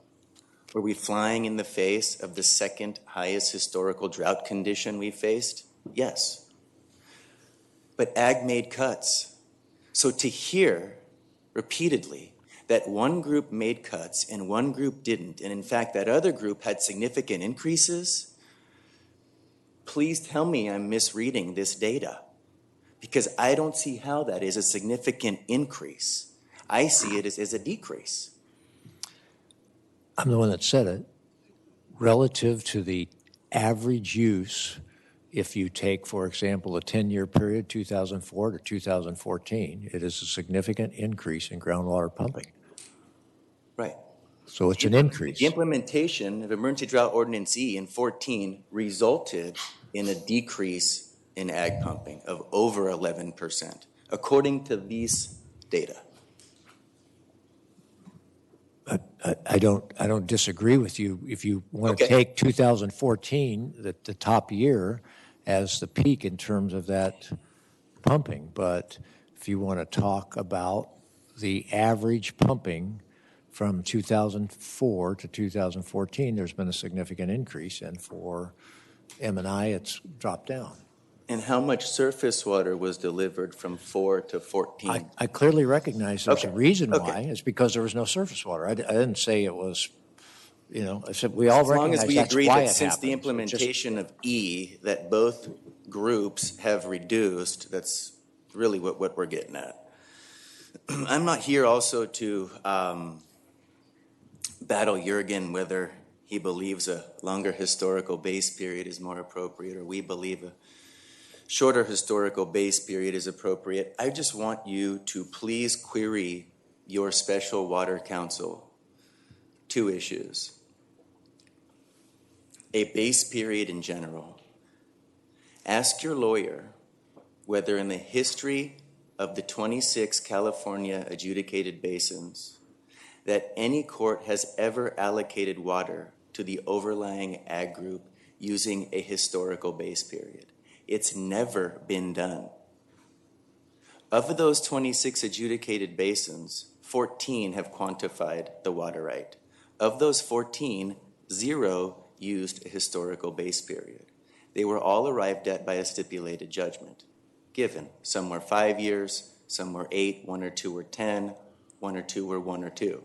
Were we flying in the face of the second highest historical drought condition we faced? Yes. But ag made cuts. So to hear repeatedly that one group made cuts and one group didn't, and in fact that other group had significant increases, please tell me I'm misreading this data, because I don't see how that is a significant increase. I see it as a decrease. I'm the one that said it. Relative to the average use, if you take, for example, a 10-year period, 2004 to 2014, it is a significant increase in groundwater pumping. Right. So it's an increase. The implementation of Emergency Drought Ordinance E in 14 resulted in a decrease in ag pumping of over 11%, according to these data. I don't disagree with you. If you want to Okay. take 2014, the top year, as the peak in terms of that pumping, but if you want to talk about the average pumping from 2004 to 2014, there's been a significant increase, and for M&I, it's dropped down. And how much surface water was delivered from 4 to 14? I clearly recognize there's a reason Okay. why. It's because there was no surface water. I didn't say it was, I said we all As long recognize as we that's agree why that it since happened. the implementation of E, that both groups have reduced, that's really what we're getting at. I'm not here also to battle Jurgen whether he believes a longer historical base period is more appropriate or we believe a shorter historical base period is appropriate. I just want you to please query your special water counsel 2 issues. A base period in general. Ask your lawyer whether in the history of the 26 California adjudicated basins that any court has ever allocated water to the overlying ag group using a historical base period. It's never been done. Of those 26 adjudicated basins, 14 have quantified the water right. Of those 14, 0 used a historical base period. They were all arrived at by a stipulated judgment, given. Some were 5 years, some were 8, 1 or 2 were 10, 1 or 2 were 1 or 2.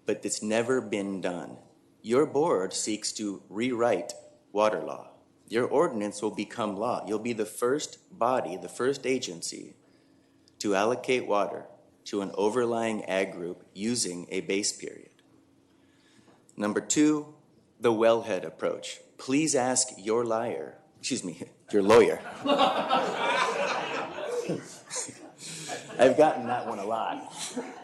But it's never been done. Your board seeks to rewrite water law. Your ordinance will become law. You'll be the first body, the first agency to allocate water to an overlying ag group using a base period. Number 2, the wellhead approach. Please ask your lawyer. I've gotten that one a lot.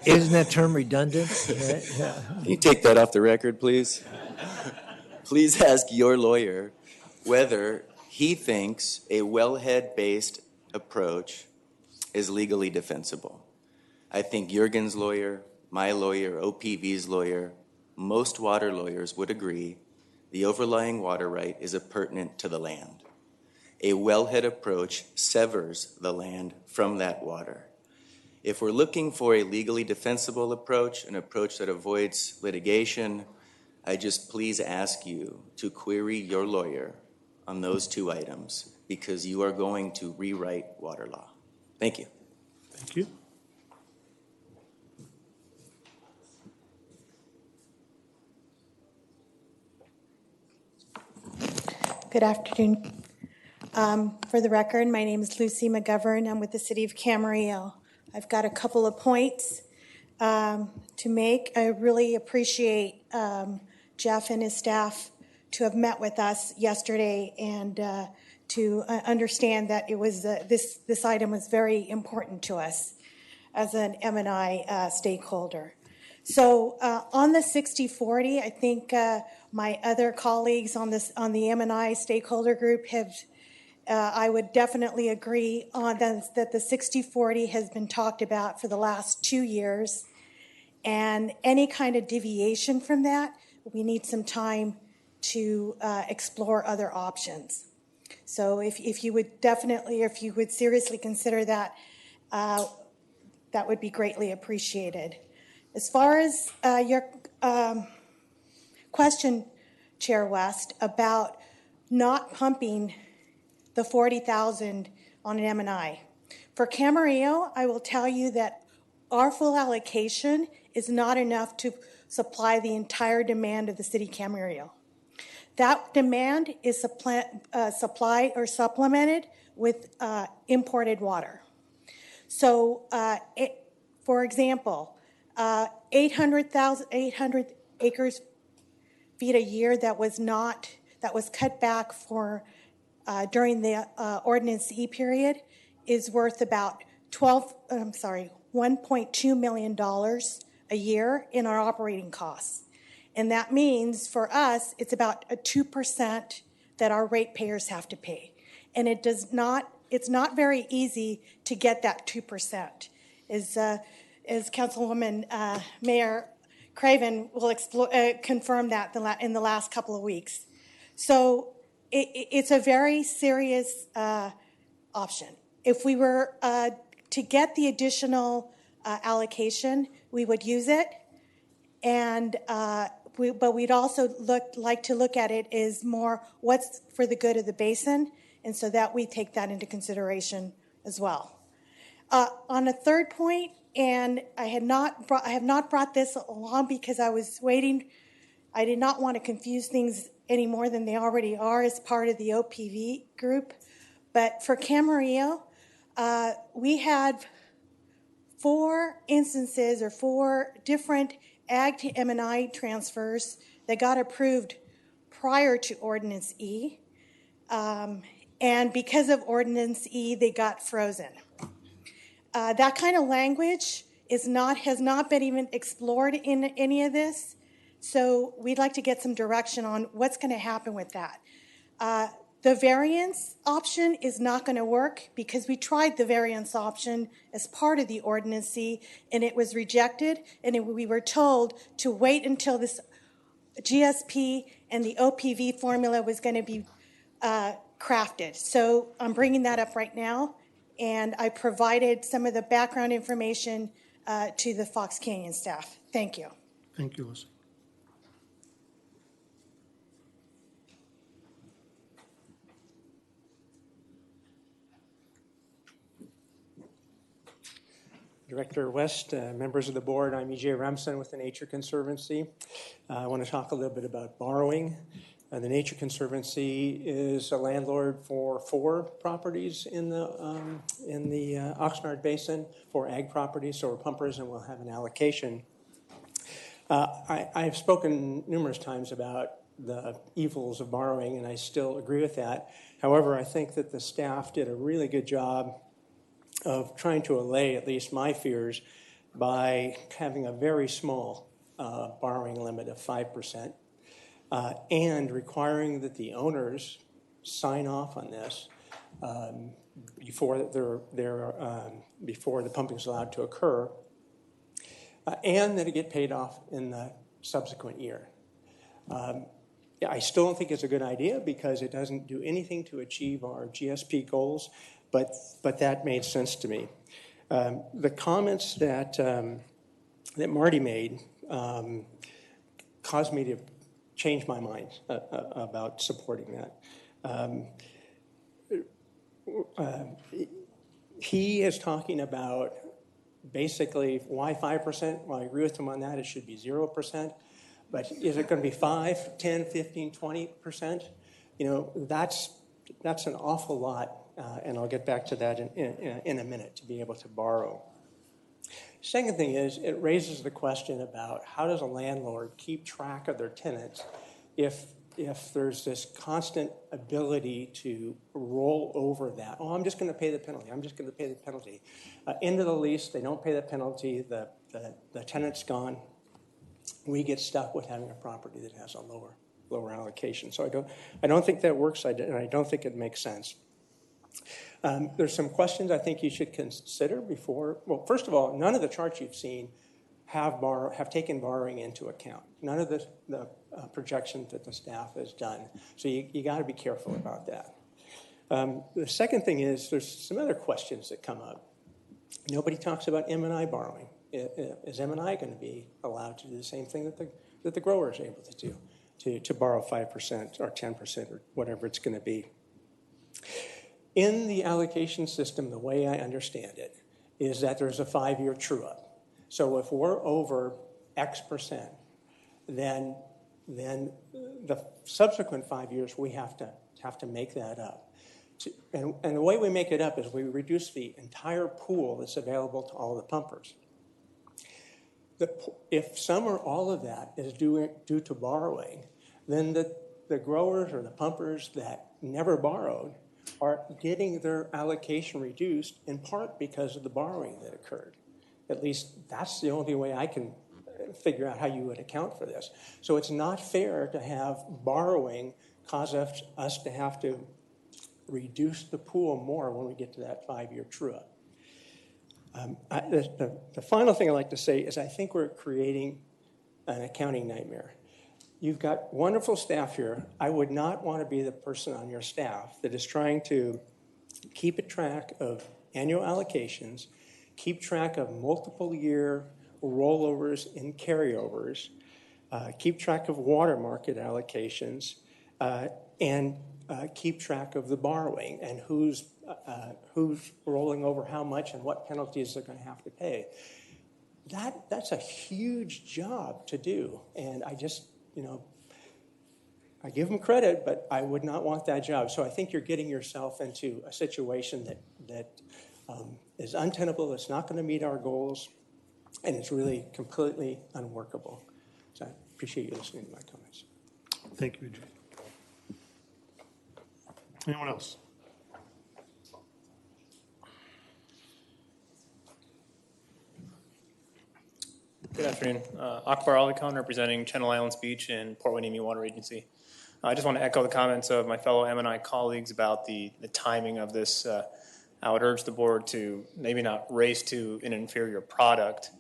Isn't that term redundant? Can you take that off the record, please? Please ask your lawyer whether he thinks a wellhead-based approach is legally defensible. I think Jurgen's lawyer, my lawyer, OPV's lawyer, most water lawyers would agree the overlying water right is appurtenant to the land. A wellhead approach severs the land from that water. If we're looking for a legally defensible approach, an approach that avoids litigation, I just please ask you to query your lawyer on those 2 items because you are going to rewrite water law. Thank you. Thank you. Good afternoon. For the record, my name is Lucy McGovern. I'm with the City of Camarillo. I've got a couple of points to make. I really appreciate Jeff and his staff to have met with us yesterday and to understand that it was this item was very important to us as an M&I stakeholder. So on the 60/40, I think my other colleagues on the M&I stakeholder group have. I would definitely agree on that the 60/40 has been talked about for the last 2 years, and any kind of deviation from that, we need some time to explore other options. So if you would definitely, if you would seriously consider that, that would be greatly appreciated. As far as your question, Chair West, about not pumping the 40,000 on an M&I. For Camarillo, I will tell you that our full allocation is not enough to supply the entire demand of the city of Camarillo. That demand is supplied or supplemented with imported water. So, for example, 800 acres feet a year that was cut back for during the ordinance E period is worth about $1.2 million a year in our operating costs. And that means for us, it's about a 2% that our ratepayers have to pay. and it's not very easy to get that 2%. As Councilwoman Mayor Craven will confirm that in the last couple of weeks. So it's a very serious option. If we were to get the additional allocation, we would use it, and but we'd also like to look at it as more what's for the good of the basin, and so that we take that into consideration as well. On a third point, and I have not brought this along because I was waiting. I did not want to confuse things any more than they already are as part of the OPV group. But for Camarillo, we had 4 instances or 4 different ag to M&I transfers that got approved prior to Ordinance E. And because of Ordinance E, they got frozen. That kind of language has not been even explored in any of this. So we'd like to get some direction on what's going to happen with that. The variance option is not going to work because we tried the variance option as part of the Ordinance C, and it was rejected, and we were told to wait until this GSP and the OPV formula was going to be crafted. So I'm bringing that up right now, and I provided some of the background information to the Fox Canyon staff. Thank you. Thank you, Lucy. Director West, members of the board, I'm E.J. Remsen with the Nature Conservancy. I want to talk a little bit about borrowing. The Nature Conservancy is a landlord for 4 properties in the Oxnard Basin, 4 ag properties, so we're pumpers and we'll have an allocation. I've spoken numerous times about the evils of borrowing, and I still agree with that. However, I think that the staff did a really good job of trying to allay at least my fears by having a very small borrowing limit of 5%. And requiring that the owners sign off on this before the pumping is allowed to occur, and that it get paid off in the subsequent year. I still don't think it's a good idea because it doesn't do anything to achieve our GSP goals, but that made sense to me. The comments that Marty made caused me to change my mind about supporting that. He is talking about basically why 5%? Well, I agree with him on that. It should be 0%. But is it going to be 5, 10, 15, 20%? You know, that's an awful lot, and I'll get back to that in a minute, to be able to borrow. Second thing is, it raises the question about how does a landlord keep track of their tenants if there's this constant ability to roll over that. Oh, I'm just going to pay the penalty. I'm just going to pay the penalty. End of the lease, they don't pay the penalty. The tenant's gone. We get stuck with having a property that has a lower allocation. So I don't think that works, and I don't think it makes sense. There's some questions I think you should consider before. Well, first of all, none of the charts you've seen have taken borrowing into account. None of the projections that the staff has done. So you got to be careful about that. The second thing is there's some other questions that come up. Nobody talks about M&I borrowing. Is M&I going to be allowed to do the same thing that the grower is able to do, to borrow 5% or 10% or whatever it's going to be? In the allocation system, the way I understand it is that there's a 5-year true-up. So if we're over X percent, then the subsequent 5 years we have to make that up. And the way we make it up is we reduce the entire pool that's available to all the pumpers. If some or all of that is due to borrowing, then the growers or the pumpers that never borrowed are getting their allocation reduced in part because of the borrowing that occurred. At least that's the only way I can figure out how you would account for this. So it's not fair to have borrowing cause us to have to reduce the pool more when we get to that 5-year true-up. The final thing I'd like to say is I think we're creating an accounting nightmare. You've got wonderful staff here. I would not want to be the person on your staff that is trying to keep a track of annual allocations, keep track of multiple year rollovers and carryovers, keep track of water market allocations, and keep track of the borrowing and who's rolling over how much and what penalties they're going to have to pay. That's a huge job to do, and I just, I give them credit, but I would not want that job. So I think you're getting yourself into a situation that is untenable, it's not going to meet our goals, and it's really completely unworkable. So I appreciate you listening to my comments. Thank you, Jay. Anyone else? Good afternoon. Akbar Ali Khan, representing Channel Islands Beach and Port Hueneme Water Agency. I just want to echo the comments of my fellow M&I colleagues about the timing of this. I would urge the board to maybe not race to an inferior product.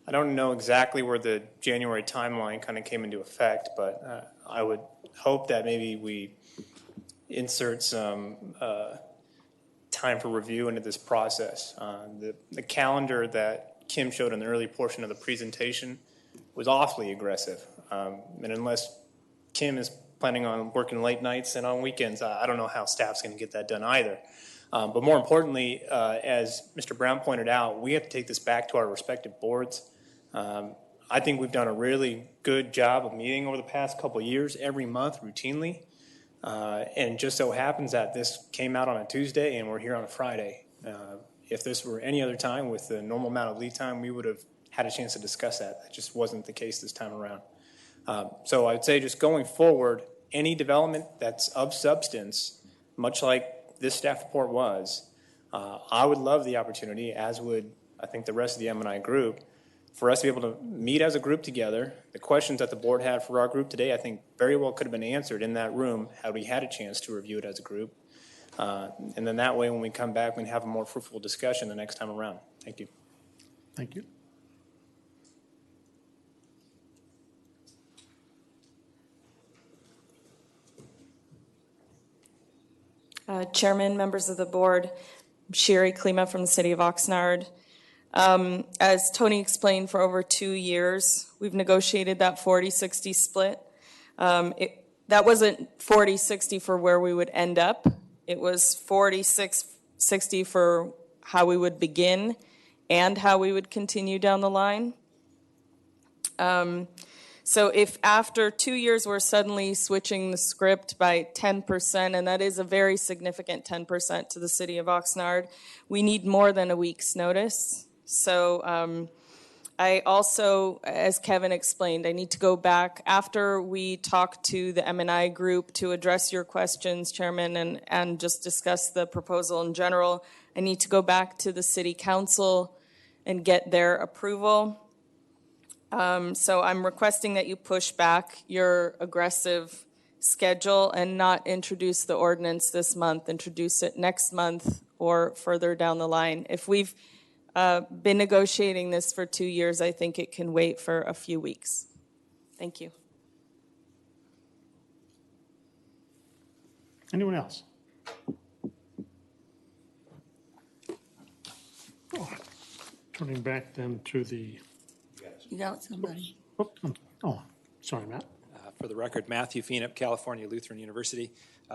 I don't know exactly where the January timeline kind of came into effect, but I would hope that maybe we insert some time for review into this process. The calendar that Kim showed in the early portion of the presentation was awfully aggressive. And unless Kim is planning on working late nights and on weekends, I don't know how staff's going to get that done either. But more importantly, as Mr. Brown pointed out, we have to take this back to our respective boards. I think we've done a really good job of meeting over the past couple of years, every month, routinely. And it just so happens that this came out on a Tuesday and we're here on a Friday. If this were any other time with the normal amount of lead time, we would have had a chance to discuss that. That just wasn't the case this time around. So I would say just going forward, any development that's of substance, much like this staff report was, I would love the opportunity, as would I think the rest of the M&I group, for us to be able to meet as a group together. The questions that the board had for our group today, I think very well could have been answered in that room had we had a chance to review it as a group. And then that way, when we come back, we can have a more fruitful discussion the next time around. Thank you. Thank you. Chairman, members of the board, Sherry Klima from the city of Oxnard. As Tony explained, for over 2 years, we've negotiated that 40-60 split. That wasn't 40-60 for where we would end up. It was 40-60 for how we would begin and how we would continue down the line. So if after 2 years we're suddenly switching the script by 10%, and that is a very significant 10% to the city of Oxnard, we need more than a week's notice. So I also, as Kevin explained, I need to go back after we talk to the M&I group to address your questions, Chairman, and just discuss the proposal in general. I need to go back to the City Council and get their approval. So I'm requesting that you push back your aggressive schedule and not introduce the ordinance this month, introduce it next month or further down the line. If we've been negotiating this for 2 years, I think it can wait for a few weeks. Thank you. Anyone else? Turning back then to the... You got somebody. Oh, sorry, Matt. For the record, Matthew Feenup, California Lutheran University.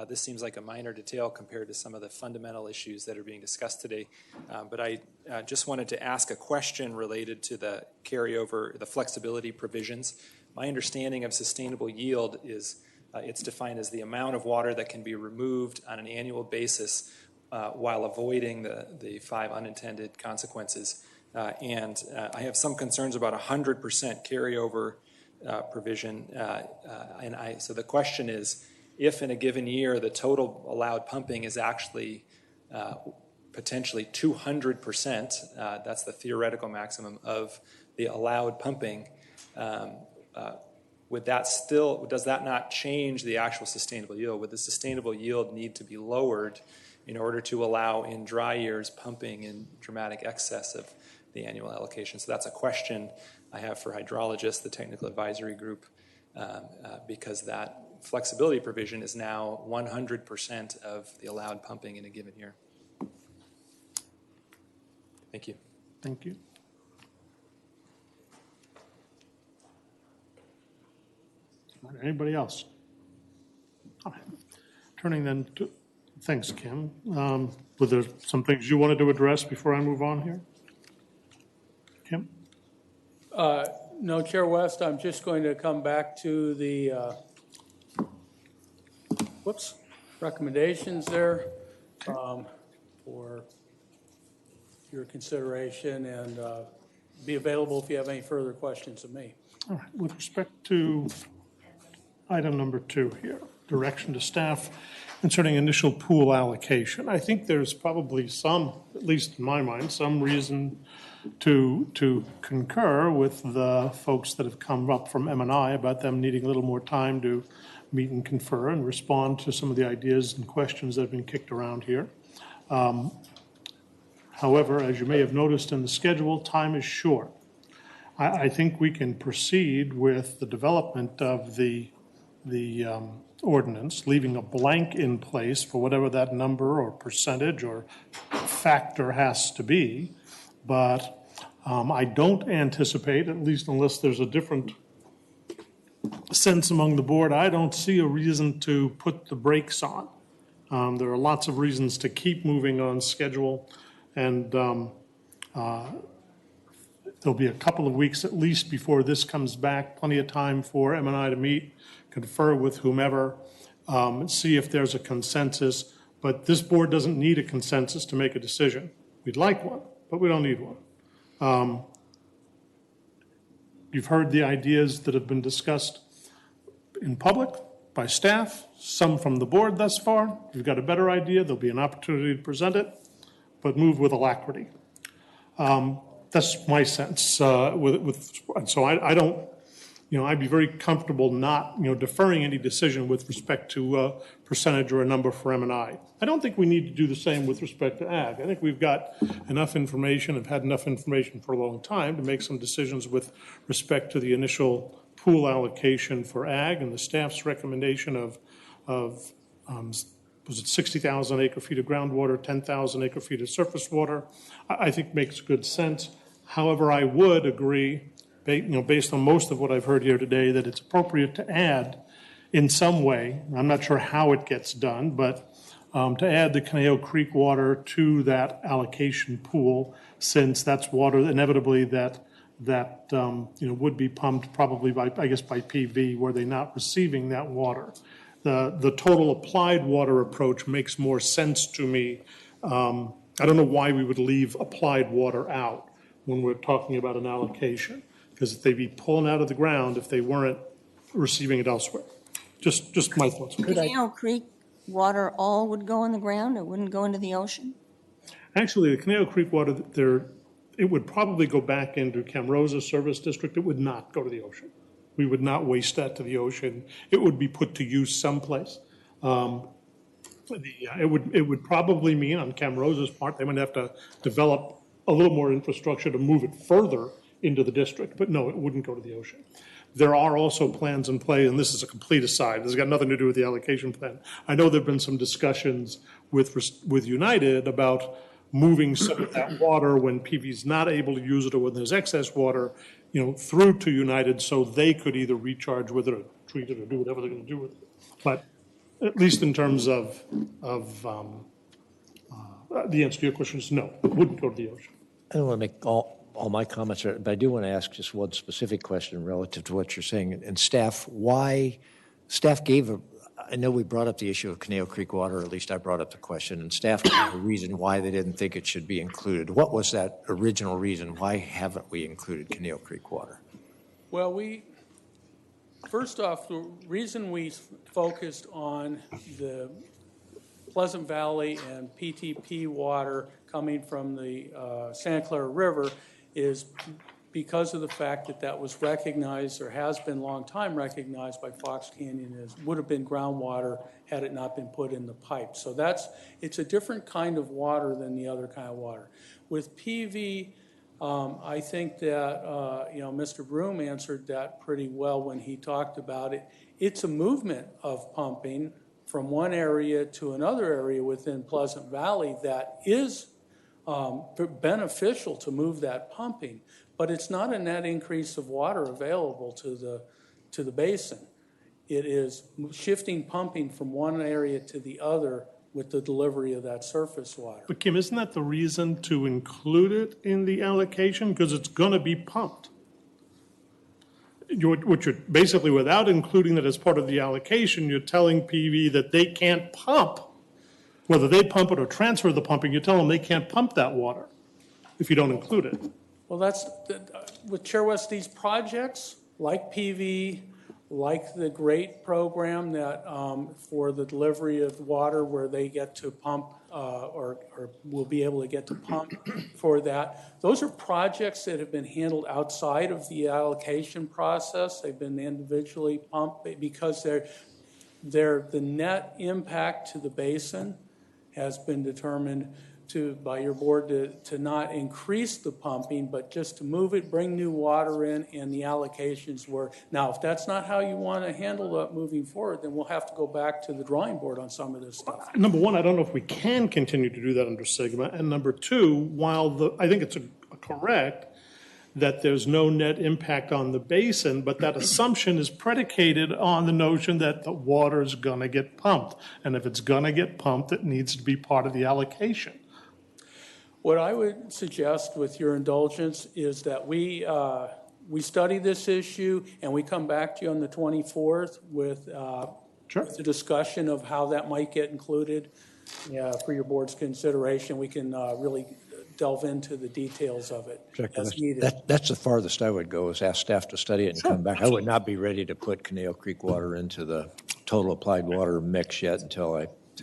This seems like a minor detail compared to some of the fundamental issues that are being discussed today. But I just wanted to ask a question related to the carryover, the flexibility provisions. My understanding of sustainable yield is it's defined as the amount of water that can be removed on an annual basis while avoiding the 5 unintended consequences. And I have some concerns about 100% carryover provision. So the question is, if in a given year the total allowed pumping is actually potentially 200%, that's the theoretical maximum of the allowed pumping, does that not change the actual sustainable yield? Would the sustainable yield need to be lowered in order to allow in dry years pumping in dramatic excess of the annual allocation? So that's a question I have for hydrologists, the technical advisory group, because that flexibility provision is now 100% of the allowed pumping in a given year. Thank you. Thank you. Anybody else? All right. Turning then to, thanks, Kim. Were there some things you wanted to address before I move on here? Kim? No, Chair West, I'm just going to come back to the recommendations there for your consideration, and be available if you have any further questions of me. All right. With respect to item number 2 here, direction to staff concerning initial pool allocation, I think there's probably some, at least in my mind, some reason to concur with the folks that have come up from M&I about them needing a little more time to meet and confer and respond to some of the ideas and questions that have been kicked around here. However, as you may have noticed in the schedule, time is short. I think we can proceed with the development of the ordinance, leaving a blank in place for whatever that number or percentage or factor has to be. But I don't anticipate, at least unless there's a different sense among the board, I don't see a reason to put the brakes on. There are lots of reasons to keep moving on schedule, and there'll be a couple of weeks at least before this comes back, plenty of time for M&I to meet, confer with whomever, see if there's a consensus. But this board doesn't need a consensus to make a decision. We'd like one, but we don't need one. You've heard the ideas that have been discussed in public by staff, some from the board thus far. If you've got a better idea, there'll be an opportunity to present it, but move with alacrity. That's my sense. So I don't, I'd be very comfortable not, deferring any decision with respect to a percentage or a number for M&I. I don't think we need to do the same with respect to ag. I think we've got enough information, have had enough information for a long time to make some decisions with respect to the initial pool allocation for ag and the staff's recommendation of was it 60,000 acre feet of groundwater, 10,000 acre feet of surface water, I think makes good sense. However, I would agree, based on most of what I've heard here today, that it's appropriate to add in some way, I'm not sure how it gets done, but to add the Conejo Creek water to that allocation pool, since that's water inevitably that would be pumped probably by PV, where they're not receiving that water. The total applied water approach makes more sense to me. I don't know why we would leave applied water out when we're talking about an allocation, because they'd be pulling out of the ground if they weren't receiving it elsewhere. Just my thoughts. Conejo Creek water all would go in the ground? It wouldn't go into the ocean? Actually, the Conejo Creek water, it would probably go back into Camrosa Service District. It would not go to the ocean. We would not waste that to the ocean. It would be put to use someplace. It would probably mean on Camrosa's part, they would have to develop a little more infrastructure to move it further into the district. But no, it wouldn't go to the ocean. There are also plans in play, and this is a complete aside. This has got nothing to do with the allocation plan. I know there have been some discussions with United about moving some of that water when PV's not able to use it or when there's excess water, through to United so they could either recharge with it or treat it or do whatever they're going to do with it. But at least in terms of the answer to your question is no, it wouldn't go to the ocean. I don't want to make all my comments, but I do want to ask just one specific question relative to what you're saying. And staff, I know we brought up the issue of Conejo Creek water, or at least I brought up the question, and staff gave a reason why they didn't think it should be included. What was that original reason? Why haven't we included Conejo Creek water? Well, first off, the reason we focused on the Pleasant Valley and PTP water coming from the Santa Clara River is because of the fact that that was recognized, or has been long time recognized by Fox Canyon as would have been groundwater had it not been put in the pipe. So it's a different kind of water than the other kind of water. With PV, I think that, Mr. Broom answered that pretty well when he talked about it. It's a movement of pumping from one area to another area within Pleasant Valley that is beneficial to move that pumping, but it's not a net increase of water available to the basin. It is shifting pumping from one area to the other with the delivery of that surface water. But Kim, isn't that the reason to include it in the allocation? Because it's going to be pumped. Which you're basically, without including it as part of the allocation, you're telling PV that they can't pump. Whether they pump it or transfer the pumping, you tell them they can't pump that water if you don't include it. Well, that's, with Chair West, these projects, like PV, like the GREAT program that for the delivery of water where they get to pump or will be able to get to pump for that, those are projects that have been handled outside of the allocation process. They've been individually pumped because the net impact to the basin has been determined by your board to not increase the pumping, but just to move it, bring new water in, and the allocations were. Now, if that's not how you want to handle that moving forward, then we'll have to go back to the drawing board on some of this stuff. Number one, I don't know if we can continue to do that under SGMA. And number two, while I think it's correct that there's no net impact on the basin, but that assumption is predicated on the notion that the water is going to get pumped. And if it's going to get pumped, it needs to be part of the allocation. What I would suggest, with your indulgence, is that we study this issue and we come back to you on the 24th with the discussion of how that might get included for your board's consideration. We can really delve into the details of it as needed. That's the farthest I would go, is ask staff to study it and come back. I would not be ready to put Canal Creek water into the total applied water mix yet until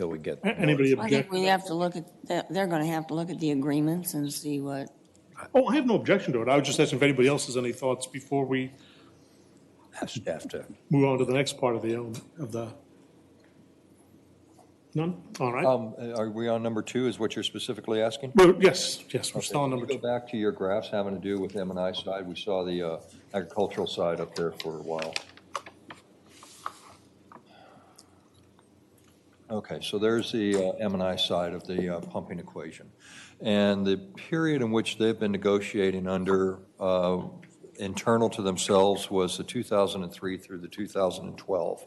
we get. Anybody I think we have to look at that. They're going to have to look at the agreements and see what. Oh, I have no objection to it. I was just asking if anybody else has any thoughts before we ask staff to move on to the next part of the. None? All right. Are we on number 2 is what you're specifically asking? Well, yes, we're still on number 2. Go back to your graphs having to do with M&I side. We saw the agricultural side up there for a while. Okay, so there's the M&I side of the pumping equation. And the period in which they've been negotiating under internal to themselves was the 2003 through the 2012,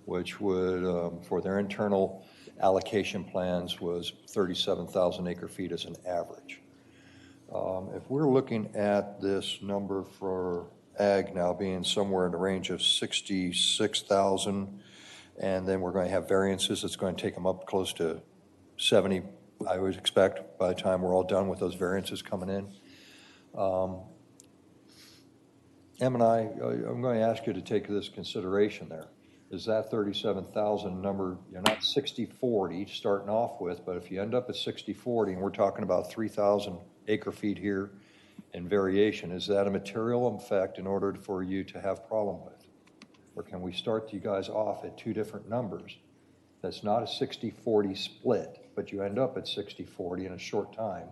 which would, for their internal allocation plans, was 37,000 acre feet as an average. If we're looking at this number for ag now being somewhere in the range of 66,000, and then we're going to have variances, it's going to take them up close to 70, I would expect, by the time we're all done with those variances coming in. M&I, I'm going to ask you to take this consideration there. Is that 37,000 number, you're not 60-40 starting off with, but if you end up at 60-40 and we're talking about 3,000 acre feet here in variation, is that a material effect in order for you to have problem with? Or can we start you guys off at 2 different numbers? That's not a 60-40 split, but you end up at 60-40 in a short time,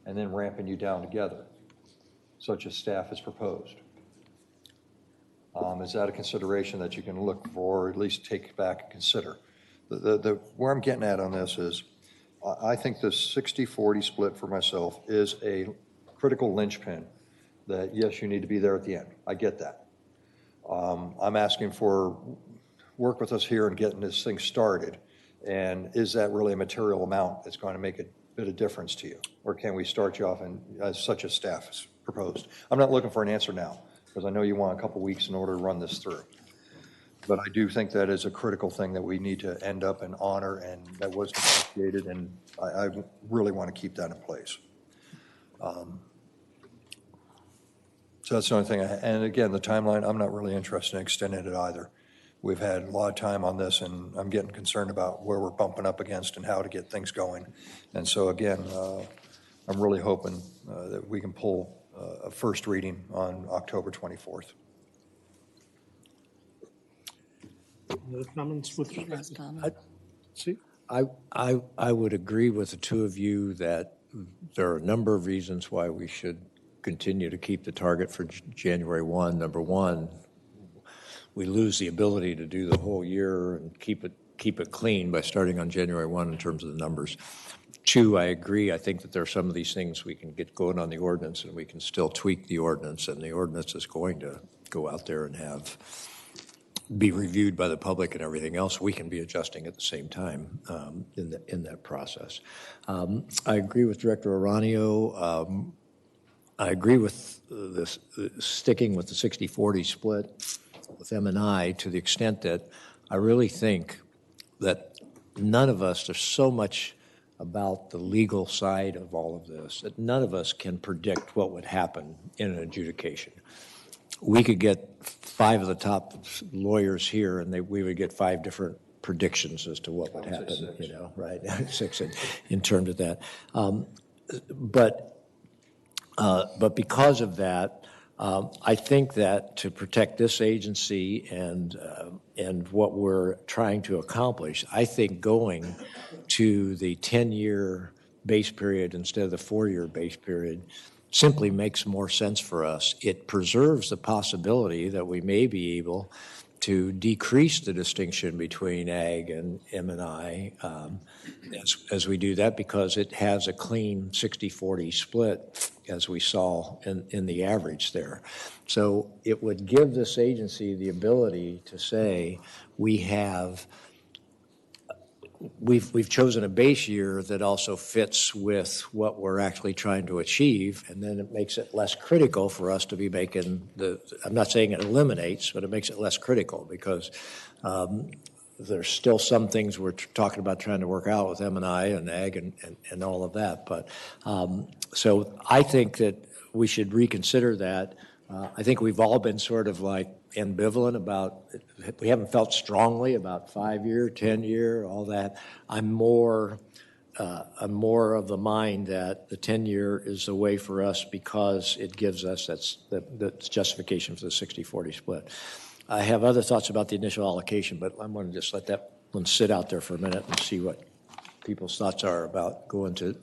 and then ramping you down together, such as staff has proposed. Is that a consideration that you can look for, or at least take back and consider? Where I'm getting at on this is, I think the 60-40 split for myself is a critical linchpin that, yes, you need to be there at the end. I get that. I'm asking for work with us here and getting this thing started. And is that really a material amount that's going to make a bit of difference to you? Or can we start you off as such as staff has proposed? I'm not looking for an answer now, because I know you want a couple weeks in order to run this through. But I do think that is a critical thing that we need to end up and honor, and that was negotiated, and I really want to keep that in place. So that's the only thing. And again, the timeline, I'm not really interested in extending it either. We've had a lot of time on this, and I'm getting concerned about where we're bumping up against and how to get things going. And so again, I'm really hoping that we can pull a first reading on October 24th. Other comments with Last comment. See? I would agree with the two of you that there are a number of reasons why we should continue to keep the target for January 1. Number one, we lose the ability to do the whole year and keep it clean by starting on January 1 in terms of the numbers. Two, I agree. I think that there are some of these things we can get going on the ordinance, and we can still tweak the ordinance, and the ordinance is going to go out there and be reviewed by the public and everything else. We can be adjusting at the same time in that process. I agree with Director Aranio. I agree with this sticking with the 60-40 split with M&I to the extent that I really think that none of us, there's so much about the legal side of all of this that none of us can predict what would happen in an adjudication. We could get 5 of the top lawyers here, and we would get 5 different predictions as to what would happen, right? 6 in terms of that. But because of that, I think that to protect this agency and what we're trying to accomplish, I think going to the 10-year base period instead of the 4-year base period simply makes more sense for us. It preserves the possibility that we may be able to decrease the distinction between ag and M&I as we do that, because it has a clean 60-40 split, as we saw in the average there. So it would give this agency the ability to say we've chosen a base year that also fits with what we're actually trying to achieve, and then it makes it less critical for us to be making I'm not saying it eliminates, but it makes it less critical, because there's still some things we're talking about trying to work out with M&I and ag and all of that. But so I think that we should reconsider that. I think we've all been sort of like ambivalent about, we haven't felt strongly about 5-year, 10-year, all that. I'm more of the mind that the 10-year is the way for us, because it gives us that's justification for the 60-40 split. I have other thoughts about the initial allocation, but I'm going to just let that one sit out there for a minute and see what people's thoughts are about going to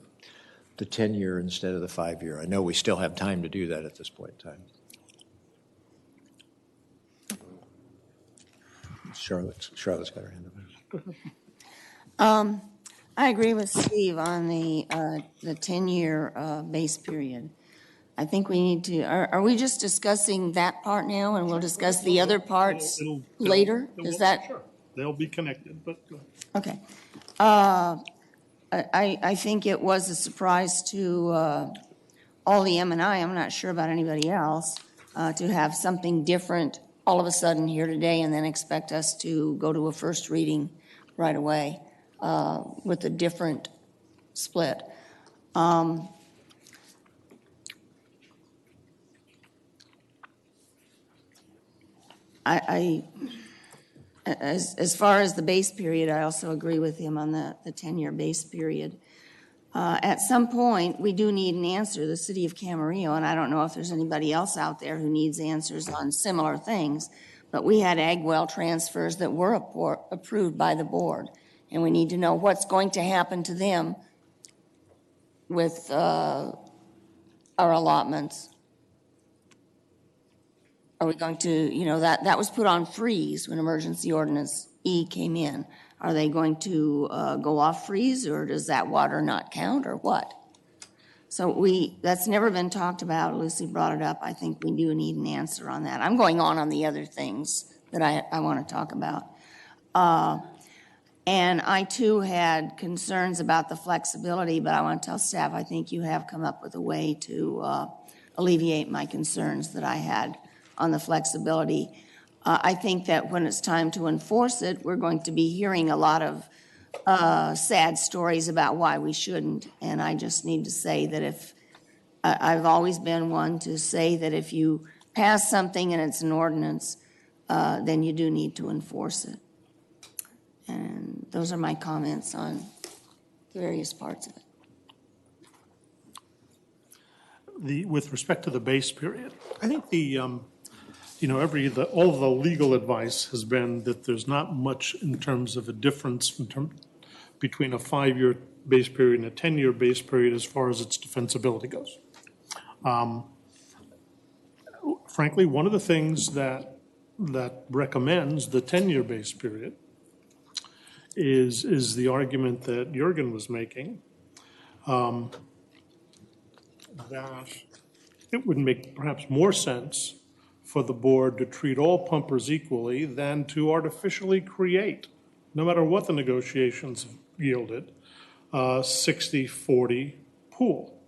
the 10-year instead of the 5-year. I know we still have time to do that at this point in time. Charlotte's got her hand up. I agree with Steve on the 10-year base period. I think we need to, are we just discussing that part now, and we'll discuss the other parts later? Is that? Sure. They'll be connected, but go ahead. Okay. I think it was a surprise to all the M&I, I'm not sure about anybody else, to have something different all of a sudden here today and then expect us to go to a first reading right away with a different split. As far as the base period, I also agree with him on the 10-year base period. At some point, we do need an answer, the city of Camarillo, and I don't know if there's anybody else out there who needs answers on similar things, but we had ag well transfers that were approved by the board, and we need to know what's going to happen to them with our allotments. Are we going to, that was put on freeze when emergency ordinance E came in. Are they going to go off freeze, or does that water not count, or what? So that's never been talked about. Lucy brought it up. I think we do need an answer on that. I'm going on the other things that I want to talk about. And I, too, had concerns about the flexibility, but I want to tell staff I think you have come up with a way to alleviate my concerns that I had on the flexibility. I think that when it's time to enforce it, we're going to be hearing a lot of sad stories about why we shouldn't. And I just need to say that I've always been one to say that if you pass something and it's an ordinance, then you do need to enforce it. And those are my comments on the various parts of it. with respect to the base period, I think all the legal advice has been that there's not much in terms of a difference between a 5-year base period and a 10-year base period as far as its defensibility goes. Frankly, one of the things that recommends the 10-year base period is the argument that Jürgen was making, that it would make perhaps more sense for the board to treat all pumpers equally than to artificially create, no matter what the negotiations yielded, 60-40 pool.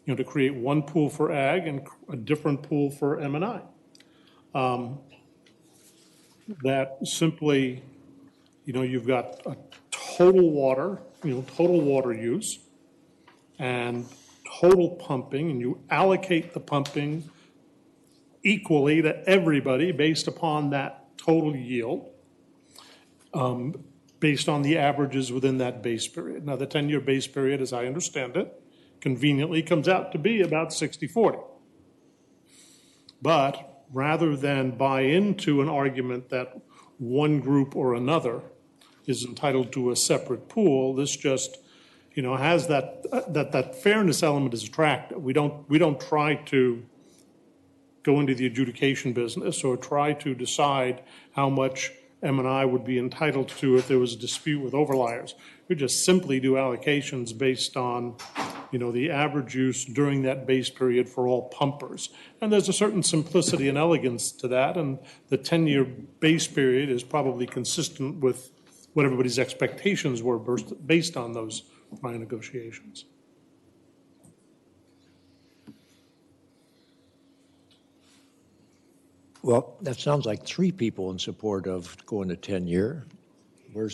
To create one pool for ag and a different pool for M&I. That simply, you've got a total water use and total pumping, and you allocate the pumping equally to everybody based upon that total yield, based on the averages within that base period. Now, the 10-year base period, as I understand it, conveniently comes out to be about 60-40. But rather than buy into an argument that one group or another is entitled to a separate pool, this just, has that fairness element is attractive. We don't try to go into the adjudication business or try to decide how much M&I would be entitled to if there was a dispute with overliers. We just simply do allocations based on, the average use during that base period for all pumpers. And there's a certain simplicity and elegance to that, and the 10-year base period is probably consistent with what everybody's expectations were based on those prior negotiations. Well, that sounds like 3 people in support of going to 10-year. I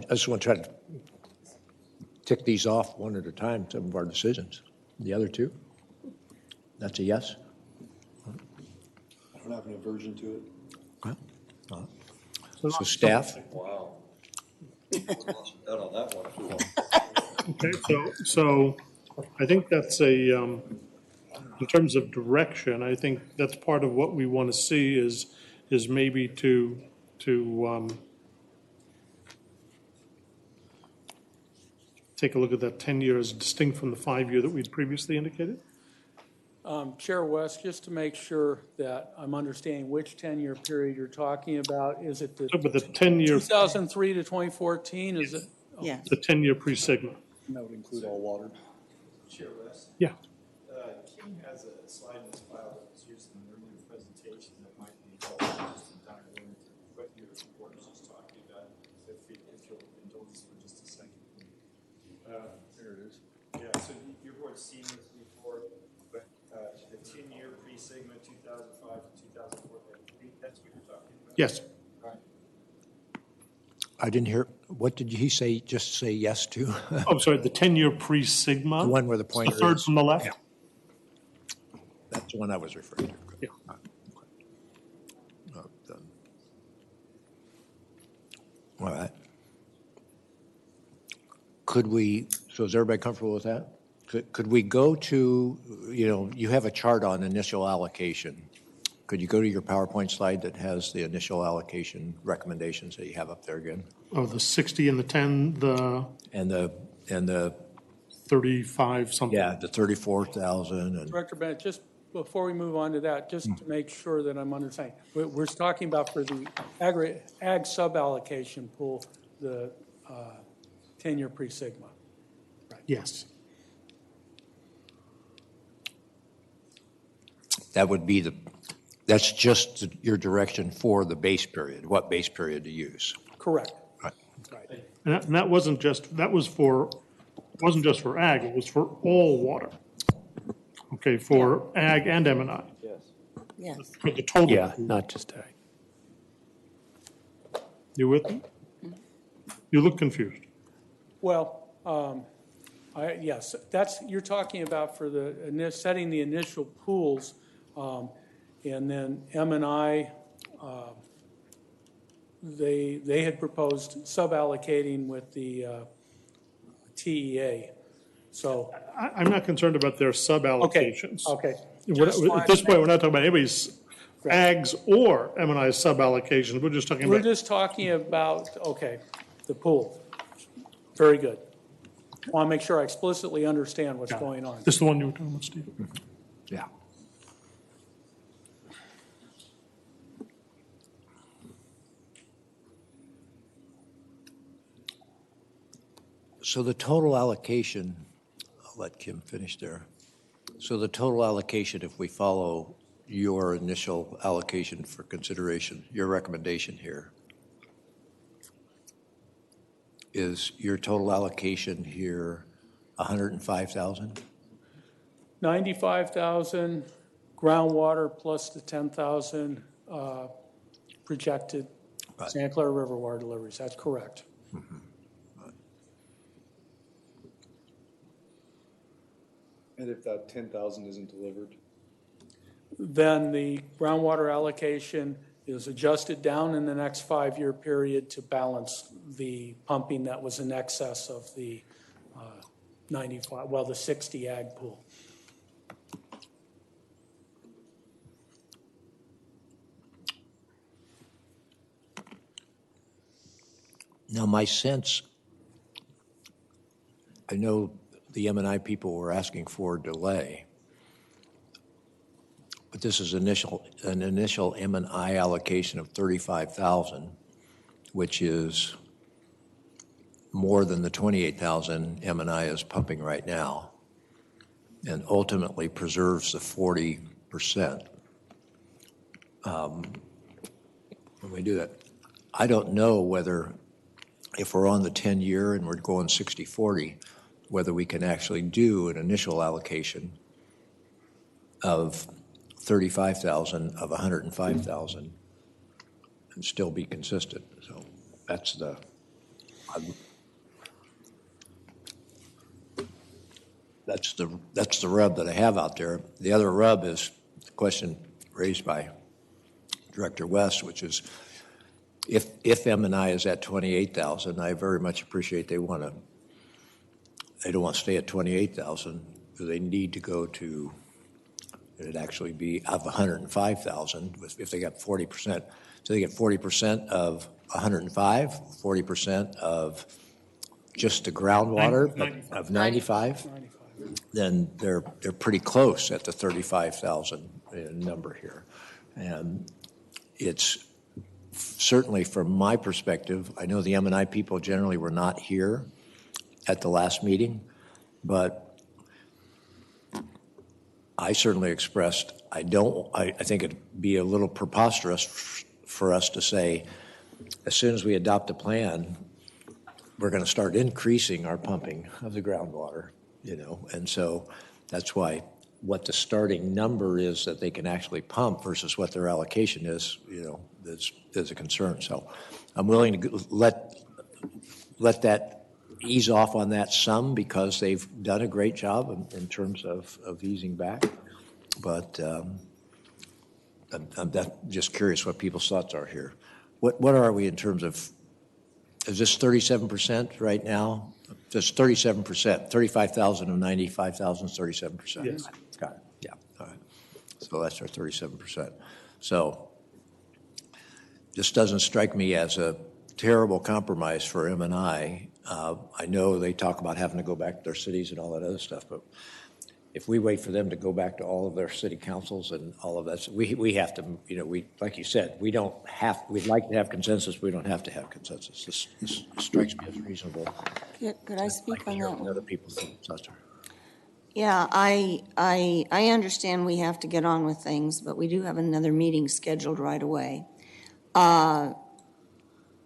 just want to try to tick these off one at a time, some of our decisions. The other 2? That's a yes? I don't have an aversion to it. Okay. So staff? Wow. Out on that one. Okay, so I think that's in terms of direction, I think that's part of what we want to see is maybe to take a look at that 10 years distinct from the 5-year that we'd previously indicated. Chair West, just to make sure that I'm understanding which 10-year period you're talking about, is it the 10-year 2003 to 2014? Is it? Yeah. The 10-year pre-Sigma. And that would include all water. Chair West? Yeah. Kim has a slide in his file that was used in an earlier presentation that might be helpful just in time to learn what your report was just talking about, if you'll indulge us for just a second. There it is. Yeah, so your board's seen this before, but the 10-year pre-Sigma 2005 to 2004, that's what you're talking about? Yes. I didn't hear. What did he say? Just say yes to? I'm sorry, the 10-year pre-Sigma? The one where the pointer is. The third is. from the left? Yeah. That's the one I was referring to. Yeah. All right. Could we, so is everybody comfortable with that? Could we go to, you have a chart on initial allocation. Could you go to your PowerPoint slide that has the initial allocation recommendations that you have up there again? Oh, the 60 and the 10, and the 35 something. Yeah, the 34,000. And Director Bennett, just before we move on to that, just to make sure that I'm understanding, we're talking about for the ag sub-allocation pool, the 10-year pre-Sigma. Right. Yes. That would be that's just your direction for the base period, what base period to use. Correct. Right. Right. And that wasn't just for ag, it was for all water. Okay, for ag and M&I. Yes. Yes. For the total. Yeah, not just ag. You with me? You look confused. Well, yes, you're talking about for setting the initial pools, and then M&I, they had proposed sub-allocating with the TEA. So I'm not concerned about their sub-allocations. Okay. At this point, we're not talking about anybody's ags or M&I sub-allocations. We're just talking We're about. just talking about, okay, the pool. Very good. I want to make sure I explicitly understand what's going on. This is the one you were talking about, Steve? Yeah. So the total allocation, I'll let Kim finish there. So the total allocation, if we follow your initial allocation for consideration, your recommendation here, is your total allocation here 105,000? 95,000 groundwater plus the 10,000 projected Santa Clara River water deliveries. That's correct. Mm-hmm. And if that 10,000 isn't delivered? Then the groundwater allocation is adjusted down in the next 5-year period to balance the pumping that was in excess of the 95, well, the 60 ag pool. Now, my sense, I know the M&I people were asking for a delay, but this is an initial M&I allocation of 35,000, which is more than the 28,000 M&I is pumping right now, and ultimately preserves the 40%. When we do that, I don't know whether, if we're on the 10-year and we're going 60-40, whether we can actually do an initial allocation of 35,000 of 105,000 and still be consistent. So that's the rub that I have out there. The other rub is the question raised by Director West, which is if M&I is at 28,000, I very much appreciate they don't want to stay at 28,000. They need to go to, it'd actually be of 105,000 if they got 40%. So they get 40% of 105, 40% of just the groundwater of 95. Then they're pretty close at the 35,000 number here. And it's certainly from my perspective, I know the M&I people generally were not here at the last meeting, but I certainly expressed, I think it'd be a little preposterous for us to say, as soon as we adopt a plan, we're going to start increasing our pumping of the groundwater, and so that's why what the starting number is that they can actually pump versus what their allocation is, is a concern. So I'm willing to let that ease off on that some because they've done a great job in terms of easing back. But I'm just curious what people's thoughts are here. What are we in terms of, is this 37% right now? Just 37%, 35,000 of 95,000 is 37%. Yes. Got it. Yeah. All right. So that's our 37%. So this doesn't strike me as a terrible compromise for M&I. I know they talk about having to go back to their cities and all that other stuff, but if we wait for them to go back to all of their city councils and all of that, we have to, like you said, we'd like to have consensus, we don't have to have consensus. This strikes me as reasonable. Could I speak on that one? Other people's thoughts. Yeah, I understand we have to get on with things, but we do have another meeting scheduled right away.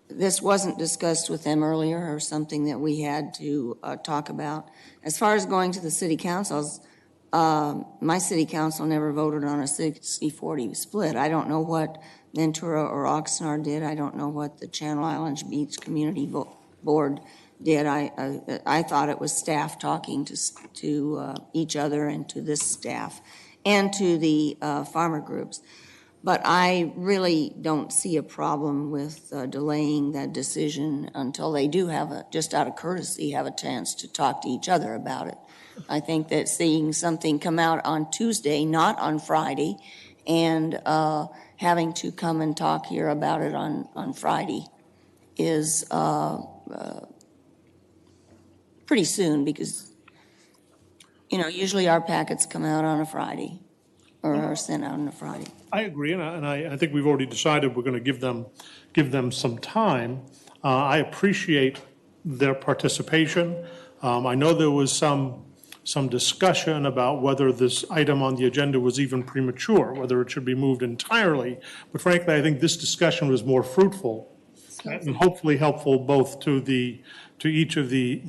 This wasn't discussed with them earlier or something that we had to talk about. As far as going to the city councils, my city council never voted on a 60-40 split. I don't know what Ventura or Oxnard did. I don't know what the Channel Islands Beach Community Board did. I thought it was staff talking to each other and to this staff and to the farmer groups. But I really don't see a problem with delaying that decision until they do just out of courtesy, have a chance to talk to each other about it. I think that seeing something come out on Tuesday, not on Friday, and having to come and talk here about it on Friday is pretty soon, because, usually our packets come out on a Friday or are sent out on a Friday. I agree, and I think we've already decided we're going to give them some time. I appreciate their participation. I know there was some discussion about whether this item on the agenda was even premature, whether it should be moved entirely. But frankly, I think this discussion was more fruitful and hopefully helpful both to each of the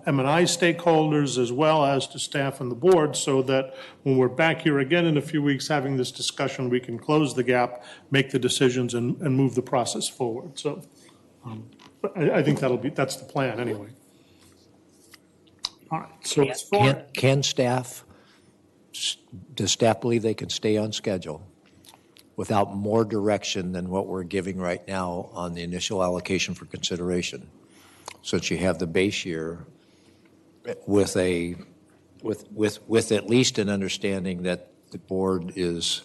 M&I stakeholders as well as to staff and the board, so that when we're back here again in a few weeks having this discussion, we can close the gap, make the decisions, and move the process forward. So I think that's the plan anyway. All right. So Can staff, does staff believe they can stay on schedule without more direction than what we're giving right now on the initial allocation for consideration? So that you have the base year with at least an understanding that the board is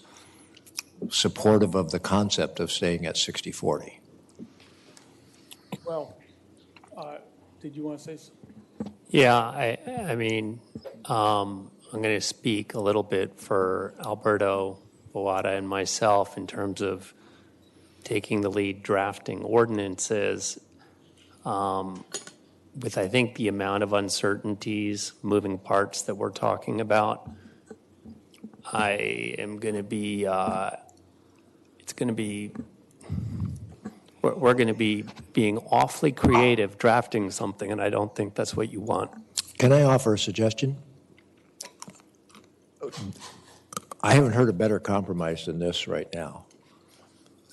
supportive of the concept of staying at 60/40. Well, did you want to say something? Yeah, I mean, I'm going to speak a little bit for Alberto Boada and myself in terms of taking the lead drafting ordinances. With, I think, the amount of uncertainties, moving parts that we're talking about, I am going to be, we're going to be being awfully creative drafting something, and I don't think that's what you want. Can I offer a suggestion? I haven't heard a better compromise than this right now.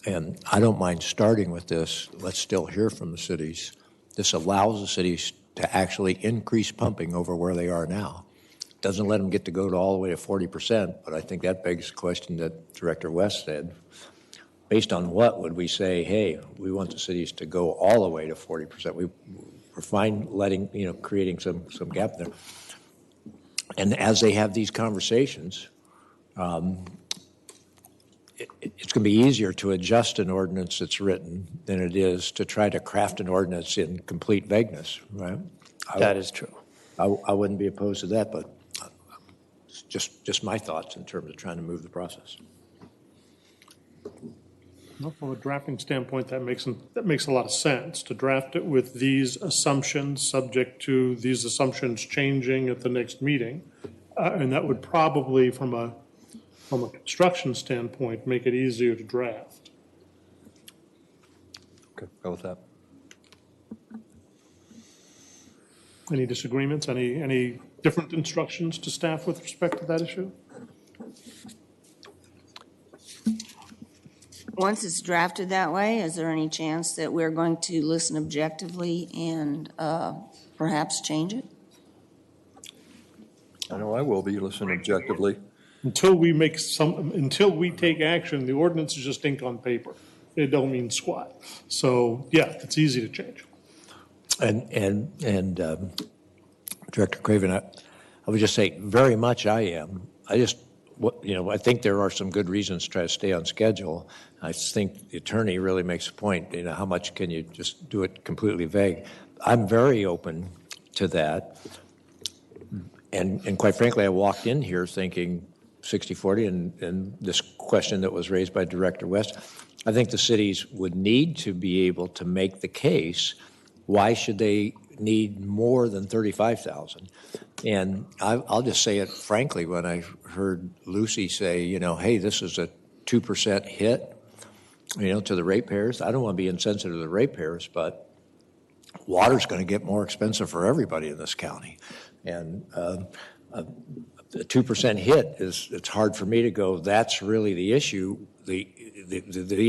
And I don't mind starting with this. Let's still hear from the cities. This allows the cities to actually increase pumping over where they are now. Doesn't let them get to go to all the way to 40%, but I think that begs the question that Director West said. Based on what would we say, hey, we want the cities to go all the way to 40%? We're fine letting, creating some gap there. And as they have these conversations, it's going to be easier to adjust an ordinance that's written than it is to try to craft an ordinance in complete vagueness, right? That is true. I wouldn't be opposed to that, but it's just my thoughts in terms of trying to move the process. Well, from a drafting standpoint, that makes a lot of sense, to draft it with these assumptions, subject to these assumptions changing at the next meeting. And that would probably, from a construction standpoint, make it easier to draft. Okay, go with that. Any disagreements? Any different instructions to staff with respect to that issue? Once it's drafted that way, is there any chance that we're going to listen objectively and perhaps change it? I know I will be listening objectively. Until we take action, the ordinance is just ink on paper. It don't mean squat. So yeah, it's easy to change. And Director Craven, I would just say very much I am. I think there are some good reasons to try to stay on schedule. I think the attorney really makes a point. How much can you just do it completely vague? I'm very open to that. And quite frankly, I walked in here thinking 60/40, and this question that was raised by Director West, I think the cities would need to be able to make the case. Why should they need more than 35,000? And I'll just say it frankly, when I heard Lucy say, hey, this is a 2% hit, to the ratepayers. I don't want to be insensitive to the ratepayers, but water's going to get more expensive for everybody in this county. And a 2% hit it's hard for me to go, that's really the issue. The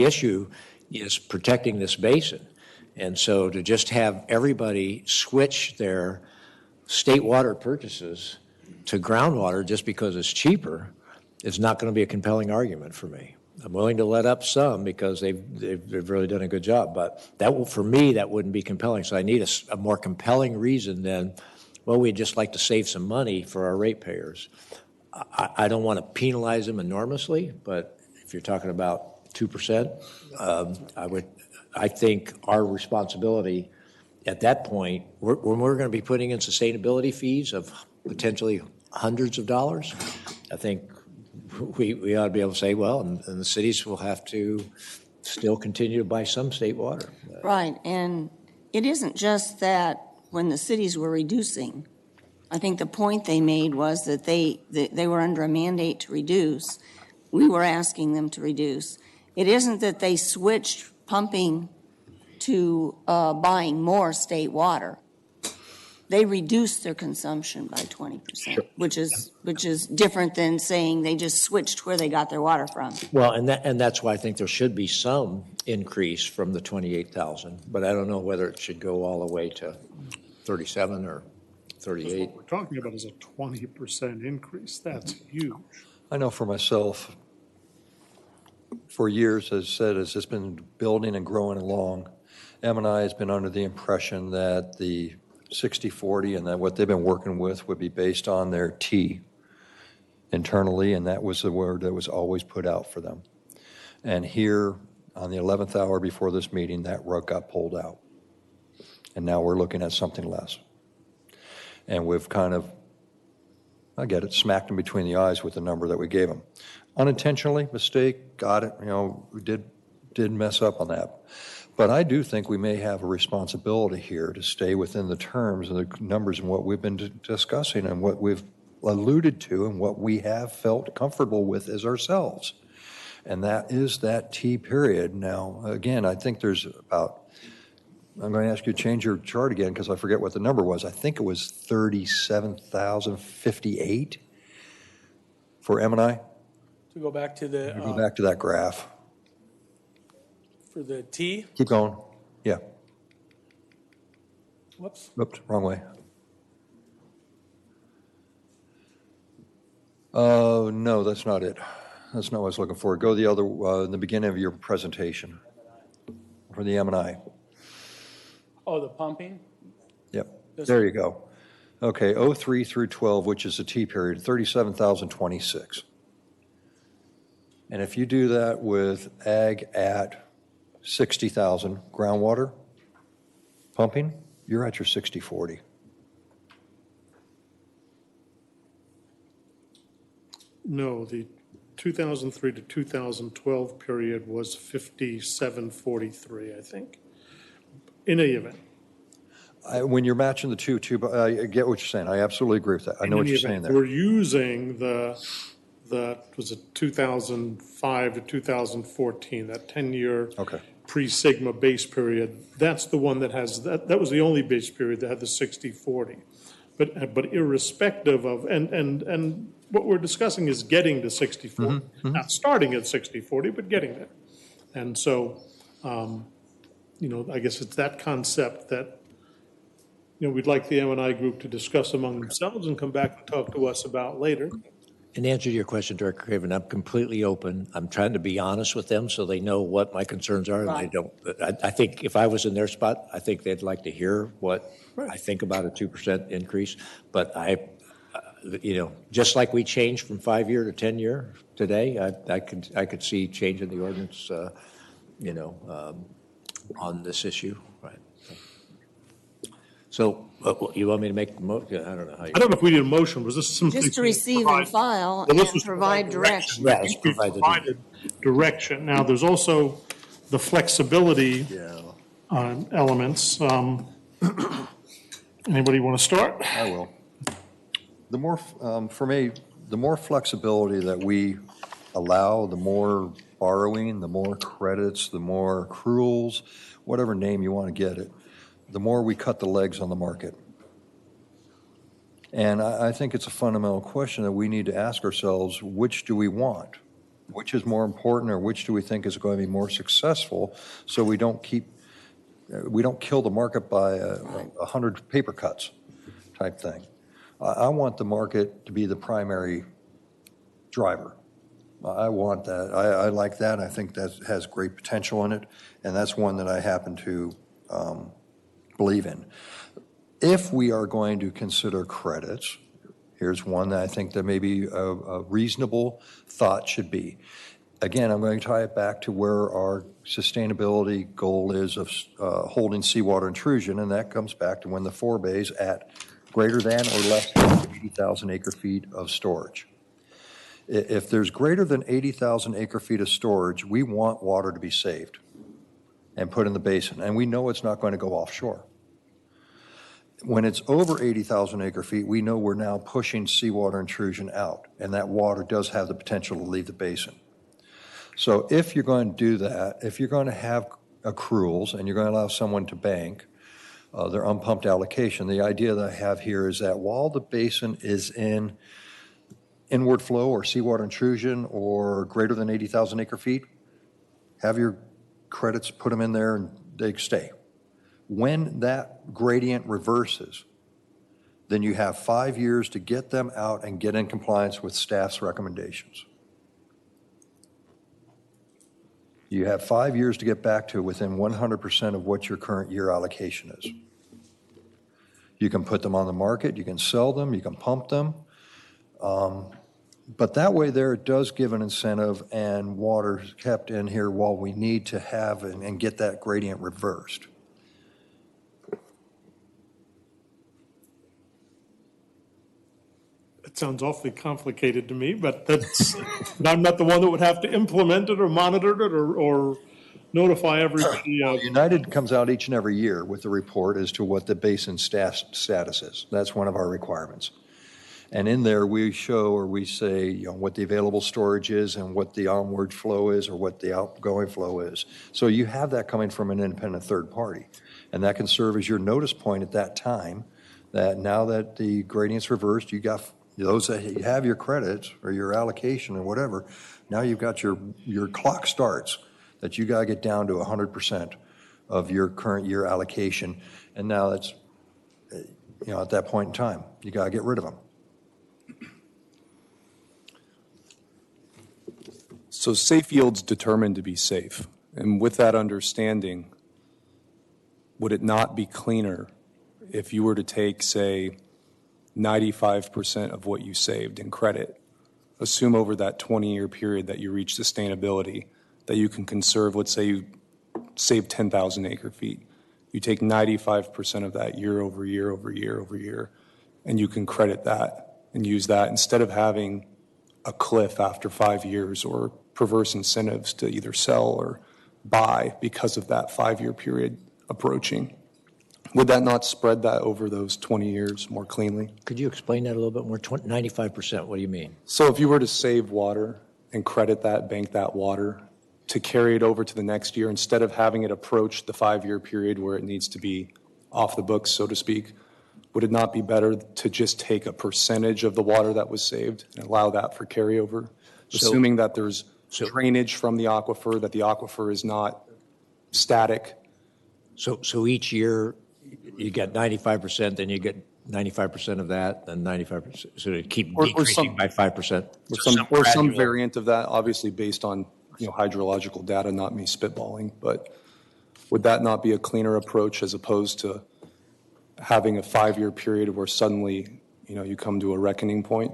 issue is protecting this basin. And so to just have everybody switch their state water purchases to groundwater just because it's cheaper is not going to be a compelling argument for me. I'm willing to let up some because they've really done a good job. But for me, that wouldn't be compelling. So I need a more compelling reason than, well, we'd just like to save some money for our ratepayers. I don't want to penalize them enormously, but if you're talking about 2%, I think our responsibility at that point, when we're going to be putting in sustainability fees of potentially hundreds of dollars, I think we ought to be able to say, well, and the cities will have to still continue to buy some state water. Right, and it isn't just that when the cities were reducing. I think the point they made was that they were under a mandate to reduce. We were asking them to reduce. It isn't that they switched pumping to buying more state water. They reduced their consumption by 20%, which is different than saying they just switched where they got their water from. Well, and that's why I think there should be some increase from the 28,000, but I don't know whether it should go all the way to 37 or 38. What we're talking about is a 20% increase. That's huge. I know for myself, for years, as said, as it's been building and growing along, M&I has been under the impression that the 60/40 and that what they've been working with would be based on their T internally, and that was the word that was always put out for them. And here, on the 11th hour before this meeting, that rug got pulled out. And now we're looking at something less. And we've kind of, I get it, smacked them between the eyes with the number that we gave them. Unintentionally, mistake, got it, we did mess up on that. But I do think we may have a responsibility here to stay within the terms and the numbers and what we've been discussing and what we've alluded to and what we have felt comfortable with as ourselves. And that is that T period. Now, again, I think there's about, I'm going to ask you to change your chart again because I forget what the number was. I think it was 37,058 for M&I. To go back to the Go back to that graph. for the T. Keep going. Yeah. Whoops. Oops, wrong way. No, that's not it. That's not what I was looking for. Go the other, in the beginning of your presentation for the M&I. Oh, the pumping? Yep, there you go. Okay, 03 through 12, which is the T period, 37,026. And if you do that with ag at 60,000 groundwater pumping, you're at your 60/40. No, the 2003 to 2012 period was 57/43, I think. In any event. When you're matching the two, I get what you're saying. I absolutely agree with that. I know what you're saying there. We're using was it 2005 to 2014, that 10-year pre-Sigma base period. That's the one that has, that was the only base period that had the 60/40. But irrespective of, and what we're discussing is getting to 60/40, not starting at 60/40, but getting there. And so, I guess it's that concept that, we'd like the M&I group to discuss among themselves and come back and talk to us about later. In answer to your question, Director Craven, I'm completely open. I'm trying to be honest with them so they know what my concerns are. Right. And I think if I was in their spot, I think they'd like to hear what I think about a 2% increase. But just like we changed from 5-year to 10-year today, I could see changing the ordinance, on this issue. Right. So you want me to make the motion? I don't know how you. I don't know if we did a motion. Was this something? Just to receive and file and provide direction. Yeah, let's provide provided direction. Now, there's also the flexibility elements. Anybody want to start? I will. The more, for me, the more flexibility that we allow, the more borrowing, the more credits, the more accruals, whatever name you want to get it, the more we cut the legs on the market. And I think it's a fundamental question that we need to ask ourselves, which do we want? Which is more important, or which do we think is going to be more successful, so we don't kill the market by 100 paper cuts type thing. I want the market to be the primary driver. I want that. I like that. I think that has great potential in it, and that's one that I happen to believe in. If we are going to consider credits, here's one that I think that maybe a reasonable thought should be. Again, I'm going to tie it back to where our sustainability goal is of holding seawater intrusion, and that comes back to when the forebay is at greater than or less than 80,000 acre feet of storage. If there's greater than 80,000 acre feet of storage, we want water to be saved and put in the basin, and we know it's not going to go offshore. When it's over 80,000 acre feet, we know we're now pushing seawater intrusion out, and that water does have the potential to leave the basin. So if you're going to do that, if you're going to have accruals and you're going to allow someone to bank their unpumped allocation, the idea that I have here is that while the basin is in inward flow or seawater intrusion or greater than 80,000 acre feet, have your credits, put them in there, and they stay. When that gradient reverses, then you have 5 years to get them out and get in compliance with staff's recommendations. You have 5 years to get back to within 100% of what your current year allocation is. You can put them on the market, you can sell them, you can pump them. But that way there, it does give an incentive, and water kept in here while we need to have and get that gradient reversed. It sounds awfully complicated to me, but that's, I'm not the one that would have to implement it or monitor it or notify everybody. United comes out each and every year with a report as to what the basin status is. That's one of our requirements. And in there, we show, or we say, you know, what the available storage is and what the onward flow is or what the outgoing flow is. So you have that coming from an independent third party. And that can serve as your notice point at that time that now that the gradient's reversed, you got those that you have your credits or your allocation or whatever, now you've got your clock starts that you got to get down to 100% of your current year allocation. And now that's, you know, at that point in time, you got to get rid of them. So safe yield's determined to be safe. And with that understanding, would it not be cleaner if you were to take, say, 95% of what you saved in credit, assume over that 20-year period that you reach sustainability, that you can conserve, let's say you save 10,000 acre feet. You take 95% of that year over year over year over year, and you can credit that and use that instead of having a cliff after 5 years or perverse incentives to either sell or buy because of that 5-year period approaching. Would that not spread that over those 20 years more cleanly? Could you explain that a little bit more? 95%, what do you mean? So if you were to save water and credit that, bank that water, to carry it over to the next year, instead of having it approach the 5-year period where it needs to be off the books, so to speak, would it not be better to just take a percentage of the water that was saved and allow that for carryover, assuming that there's drainage from the aquifer, that the aquifer is not static? So each year you get 95%, then you get 95% of that, then 95%. So to keep decreasing by 5%. Or some variant of that, obviously based on, you know, hydrological data, not me spitballing. But would that not be a cleaner approach as opposed to having a 5-year period where suddenly, you know, you come to a reckoning point?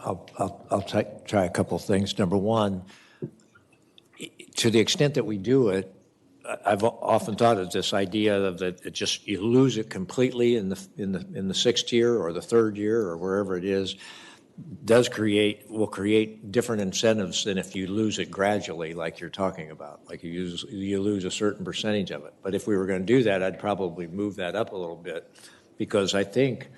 I'll try a couple of things. Number one, to the extent that we do it, I've often thought of this idea of that it just you lose it completely in the 6th year or the 3rd year or wherever it is, will create different incentives than if you lose it gradually, like you're talking about, like you lose a certain percentage of it. But if we were going to do that, I'd probably move that up a little bit, because I think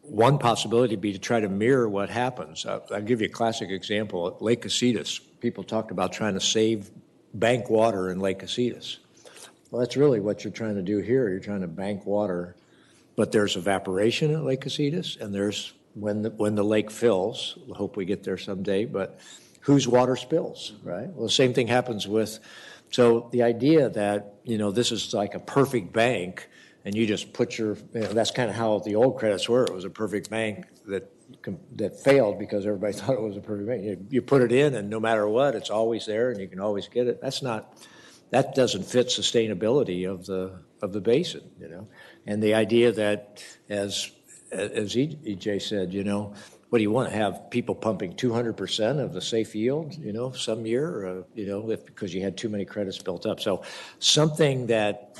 one possibility would be to try to mirror what happens. I'll give you a classic example. At Lake Casitas, people talked about trying to save bank water in Lake Casitas. Well, that's really what you're trying to do here. You're trying to bank water, but there's evaporation at Lake Casitas, and there's when the lake fills. I hope we get there someday, but whose water spills, right? Well, the same thing happens with, so the idea that, you know, this is like a perfect bank, and you just put your, that's kind of how the old credits were. It was a perfect bank that failed because everybody thought it was a perfect bank. You put it in, and no matter what, it's always there, and you can always get it. That doesn't fit sustainability of the basin, And the idea that, as EJ said, what do you want to have people pumping 200% of the safe yield, some year, because you had too many credits built up. So something that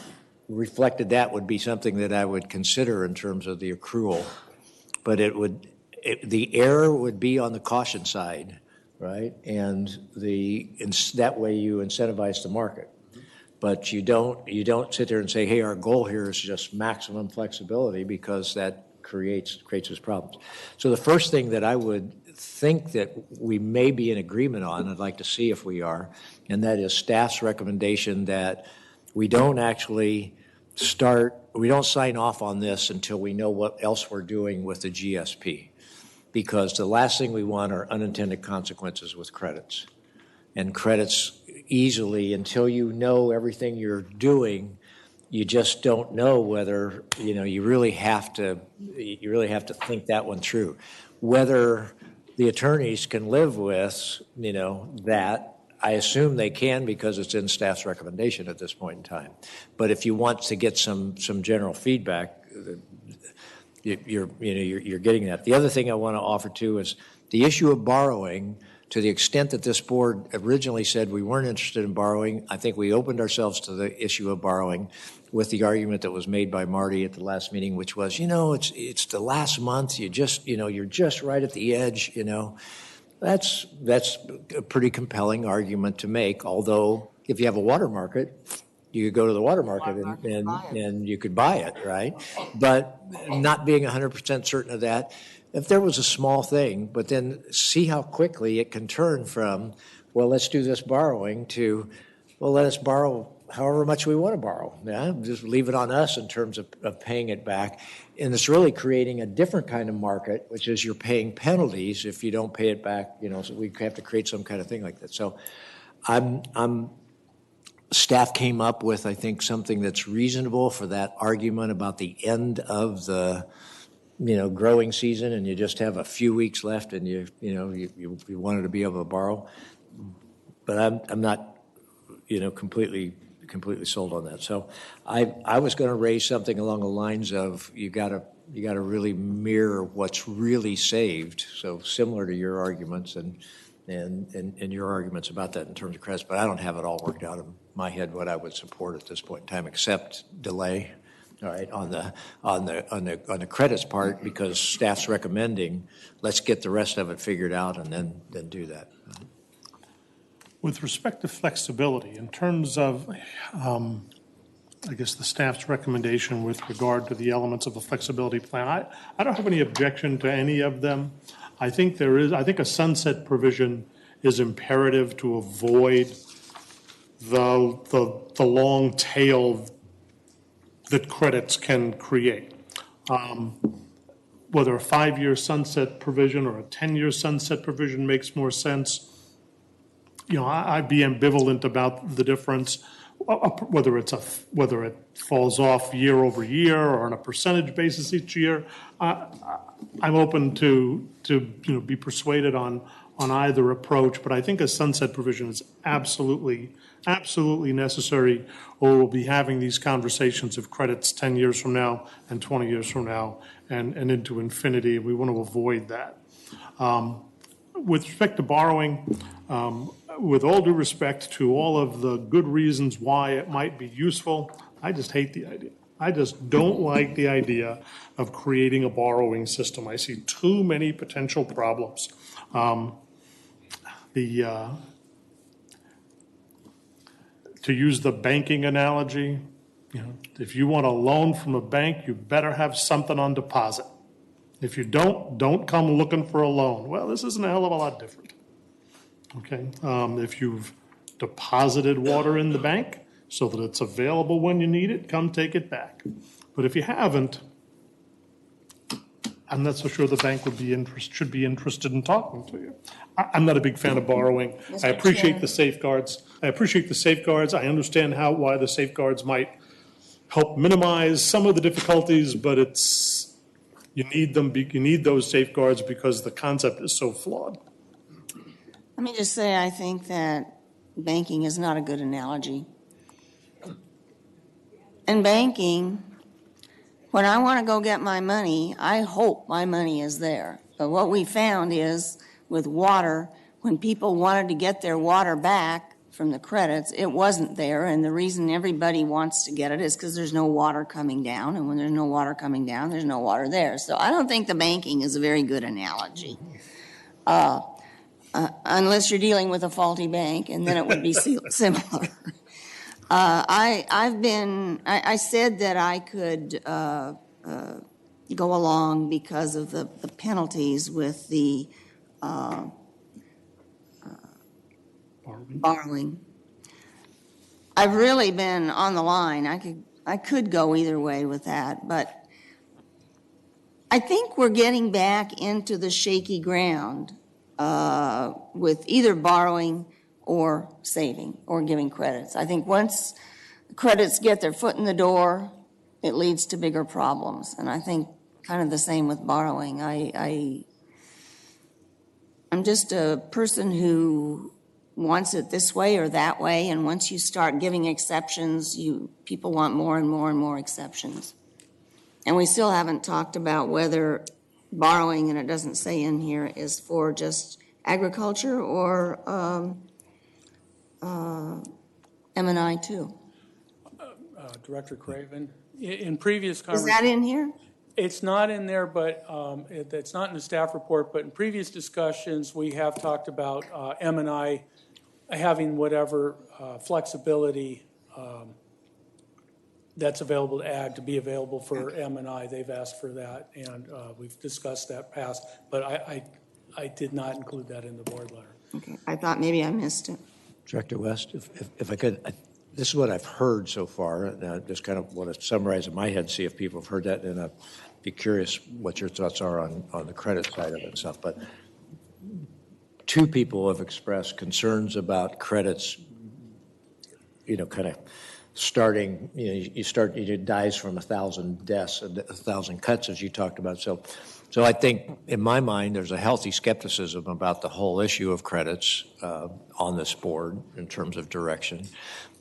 reflected that would be something that I would consider in terms of the accrual, but the error would be on the caution side, right? And that way you incentivize the market. But you don't sit there and say, hey, our goal here is just maximum flexibility, because that creates those problems. So the first thing that I would think that we may be in agreement on, I'd like to see if we are, and that is staff's recommendation that we don't sign off on this until we know what else we're doing with the GSP, because the last thing we want are unintended consequences with credits. And credits easily, until you know everything you're doing, you just don't know whether, you really have to think that one through. Whether the attorneys can live with, that, I assume they can, because it's in staff's recommendation at this point in time. But if you want to get some general feedback, you're getting that. The other thing I want to offer too is the issue of borrowing. To the extent that this board originally said we weren't interested in borrowing, I think we opened ourselves to the issue of borrowing with the argument that was made by Marty at the last meeting, which was, it's the last month, you're just right at the edge, That's a pretty compelling argument to make, although if you have a water market, you could go to the water market and you could buy it, right? But not being 100% certain of that, if there was a small thing, but then see how quickly it can turn from, well, let's do this borrowing, to, well, let us borrow however much we want to borrow. Yeah, just leave it on us in terms of paying it back. And it's really creating a different kind of market, which is you're paying penalties if you don't pay it back. So we have to create some kind of thing like that. So staff came up with, I think, something that's reasonable for that argument about the end of the growing season, and you just have a few weeks left, and you wanted to be able to borrow. But I'm not, completely sold on that. So I was going to raise something along the lines of you got to really mirror what's really saved. So similar to your arguments and your arguments about that in terms of credits. But I don't have it all worked out in my head what I would support at this point in time, except delay. All right, on the credits part, because staff's recommending, let's get the rest of it figured out and then do that. With respect to flexibility, in terms of, I guess, the staff's recommendation with regard to the elements of the flexibility plan, I don't have any objection to any of them. I think a sunset provision is imperative to avoid the long tail that credits can create. Whether a 5-year sunset provision or a 10-year sunset provision makes more sense, I'd be ambivalent about the difference, whether it falls off year over year or on a percentage basis each year. I'm open to be persuaded on either approach, but I think a sunset provision is absolutely necessary, or we'll be having these conversations of credits 10 years from now and 20 years from now and into infinity. We want to avoid that. With respect to borrowing, with all due respect to all of the good reasons why it might be useful, I just hate the idea. I just don't like the idea of creating a borrowing system. I see too many potential problems. To use the banking analogy, if you want a loan from a bank, you better have something on deposit. If you don't come looking for a loan. Well, this isn't a hell of a lot different. Okay, if you've deposited water in the bank so that it's available when you need it, come take it back. But if you haven't, I'm not so sure the bank should be interested in talking to you. I'm not a big fan of borrowing. I appreciate the safeguards. I understand why the safeguards might help minimize some of the difficulties, but you need them, you need those safeguards because the concept is so flawed. Let me just say, I think that banking is not a good analogy. In banking, when I want to go get my money, I hope my money is there. But what we found is with water, when people wanted to get their water back from the credits, it wasn't there. And the reason everybody wants to get it is because there's no water coming down. And when there's no water coming down, there's no water there. So I don't think the banking is a very good analogy. Unless you're dealing with a faulty bank, and then it would be similar. I said that I could go along because of the penalties with the borrowing. I've really been on the line. I could go either way with that, but I think we're getting back into the shaky ground with either borrowing or saving or giving credits. I think once credits get their foot in the door, it leads to bigger problems. And I think kind of the same with borrowing. I'm just a person who wants it this way or that way, and once you start giving exceptions, people want more and more and more exceptions. And we still haven't talked about whether borrowing, and it doesn't say in here, is for just agriculture or M&I too. Director Craven, in previous Is conversations. that in here? It's not in there, but it's not in the staff report, but in previous discussions, we have talked about M&I having whatever flexibility that's available to ag to be available for M&I. They've asked for that, and we've discussed that past, but I did not include that in the board letter. Okay, I thought maybe I missed it. Director West, if I could, this is what I've heard so far, and I just kind of want to summarize in my head, see if people have heard that, and I'd be curious what your thoughts are on the credit side of it and stuff. But two people have expressed concerns about credits, kind of starting, it dies from 1,000 deaths and 1,000 cuts, as you talked about. So I think, in my mind, there's a healthy skepticism about the whole issue of credits on this board in terms of direction.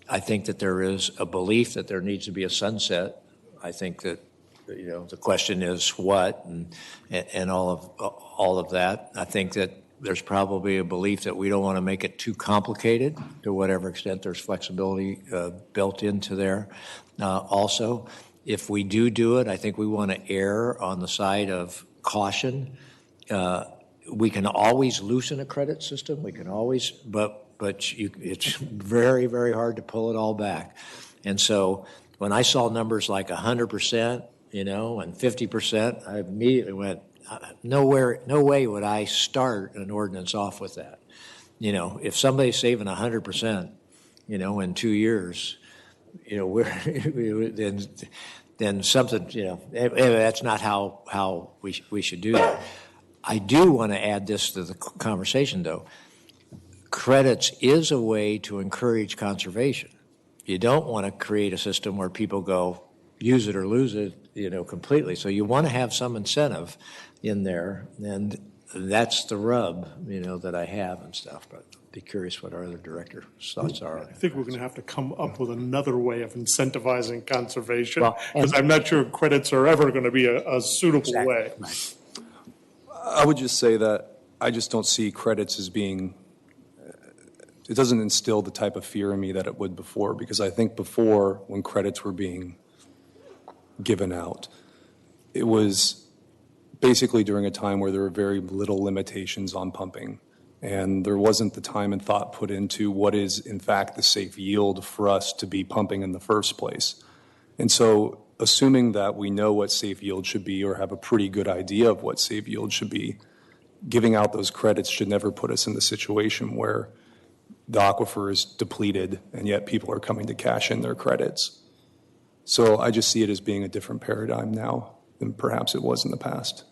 I think that there is a belief that there needs to be a sunset. I think that, the question is what and all of that. I think that there's probably a belief that we don't want to make it too complicated to whatever extent there's flexibility built into there. Also, if we do it, I think we want to err on the side of caution. We can always loosen a credit system. We can always, but it's very, very hard to pull it all back. And so when I saw numbers like 100%, and 50%, I immediately went, no way would I start an ordinance off with that. If somebody's saving 100%, in 2 years, then something, that's not how we should do that. I do want to add this to the conversation, though. Credits is a way to encourage conservation. You don't want to create a system where people go, use it or lose it, completely. So you want to have some incentive in there, and that's the rub, that I have and stuff. But I'd be curious what our other director's thoughts are. I think we're going to have to come up with another way of incentivizing conservation, because I'm not sure credits are ever going to be a suitable way. Right. I would just say that I just don't see credits as being, it doesn't instill the type of fear in me that it would before, because I think before, when credits were being given out, it was basically during a time where there were very little limitations on pumping, and there wasn't the time and thought put into what is in fact the safe yield for us to be pumping in the first place. And so assuming that we know what safe yield should be or have a pretty good idea of what safe yield should be, giving out those credits should never put us in the situation where the aquifer is depleted and yet people are coming to cash in their credits. So I just see it as being a different paradigm now than perhaps it was in the past.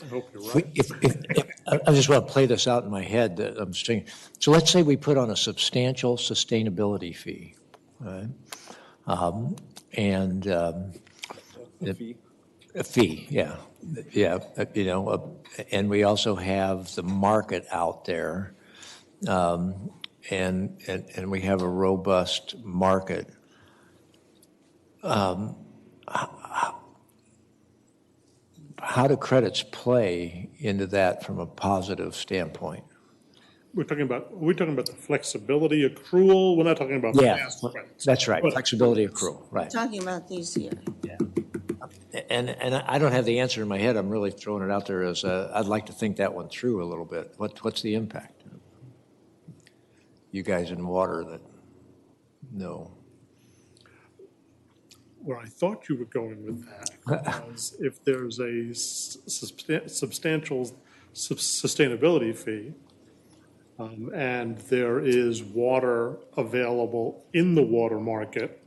I hope you're right. I just want to play this out in my head. So let's say we put on a substantial sustainability fee, right? And a fee, yeah, yeah, and we also have the market out there, and we have a robust market. How do credits play into that from a positive standpoint? Are we talking about the flexibility accrual? We're not talking about Yeah, past credits. that's right, But- flexibility accrual, right. Talking about these here. And I don't have the answer in my head. I'm really throwing it out there as I'd like to think that one through a little bit. What's the impact? You guys in water that know. Where I thought you were going with that was if there's a substantial sustainability fee, and there is water available in the water market,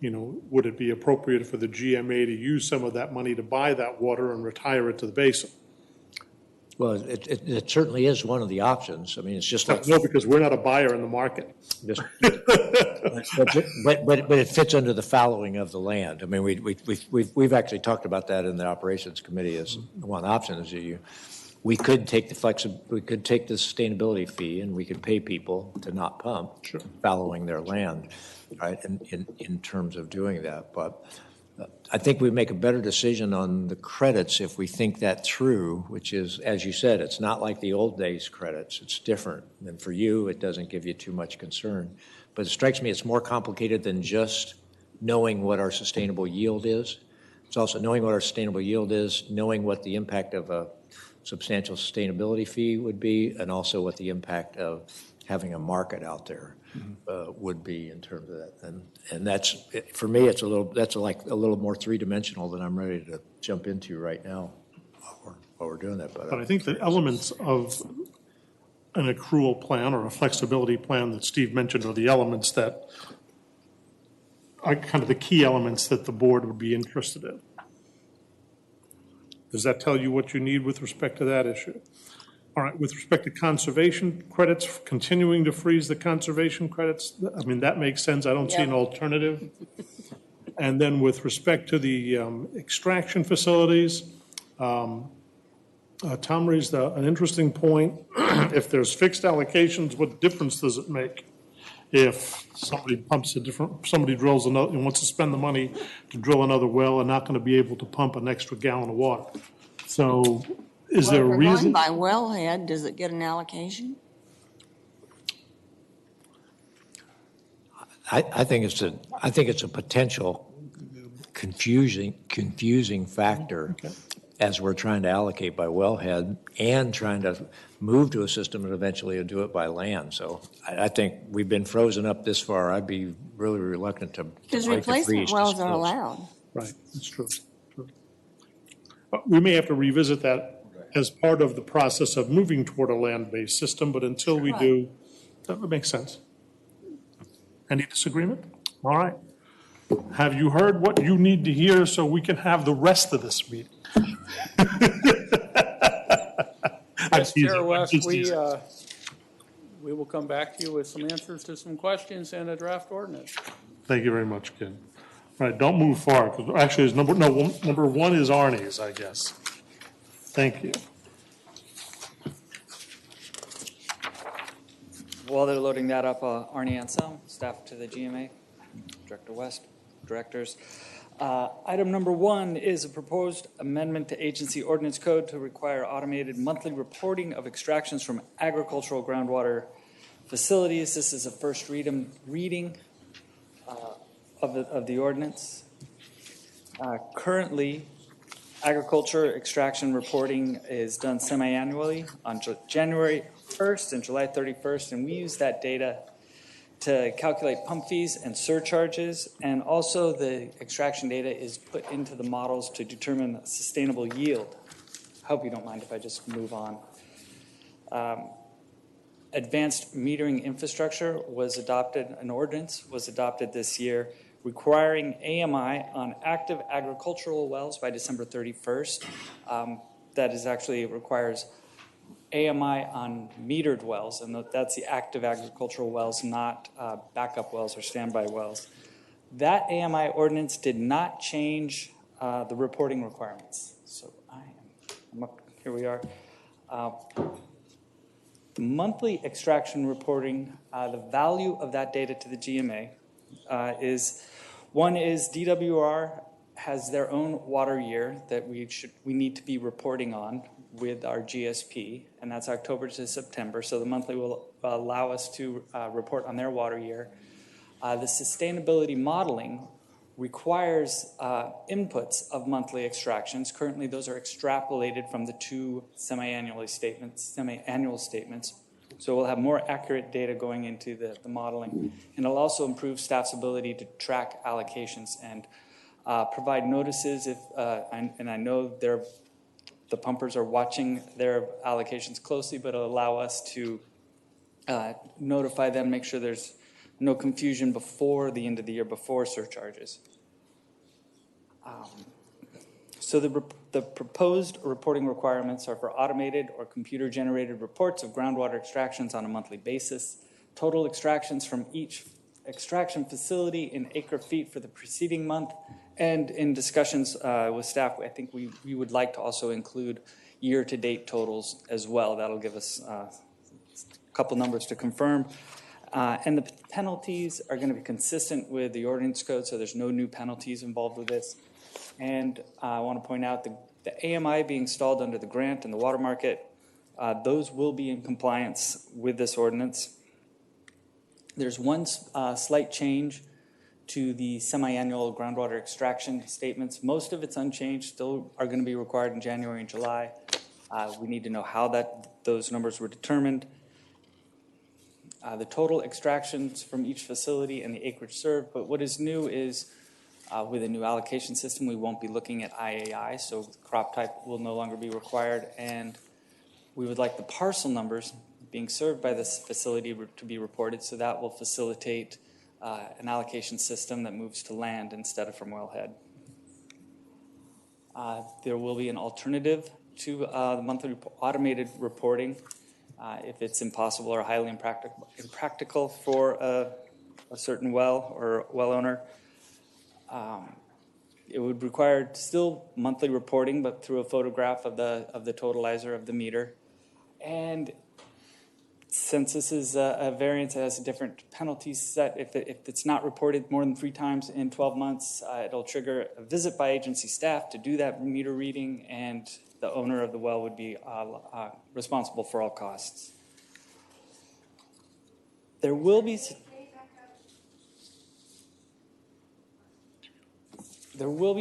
would it be appropriate for the GMA to use some of that money to buy that water and retire it to the basin? Well, it certainly is one of the options. I mean, it's just like. No, because we're not a buyer in the market. But it fits under the fallowing of the land. I mean, we've actually talked about that in the operations committee as one option. Is we could take the sustainability fee and we could pay people to not pump, fallowing their land, right? In terms of doing that, but. I think we make a better decision on the credits if we think that through, which is, as you said, it's not like the old days credits. It's different. And for you, it doesn't give you too much concern. But it strikes me it's more complicated than just knowing what our sustainable yield is. It's also knowing what our sustainable yield is, knowing what the impact of a substantial sustainability fee would be, and also what the impact of having a market out there would be in terms of that. And that's, for me, that's like a little more three-dimensional than I'm ready to jump into right now while we're doing that. But I think the elements of an accrual plan or a flexibility plan that Steve mentioned are the elements that are kind of the key elements that the board would be interested in. Does that tell you what you need with respect to that issue? All right, with respect to conservation credits, continuing to freeze the conservation credits, I mean, that makes sense. I don't see an alternative. And then with respect to the extraction facilities, Tom raised an interesting point. If there's fixed allocations, what difference does it make if somebody drills another and wants to spend the money to drill another well and not going to be able to pump an extra gallon of water? So is there a reason? If we're going by wellhead, does it get an allocation? I think it's a potential confusing factor as we're trying to allocate by wellhead and trying to move to a system and eventually do it by land. So I think we've been frozen up this far. I'd be really reluctant to Because break the freeze. replacement wells are allowed. Right, that's true. We may have to revisit that as part of the process of moving toward a land-based system, but until we do, that would make sense. Any disagreement? All right. Have you heard what you need to hear so we can have the rest of this meeting? Yes, Chair West, we will come back to you with some answers to some questions and a draft ordinance. Thank you very much, Ken. All right, don't move far, because actually, number one is Arnie's, I guess. Thank you. While they're loading that up, Arnie Anselm, staff to the GMA, Director West, directors. Item number one is a proposed amendment to agency ordinance code to require automated monthly reporting of extractions from agricultural groundwater facilities. This is a first reading of the ordinance. Currently, agriculture extraction reporting is done semi-annually on January 1st and July 31st, and we use that data to calculate pump fees and surcharges, and also the extraction data is put into the models to determine sustainable yield. I hope you don't mind if I just move on. Advanced metering infrastructure was adopted, an ordinance was adopted this year requiring AMI on active agricultural wells by December 31st. That is actually requires AMI on metered wells, and that's the active agricultural wells, not backup wells or standby wells. That AMI ordinance did not change the reporting requirements. So I'm up, here we are. The monthly extraction reporting, the value of that data to the GMA is DWR has their own water year that we need to be reporting on with our GSP, and that's October to September. So the monthly will allow us to report on their water year. The sustainability modeling requires inputs of monthly extractions. Currently, those are extrapolated from the two semi-annual statements. So we'll have more accurate data going into the modeling. And it'll also improve staff's ability to track allocations and provide notices if, and I know the pumpers are watching their allocations closely, but it'll allow us to notify them, make sure there's no confusion before the end of the year, before surcharges. So the proposed reporting requirements are for automated or computer-generated reports of groundwater extractions on a monthly basis, total extractions from each extraction facility in acre feet for the preceding month, and in discussions with staff, I think we would like to also include year-to-date totals as well. That'll give us a couple numbers to confirm. And the penalties are going to be consistent with the ordinance code, so there's no new penalties involved with this. And I want to point out the AMI being installed under the grant and the water market, those will be in compliance with this ordinance. There's one slight change to the semi-annual groundwater extraction statements. Most of it's unchanged, still are going to be required in January and July. We need to know how those numbers were determined. The total extractions from each facility and the acreage served, but what is new is with a new allocation system, we won't be looking at IAI, so crop type will no longer be required, and we would like the parcel numbers being served by this facility to be reported, so that will facilitate an allocation system that moves to land instead of from wellhead. There will be an alternative to the monthly automated reporting if it's impossible or highly impractical for a certain well or well owner. It would require still monthly reporting, but through a photograph of the totalizer of the meter. And since this is a variance that has a different penalty set, if it's not reported more than 3 times in 12 months, it'll trigger a visit by agency staff to do that meter reading, and the owner of the well would be responsible for all costs. There will be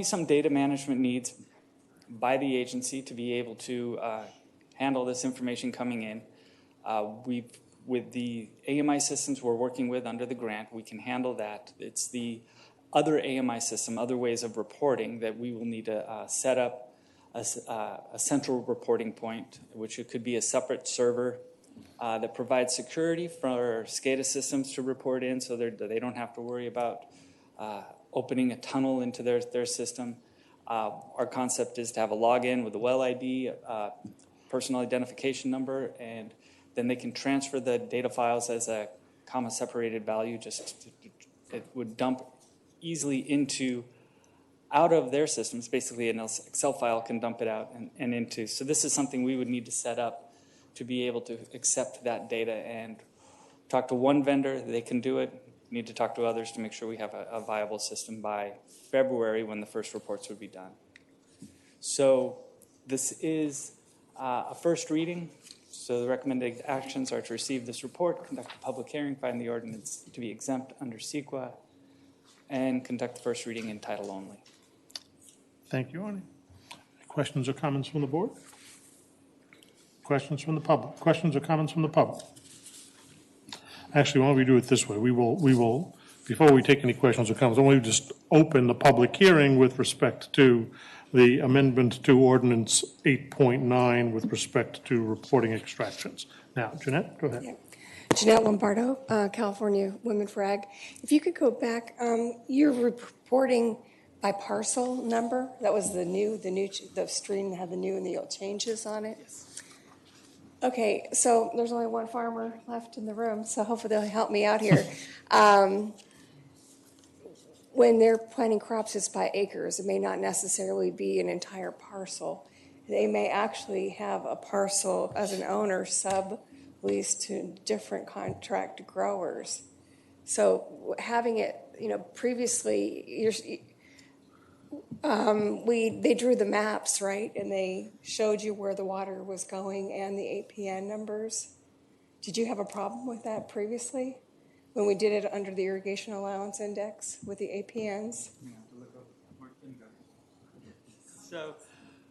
some data management needs by the agency to be able to handle this information coming in. With the AMI systems we're working with under the grant, we can handle that. It's the other AMI system, other ways of reporting that we will need to set up a central reporting point, which it could be a separate server that provides security for SCADA systems to report in, so they don't have to worry about opening a tunnel into their system. Our concept is to have a login with a well ID, personal identification number, and then they can transfer the data files as a comma separated value. It would dump easily out of their systems. Basically, an Excel file can dump it out and into. So this is something we would need to set up to be able to accept that data and talk to one vendor. They can do it. We need to talk to others to make sure we have a viable system by February when the first reports would be done. So this is a first reading. So the recommended actions are to receive this report, conduct a public hearing, find the ordinance to be exempt under CEQA, and conduct the first reading in title only. Thank you, Arnie. Questions or comments from the board? Questions from the public? Questions or comments from the public? Actually, why don't we do it this way? We will, before we take any questions or comments, I want to just open the public hearing with respect to the amendment to Ordinance 8.9 with respect to reporting extractions. Now, Jeanette, go ahead. Yeah. Jeanette Lombardo, California Women for Ag. If you could go back, you're reporting by parcel number. That was the stream that had the new and the old changes on it. Yes. Okay, so there's only one farmer left in the room, so hopefully they'll help me out here. When they're planting crops, it's by acres. It may not necessarily be an entire parcel. They may actually have a parcel as an owner sub-leased to different contract growers. So having it, previously, they drew the maps, right? And they showed you where the water was going and the APN numbers. Did you have a problem with that previously when we did it under the irrigation allowance index with the APNs? So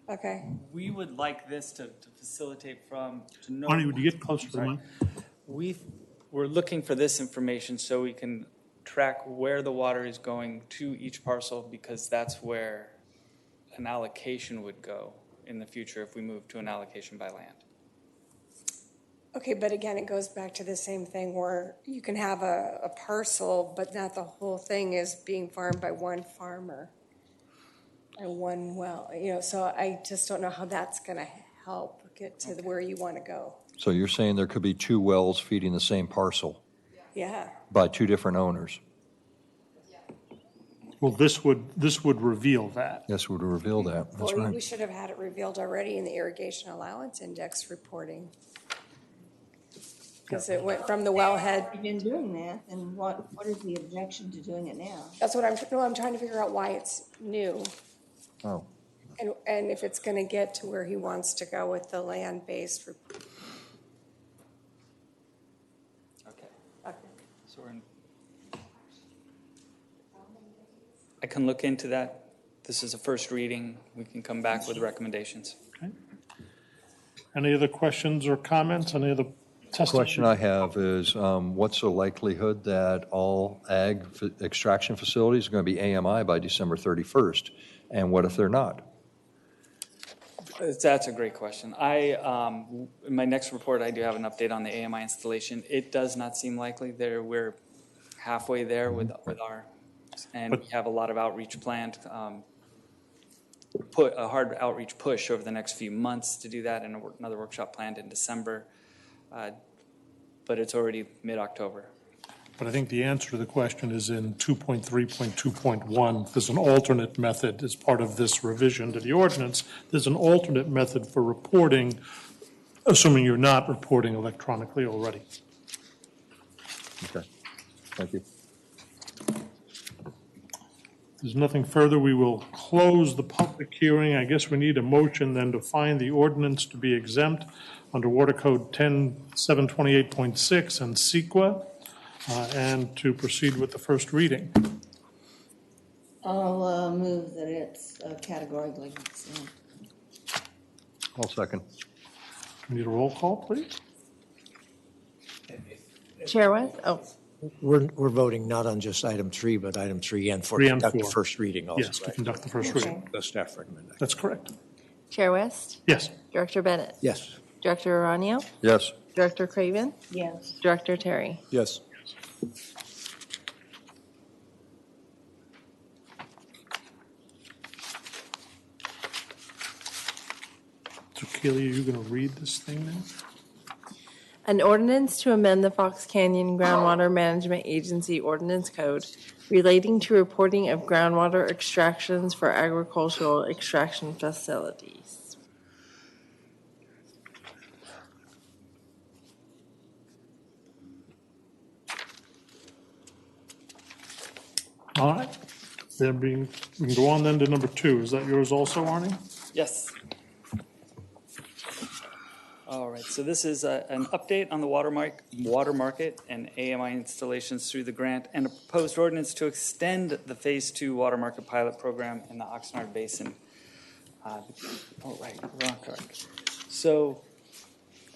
okay, we would like this to facilitate to know. Arnie, would you get closer to the mic? We're looking for this information so we can track where the water is going to each parcel, because that's where an allocation would go in the future if we move to an allocation by land. Okay, but again, it goes back to the same thing where you can have a parcel, but not the whole thing is being farmed by one farmer and one well. So I just don't know how that's going to help get to where you want to go. So you're saying there could be two wells feeding the same parcel Yeah. by two different owners? Well, this would reveal that. This would reveal that. That's Well, right. we should have had it revealed already in the irrigation allowance index reporting. Because it went from the wellhead. We've been doing that, and what is the objection to doing it now? That's what I'm trying to figure out why it's new. Oh. And if it's going to get to where he wants to go with the land-based. Okay. So I can look into that. This is a first reading. We can come back with recommendations. Okay. Any other questions or comments? Any other testimony? Question I have is, what's the likelihood that all ag extraction facilities are going to be AMI by December 31st? And what if they're not? That's a great question. In my next report, I do have an update on the AMI installation. It does not seem likely. We're halfway there with our, and we have a lot of outreach planned. Put a hard outreach push over the next few months to do that, and another workshop planned in December. But it's already mid-October. But I think the answer to the question is in 2.3.2.1. There's an alternate method as part of this revision to the ordinance. There's an alternate method for reporting, assuming you're not reporting electronically already. Okay. Thank you. There's nothing further. We will close the public hearing. I guess we need a motion then to find the ordinance to be exempt under Water Code 10728.6 and CEQA, and to proceed with the first reading. I'll move that it's categorically exempt. I'll second. We need a roll call, please. Chair West? Oh. We're voting not on just item 3, but item 3 and 4. 3 and Conduct 4. the first reading also. Yes, to right? conduct the first Yes. reading. The staff recommendation. That's correct. Chair West? Yes. Director Bennett? Yes. Director Aranio? Yes. Director Craven? Yes. Director Terry? Yes. So Keely, are you going to read this thing now? An ordinance to amend the Fox Canyon Groundwater Management Agency Ordinance Code relating to reporting of groundwater extractions for agricultural extraction facilities. All right. We can go on then to number 2. Is that yours also, Arnie? Yes. All right, so this is an update on the water market and AMI installations through the grant, and a proposed ordinance to extend the Phase 2 water market pilot program in the Oxnard Basin. So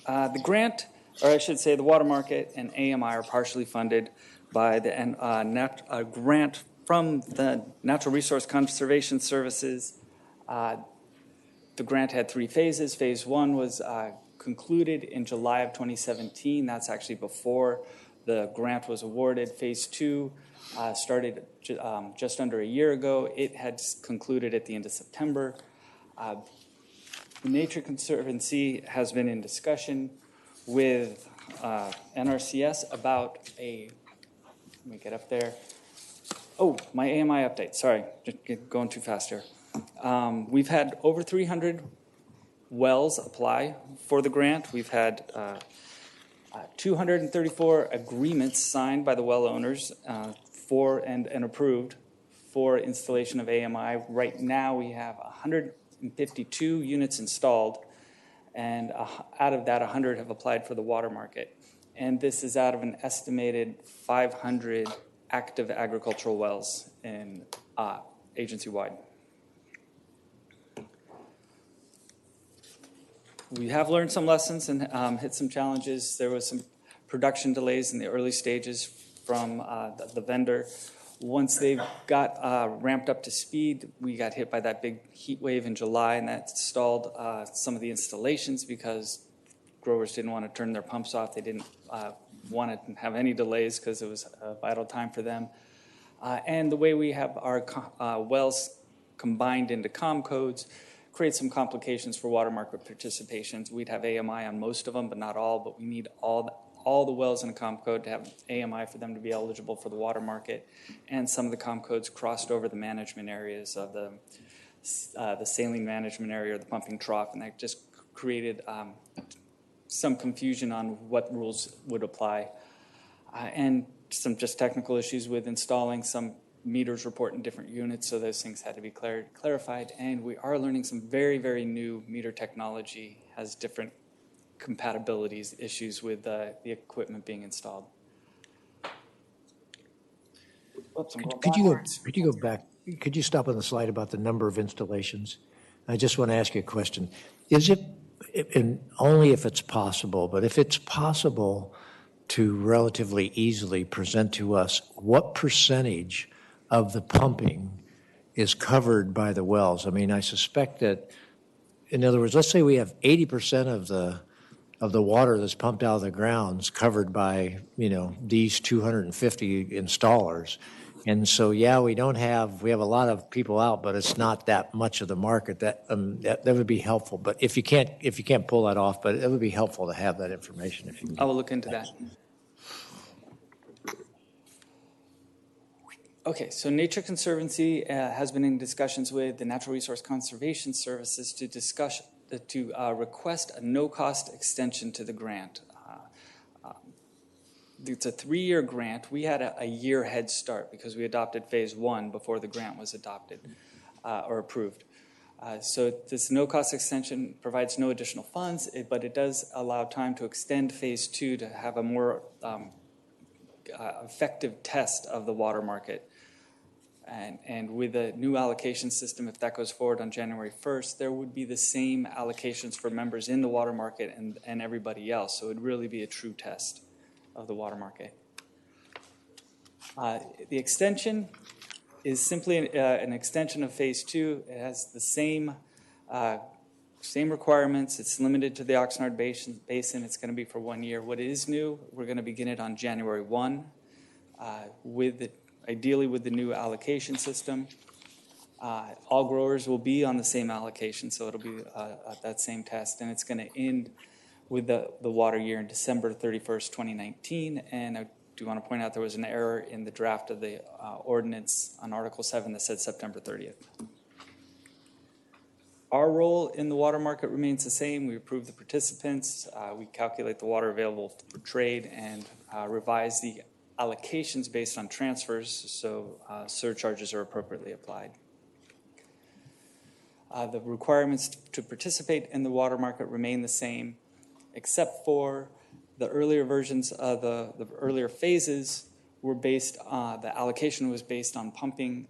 the grant, or I should say the water market and AMI are partially funded by a grant from the Natural Resource Conservation Services. The grant had 3 phases. Phase 1 was concluded in July of 2017. That's actually before the grant was awarded. Phase 2 started just under a year ago. It had concluded at the end of September. The Nature Conservancy has been in discussion with NRCS about let me get up there. Oh, my AMI update, sorry, just going too fast here. We've had over 300 wells apply for the grant. We've had 234 agreements signed by the well owners for and approved for installation of AMI. Right now we have 152 units installed, and out of that 100 have applied for the water market. And this is out of an estimated 500 active agricultural wells in agency-wide. We have learned some lessons and hit some challenges. There was some production delays in the early stages from the vendor. Once they got ramped up to speed, we got hit by that big heat wave in July, and that stalled some of the installations because growers didn't want to turn their pumps off. They didn't want to have any delays because it was a vital time for them. And the way we have our wells combined into COM codes creates some complications for water market participations. We'd have AMI on most of them, but not all, but we need all the wells in a COM code to have AMI for them to be eligible for the water market. And some of the COM codes crossed over the management areas of the saline management area or the pumping trough, and that just created some confusion on what rules would apply. And some just technical issues with installing some meters report in different units, so those things had to be clarified. And we are learning some very, very new meter technology has different compatibilities issues with the equipment being installed. Oops, Could you go back? Could you stop on the slide about the number of installations? I just want to ask you a question. Is it, and only if it's possible, but if it's possible to relatively easily present to us what percentage of the pumping is covered by the wells? I mean, I suspect that, in other words, let's say we have 80% of the water that's pumped out of the grounds covered by, these 250 installers. And so, yeah, we have a lot of people out, but it's not that much of the market. That would be helpful. But if you can't pull that off, but it would be helpful to have that information if you can. I will look into that. Okay, so Nature Conservancy has been in discussions with the Natural Resource Conservation Services to request a no-cost extension to the grant. It's a 3-year grant. We had a year head start because we adopted phase 1 before the grant was adopted or approved. So this no-cost extension provides no additional funds, but it does allow time to extend phase 2 to have a more effective test of the water market. And with a new allocation system, if that goes forward on January 1st, there would be the same allocations for members in the water market and everybody else. So it would really be a true test of the water market. The extension is simply an extension of phase 2. It has the same requirements. It's limited to the Oxnard Basin. It's going to be for 1 year. What is new, we're going to begin it on January 1 ideally with the new allocation system. All growers will be on the same allocation, so it'll be that same test, and it's going to end with the water year in December 31st, 2019. And I do want to point out there was an error in the draft of the ordinance on Article 7 that said September 30th. Our role in the water market remains the same. We approve the participants, we calculate the water available for trade, and revise the allocations based on transfers, so surcharges are appropriately applied. The requirements to participate in the water market remain the same, except for the earlier versions of the earlier phases were based on, the allocation was based on pumping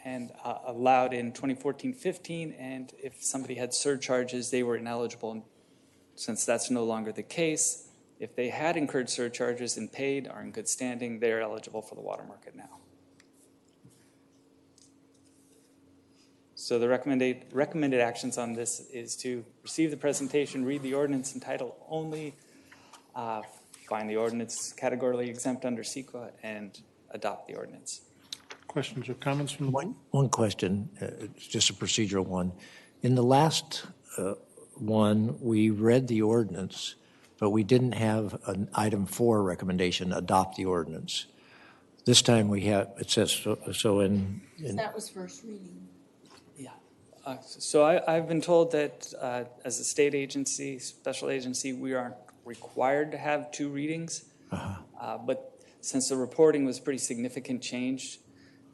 and allowed in 2014-15, and if somebody had surcharges, they were ineligible. And since that's no longer the case, if they had incurred surcharges and paid, are in good standing, they're eligible for the water market now. So the recommended actions on this is to receive the presentation, read the ordinance in title only, find the ordinance categorically exempt under CEQA, and adopt the ordinance. Questions or comments from the board? One question, it's just a procedural one. In the last one, we read the ordinance, but we didn't have an item 4 recommendation, adopt the ordinance. This time we have, it says, so in That was first reading. So I've been told that as a state agency, special agency, we aren't required to have 2 readings. But since the reporting was pretty significant change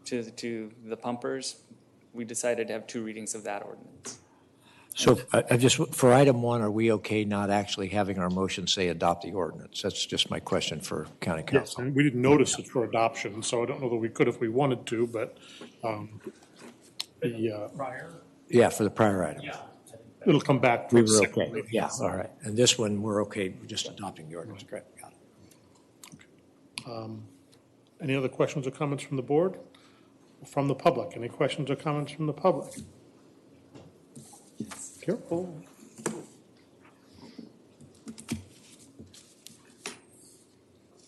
to the pumpers, we decided to have 2 readings of that ordinance. So I just, for item 1, are we okay not actually having our motion say adopt the ordinance? That's just my question for county Yes, council. and we didn't notice it for adoption, so I don't know that we could if we wanted to, but Prior? Yeah, for the prior item. It'll come back. We were okay. Yeah, all right. And this one, we're okay, we're just adopting the ordinance. Great, got it. Any other questions or comments from the board? From the public? Any questions or comments from the public? Careful.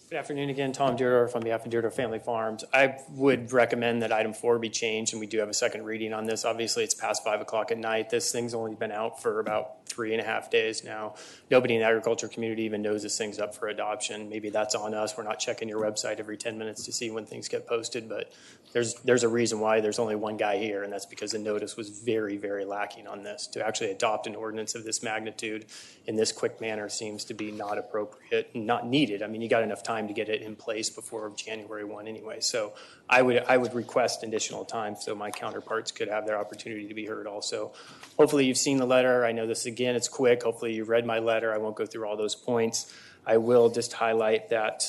Good afternoon again, Tom Deardorff on behalf of Deardorff Family Farms. I would recommend that item 4 be changed, and we do have a second reading on this. Obviously, it's past 5 o'clock at night. This thing's only been out for about 3.5 days now. Nobody in the agriculture community even knows this thing's up for adoption. Maybe that's on us. We're not checking your website every 10 minutes to see when things get posted, but there's a reason why there's only one guy here, and that's because the notice was very, very lacking on this. To actually adopt an ordinance of this magnitude in this quick manner seems to be not appropriate, not needed. I mean, you got enough time to get it in place before January 1 anyway. So I would request additional time so my counterparts could have their opportunity to be heard also. Hopefully you've seen the letter. I know this, again, it's quick. Hopefully you've read my letter. I won't go through all those points. I will just highlight that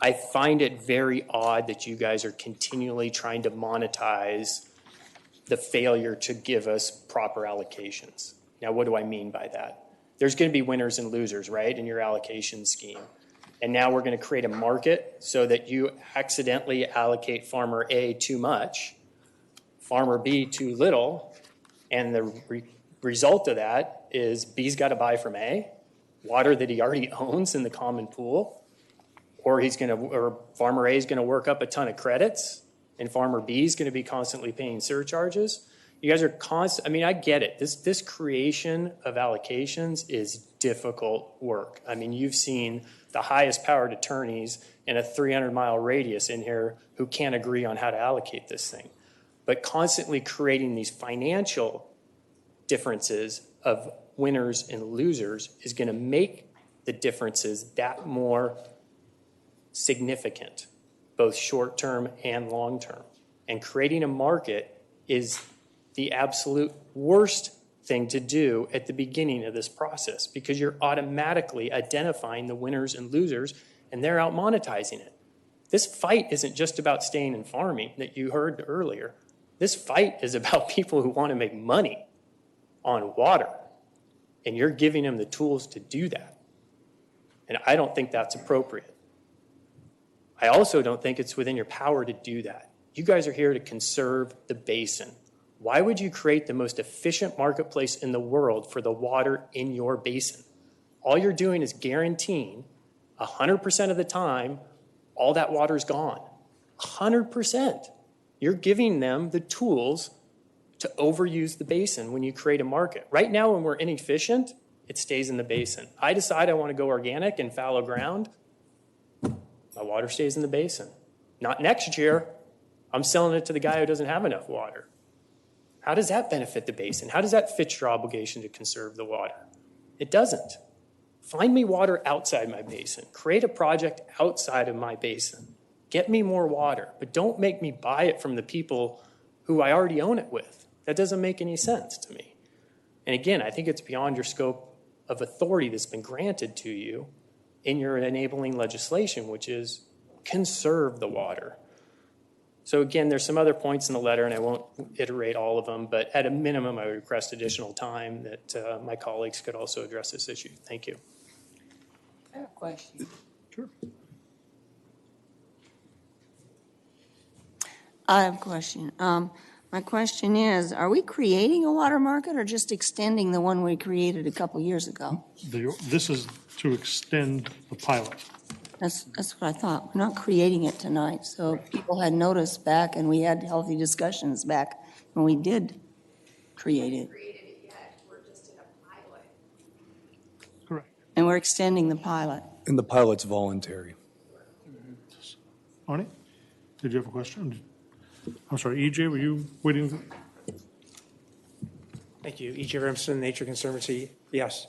I find it very odd that you guys are continually trying to monetize the failure to give us proper allocations. Now, what do I mean by that? There's going to be winners and losers, right, in your allocation scheme. And now we're going to create a market so that you accidentally allocate farmer A too much, farmer B too little, and the result of that is B's got to buy from A, water that he already owns in the common pool, or farmer A is going to work up a ton of credits, and farmer B is going to be constantly paying surcharges. You guys are I mean, I get it. This creation of allocations is difficult work. I mean, you've seen the highest powered attorneys in a 300-mile radius in here who can't agree on how to allocate this thing. But constantly creating these financial differences of winners and losers is going to make the differences that more significant, both short-term and long-term. And creating a market is the absolute worst thing to do at the beginning of this process because you're automatically identifying the winners and losers and they're out monetizing it. This fight isn't just about staying in farming that you heard earlier. This fight is about people who want to make money on water, and you're giving them the tools to do that. And I don't think that's appropriate. I also don't think it's within your power to do that. You guys are here to conserve the basin. Why would you create the most efficient marketplace in the world for the water in your basin? All you're doing is guaranteeing 100% of the time all that water's gone. 100%. You're giving them the tools to overuse the basin when you create a market. Right now, when we're inefficient, it stays in the basin. I decide I want to go organic and fallow ground, my water stays in the basin. Not next year. I'm selling it to the guy who doesn't have enough water. How does that benefit the basin? How does that fit your obligation to conserve the water? It doesn't. Find me water outside my basin. Create a project outside of my basin. Get me more water, but don't make me buy it from the people who I already own it with. That doesn't make any sense to me. And again, I think it's beyond your scope of authority that's been granted to you in your enabling legislation, which is conserve the water. So again, there's some other points in the letter, and I won't iterate all of them, but at a minimum, I would request additional time that my colleagues could also address this issue. Thank you. I have a question. Sure. I have a question. My question is, are we creating a water market or just extending the one we created a couple years ago? This is to extend the pilot. That's what I thought. We're not creating it tonight. So people had notice back and we had healthy discussions back when we did create it. Correct. And we're extending the pilot. And the pilot's voluntary. Arnie, did you have a question? I'm sorry, EJ, were you waiting? Thank you. E.J. Remsen, Nature Conservancy. Yes.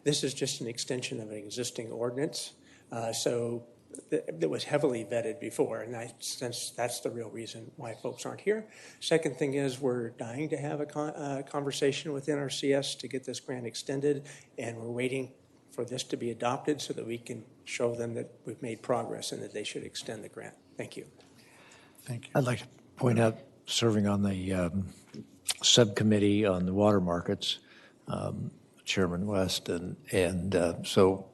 This is just an extension of an existing ordinance. That was heavily vetted before, and I sense that's the real reason why folks aren't here. Second thing is we're dying to have a conversation with NRCS to get this grant extended, and we're waiting for this to be adopted so that we can show them that we've made progress and that they should extend the grant. Thank you. Thank you. I'd like to point out, serving on the subcommittee on the water markets, Chairman West, and so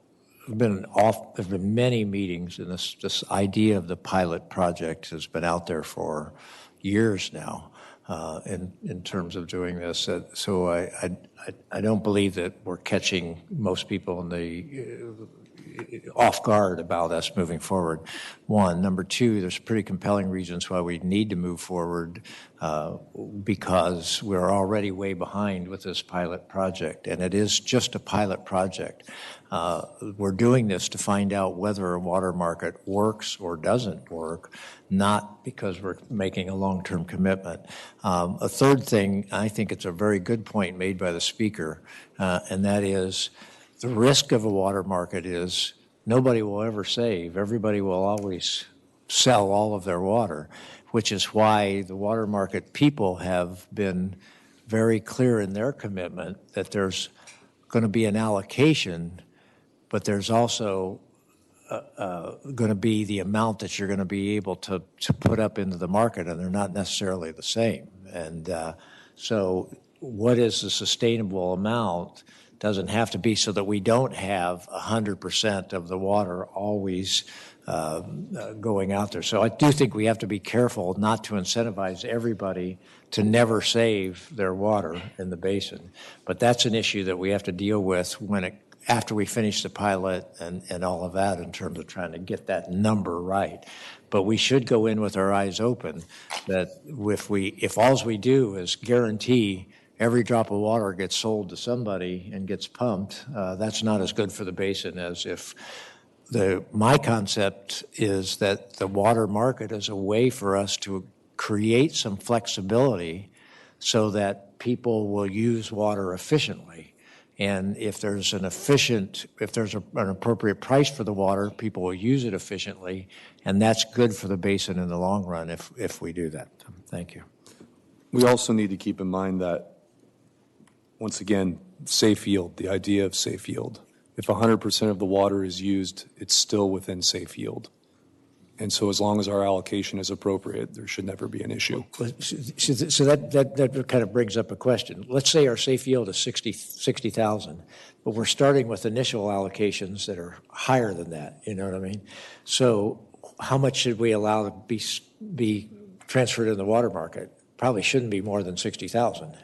there've been many meetings, and this idea of the pilot project has been out there for years now in terms of doing this. So I don't believe that we're catching most people in the off guard about us moving forward. One. Number two, there's pretty compelling reasons why we need to move forward because we're already way behind with this pilot project, and it is just a pilot project. We're doing this to find out whether a water market works or doesn't work, not because we're making a long-term commitment. A third thing, I think it's a very good point made by the speaker, and that is the risk of a water market is nobody will ever save. Everybody will always sell all of their water, which is why the water market people have been very clear in their commitment that there's going to be an allocation, but there's also going to be the amount that you're going to be able to put up into the market, and they're not necessarily the same. And so what is the sustainable amount doesn't have to be so that we don't have 100% of the water always going out there. So I do think we have to be careful not to incentivize everybody to never save their water in the basin. But that's an issue that we have to deal with after we finish the pilot and all of that in terms of trying to get that number right. But we should go in with our eyes open that if all we do is guarantee every drop of water gets sold to somebody and gets pumped, that's not as good for the basin as if my concept is that the water market is a way for us to create some flexibility so that people will use water efficiently. And if there's an appropriate price for the water, people will use it efficiently, and that's good for the basin in the long run if we do that. Thank you. We also need to keep in mind that, once again, safe yield, the idea of safe yield. If 100% of the water is used, it's still within safe yield. And so as long as our allocation is appropriate, there should never be an issue. So that kind of brings up a question. Let's say our safe yield is 60,000, but we're starting with initial allocations that are higher than that, you know what I mean? So how much should we allow to be transferred in the water market? Probably shouldn't be more than 60,000.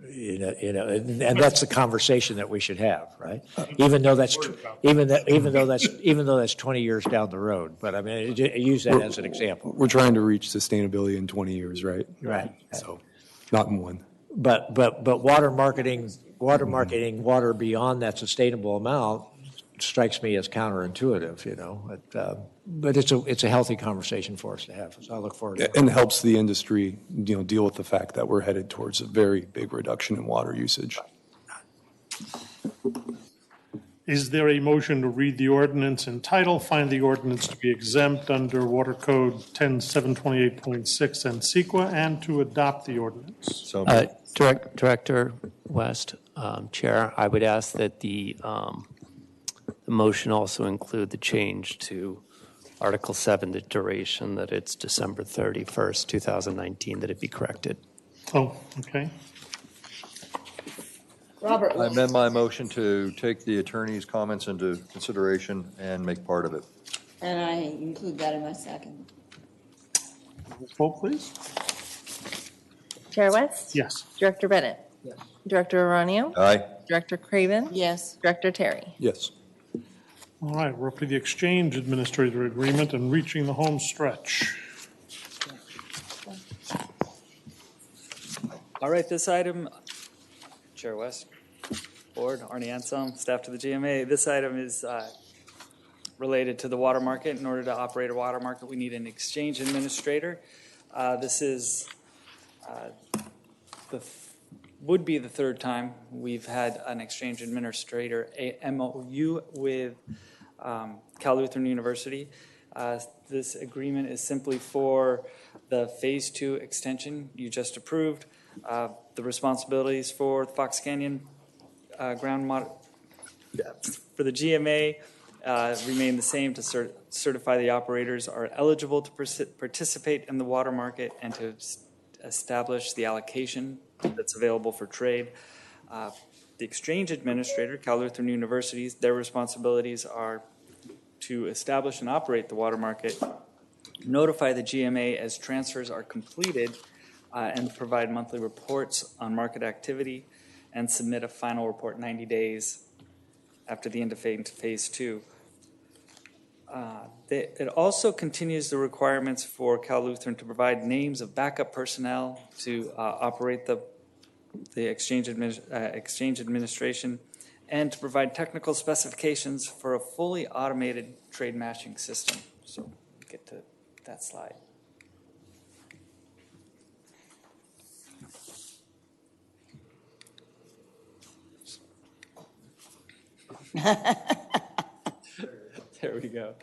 You know, and that's the conversation that we should have, right? Even though that's 20 years down the road. But I mean, I use that as an example. We're trying to reach sustainability in 20 years, right? Right. So, not in one. But water marketing water beyond that sustainable amount strikes me as counterintuitive, you know. But it's a healthy conversation for us to have. So I look forward to it. And helps the industry, deal with the fact that we're headed towards a very big reduction in water usage. Is there a motion to read the ordinance in title, find the ordinance to be exempt under Water Code 10728.6 and CEQA, and to adopt the ordinance? So, Director West, Chair, I would ask that the motion also include the change to Article 7, the duration, that it's December 31st, 2019, that it be corrected. Oh, okay. Robert. I amend my motion to take the attorney's comments into consideration and make part of it. And I include that in my second. Vote, please. Chair West? Yes. Director Bennett? Yes. Director Aranio? Aye. Director Craven? Yes. Director Terry? Yes. All right, we're up to the exchange administrator agreement and reaching the home stretch. All right, this item, Chair West, Board, Arnie Anselm, staff to the GMA. This item is related to the water market. In order to operate a water market, we need an exchange administrator. This is would be the third time we've had an exchange administrator, a MOU with Cal Lutheran University. This agreement is simply for the Phase 2 extension you just approved. The responsibilities for the Fox Canyon groundwater for the GMA remain the same to certify the operators are eligible to participate in the water market and to establish the allocation that's available for trade. The exchange administrator, Cal Lutheran University, their responsibilities are to establish and operate the water market, notify the GMA as transfers are completed, and provide monthly reports on market activity, and submit a final report 90 days after the end of Phase 2. It also continues the requirements for Cal Lutheran to provide names of backup personnel to operate the exchange administration, and to provide technical specifications for a fully automated trade matching system. So get to that slide. There we go.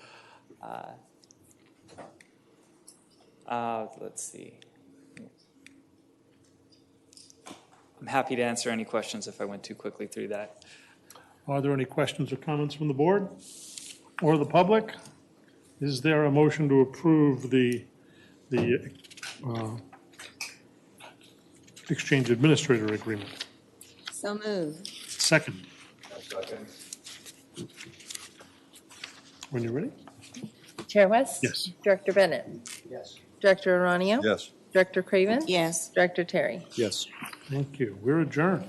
Let's see. I'm happy to answer any questions if I went too quickly through that. Are there any questions or comments from the board or the public? Is there a motion to approve the exchange administrator agreement? So moved. Second. When you're ready. Chair West? Yes. Director Bennett? Yes. Director Aranio? Yes. Director Craven? Yes. Director Terry? Yes. Thank you. We're adjourned.